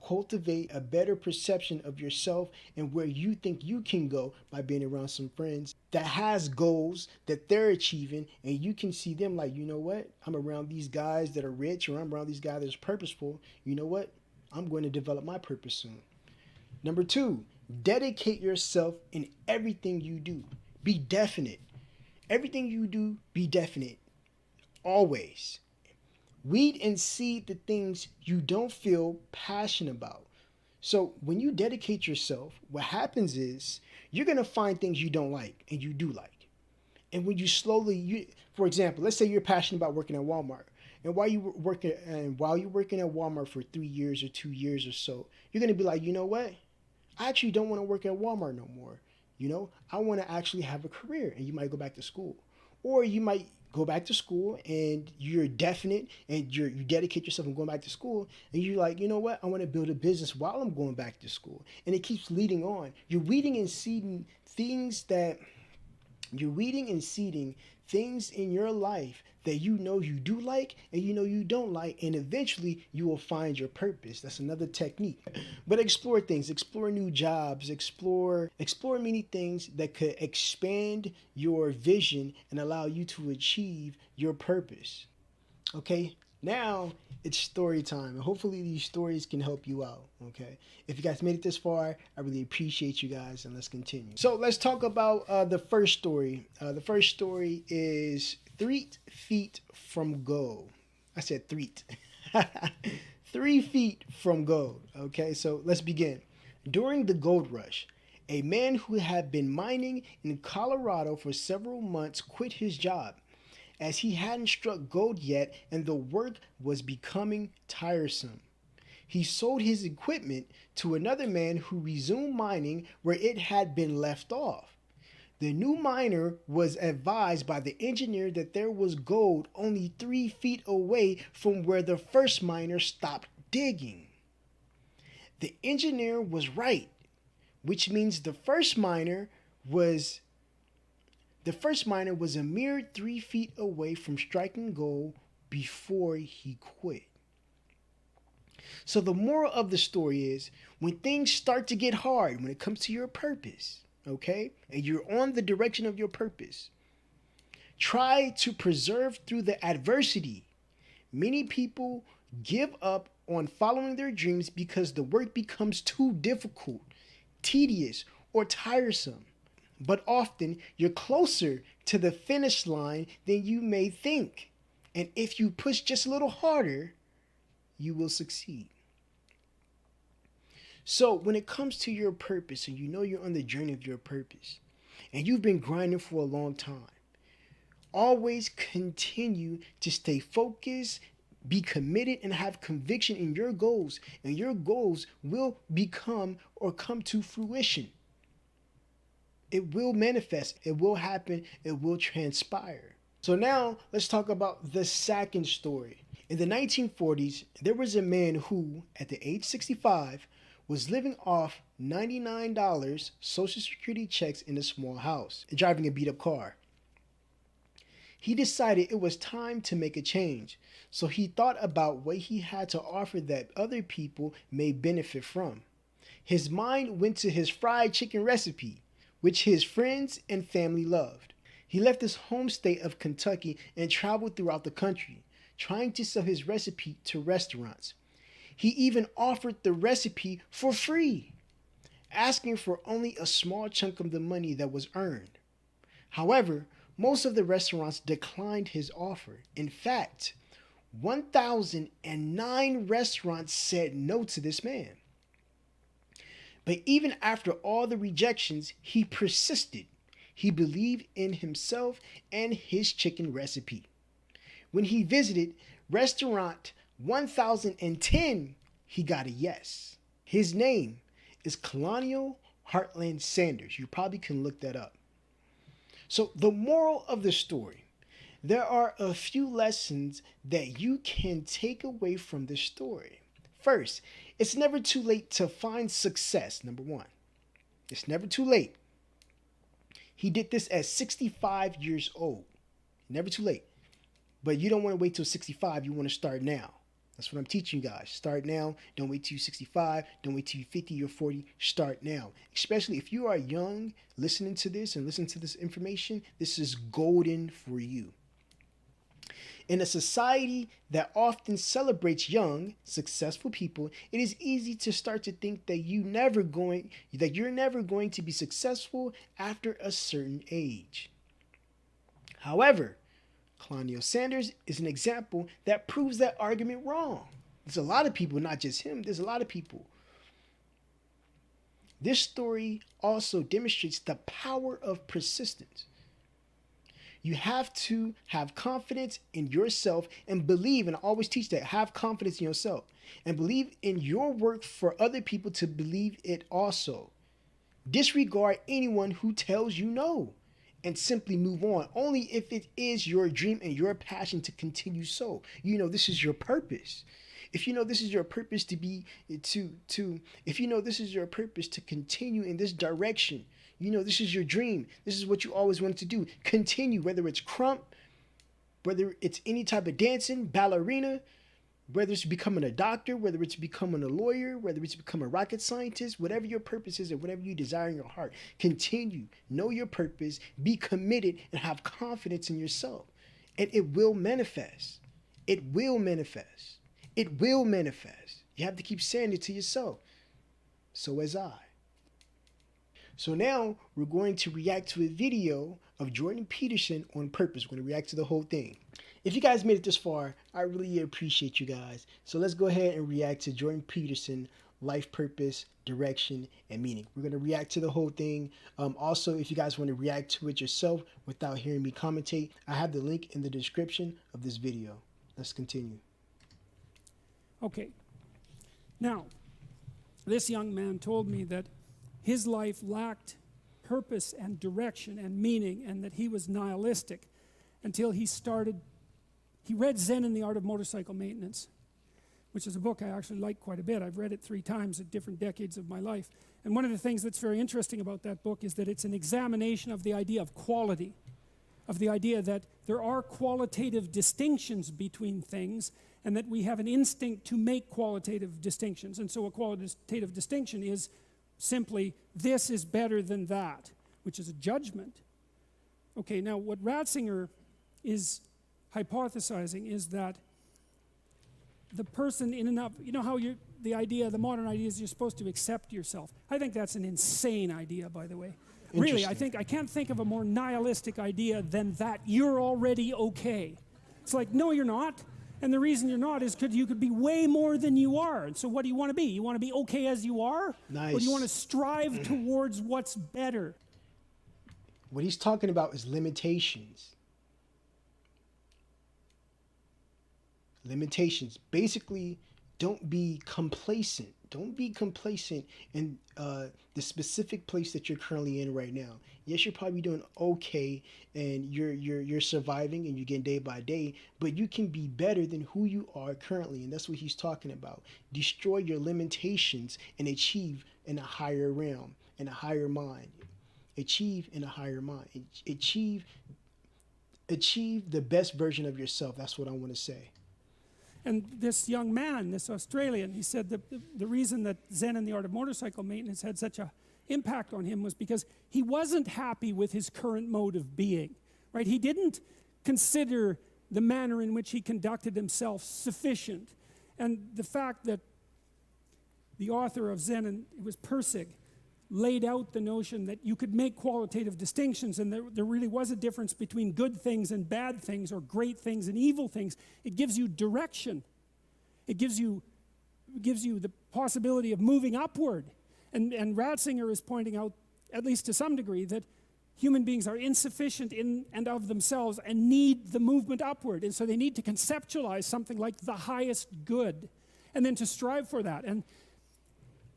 S1: Cultivate a better perception of yourself and where you think you can go by being around some friends that has goals that they're achieving, and you can see them like, you know what? I'm around these guys that are rich, or I'm around these guys that are purposeful. You know what? I'm going to develop my purpose soon. Number 2, dedicate yourself in everything you do. Be definite. Everything you do, be definite. Always. Weed and seed the things you don't feel passionate about. So when you dedicate yourself, what happens is you're going to find things you don't like and you do like. And when you slowly, for example, let's say you're passionate about working at Walmart. And while you're working at Walmart for 3 years or 2 years or so, you're going to be like, you know what? I actually don't want to work at Walmart no more. You know, I want to actually have a career, and you might go back to school. Or you might go back to school and you're definite and you dedicate yourself and going back to school, and you're like, you know what? I want to build a business while I'm going back to school. And it keeps leading on. You're weeding and seeding things in your life that you know you do like and you know you don't like, and eventually you will find your purpose. That's another technique. But explore things, explore new jobs, explore many things that could expand your vision and allow you to achieve your purpose. Okay, now it's story time, and hopefully these stories can help you out. Okay, if you guys made it this far, I really appreciate you guys, and let's continue. So let's talk about the first story. The first story is 3 feet from gold. I said 3. 3 feet from gold. Okay, so let's begin. During the gold rush, a man who had been mining in Colorado for several months quit his job, as he hadn't struck gold yet and the work was becoming tiresome. He sold his equipment to another man who resumed mining where it had been left off. The new miner was advised by the engineer that there was gold only 3 feet away from where the first miner stopped digging. The engineer was right, which means the first miner was a mere 3 feet away from striking gold before he quit. So the moral of the story is, when things start to get hard, when it comes to your purpose, okay, and you're on the direction of your purpose, try to persevere through the adversity. Many people give up on following their dreams because the work becomes too difficult, tedious, or tiresome. But often you're closer to the finish line than you may think. And if you push just a little harder, you will succeed. So when it comes to your purpose, and you know you're on the journey of your purpose, and you've been grinding for a long time, always continue to stay focused, be committed, and have conviction in your goals, and your goals will become or come to fruition. It will manifest, it will happen, it will transpire. So now let's talk about the second story. In the 1940s, there was a man who, at the age 65, was living off $99 Social Security checks in a small house, driving a beat-up car. He decided it was time to make a change, so he thought about what he had to offer that other people may benefit from. His mind went to his fried chicken recipe, which his friends and family loved. He left his home state of Kentucky and traveled throughout the country, trying to sell his recipe to restaurants. He even offered the recipe for free, asking for only a small chunk of the money that was earned. However, most of the restaurants declined his offer. In fact, 1,009 restaurants said no to this man. But even after all the rejections, he persisted. He believed in himself and his chicken recipe. When he visited restaurant 1010, he got a yes. His name is Colonial Heartland Sanders. You probably can look that up. So the moral of the story, there are a few lessons that you can take away from this story. First, it's never too late to find success, number one. It's never too late. He did this at 65 years old. Never too late. But you don't want to wait till 65. You want to start now. That's what I'm teaching you guys. Start now. Don't wait till you're 65. Don't wait till you're 50 or 40. Start now. Especially if you are young, listening to this and listening to this information, this is golden for you. In a society that often celebrates young, successful people, it is easy to start to think that you're never going to be successful after a certain age. However, Colonial Sanders is an example that proves that argument wrong. There's a lot of people, not just him, there's a lot of people. This story also demonstrates the power of persistence. You have to have confidence in yourself and believe, and I always teach that, have confidence in yourself and believe in your work for other people to believe it also. Disregard anyone who tells you no and simply move on, only if it is your dream and your passion to continue so. You know this is your purpose. If you know this is your purpose to be, if you know this is your purpose to continue in this direction, you know this is your dream, this is what you always wanted to do, continue, whether it's crump, whether it's any type of dancing, ballerina, whether it's becoming a doctor, whether it's becoming a lawyer, whether it's becoming a rocket scientist, whatever your purpose is and whatever you desire in your heart, continue, know your purpose, be committed, and have confidence in yourself. And it will manifest. It will manifest. It will manifest. You have to keep saying it to yourself. So as I. So now we're going to react to a video of Jordan Peterson on purpose. We're going to react to the whole thing. If you guys made it this far, I really appreciate you guys. So let's go ahead and react to Jordan Peterson, life purpose, direction, and meaning. We're going to react to the whole thing. Also, if you guys want to react to it yourself without hearing me commentate, I have the link in the description of this video. Let's continue.
S9: Okay. Now, this young man told me that his life lacked purpose and direction and meaning, and that he was nihilistic until he read Zen and the Art of Motorcycle Maintenance, which is a book I actually like quite a bit. I've read it 3 times at different decades of my life. And one of the things that's very interesting about that book is that it's an examination of the idea of quality, of the idea that there are qualitative distinctions between things, and that we have an instinct to make qualitative distinctions. And so a qualitative distinction is simply, this is better than that, which is a judgment. Okay, now what Ratzinger is hypothesizing is that the person in and of, you know how the idea, the modern idea is you're supposed to accept yourself. I think that's an insane idea, by the way. Really, I can't think of a more nihilistic idea than that you're already okay. It's like, no, you're not. And the reason you're not is because you could be way more than you are. And so what do you want to be? You want to be okay as you are?
S1: Nice.
S9: Or do you want to strive towards what's better?
S1: What he's talking about is limitations. Limitations. Basically, don't be complacent. Don't be complacent in the specific place that you're currently in right now. Yes, you're probably doing okay, and you're surviving, and you're getting day by day. But you can be better than who you are currently, and that's what he's talking about. Destroy your limitations and achieve in a higher realm, in a higher mind. Achieve in a higher mind. Achieve the best version of yourself. That's what I want to say.
S9: And this young man, this Australian, he said that the reason that Zen and the Art of Motorcycle Maintenance had such an impact on him was because he wasn't happy with his current mode of being, right? He didn't consider the manner in which he conducted himself sufficient. And the fact that the author of Zen, and it was Persig, laid out the notion that you could make qualitative distinctions, and there really was a difference between good things and bad things, or great things and evil things. It gives you direction. It gives you the possibility of moving upward. And Ratzinger is pointing out, at least to some degree, that human beings are insufficient in and of themselves and need the movement upward. And so they need to conceptualize something like the highest good, and then to strive for that. And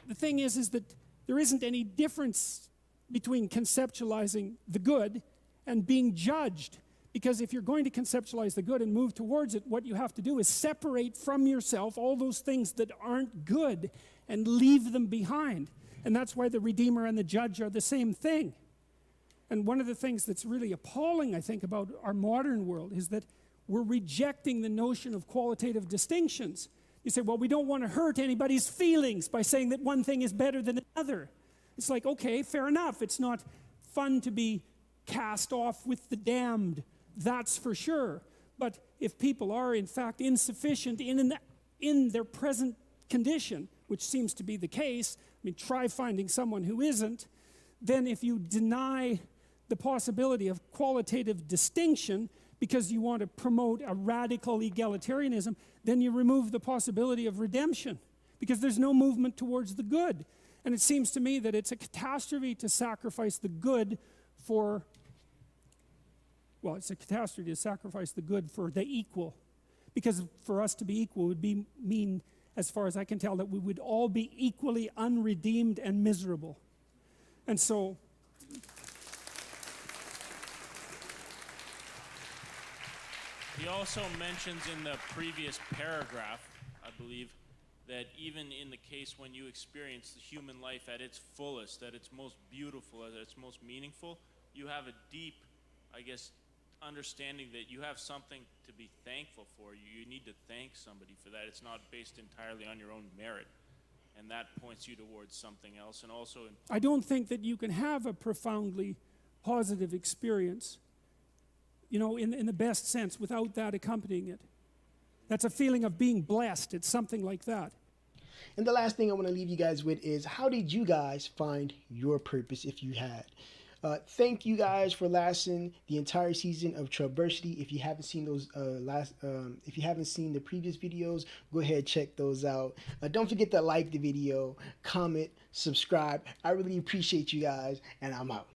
S9: the thing is that there isn't any difference between conceptualizing the good and being judged. Because if you're going to conceptualize the good and move towards it, what you have to do is separate from yourself all those things that aren't good and leave them behind. And that's why the Redeemer and the Judge are the same thing. And one of the things that's really appalling, I think, about our modern world is that we're rejecting the notion of qualitative distinctions. You say, well, we don't want to hurt anybody's feelings by saying that one thing is better than another. It's like, okay, fair enough. It's not fun to be cast off with the damned, that's for sure. But if people are, in fact, insufficient in their present condition, which seems to be the case, I mean, try finding someone who isn't, then if you deny the possibility of qualitative distinction because you want to promote a radical egalitarianism, then you remove the possibility of redemption, because there's no movement towards the good. And it seems to me that it's a catastrophe to sacrifice the good for, well, it's a catastrophe to sacrifice the good for the equal. Because for us to be equal would mean, as far as I can tell, that we would all be equally unredeemed and miserable. And so,
S10: he also mentions in the previous paragraph, I believe, that even in the case when you experience the human life at its fullest, at its most beautiful, at its most meaningful, you have a deep, I guess, understanding that you have something to be thankful for. You need to thank somebody for that. It's not based entirely on your own merit. And that points you towards something else. And also,
S9: I don't think that you can have a profoundly positive experience, you know, in the best sense, without that accompanying it. That's a feeling of being blessed. It's something like that.
S1: And the last thing I want to leave you guys with is, how did you guys find your purpose if you had? Thank you guys for lasting the entire season of Troubversity. If you haven't seen those if you haven't seen the previous videos, go ahead, check those out. Don't forget to like the video, comment, subscribe. I really appreciate you guys, and I'm out.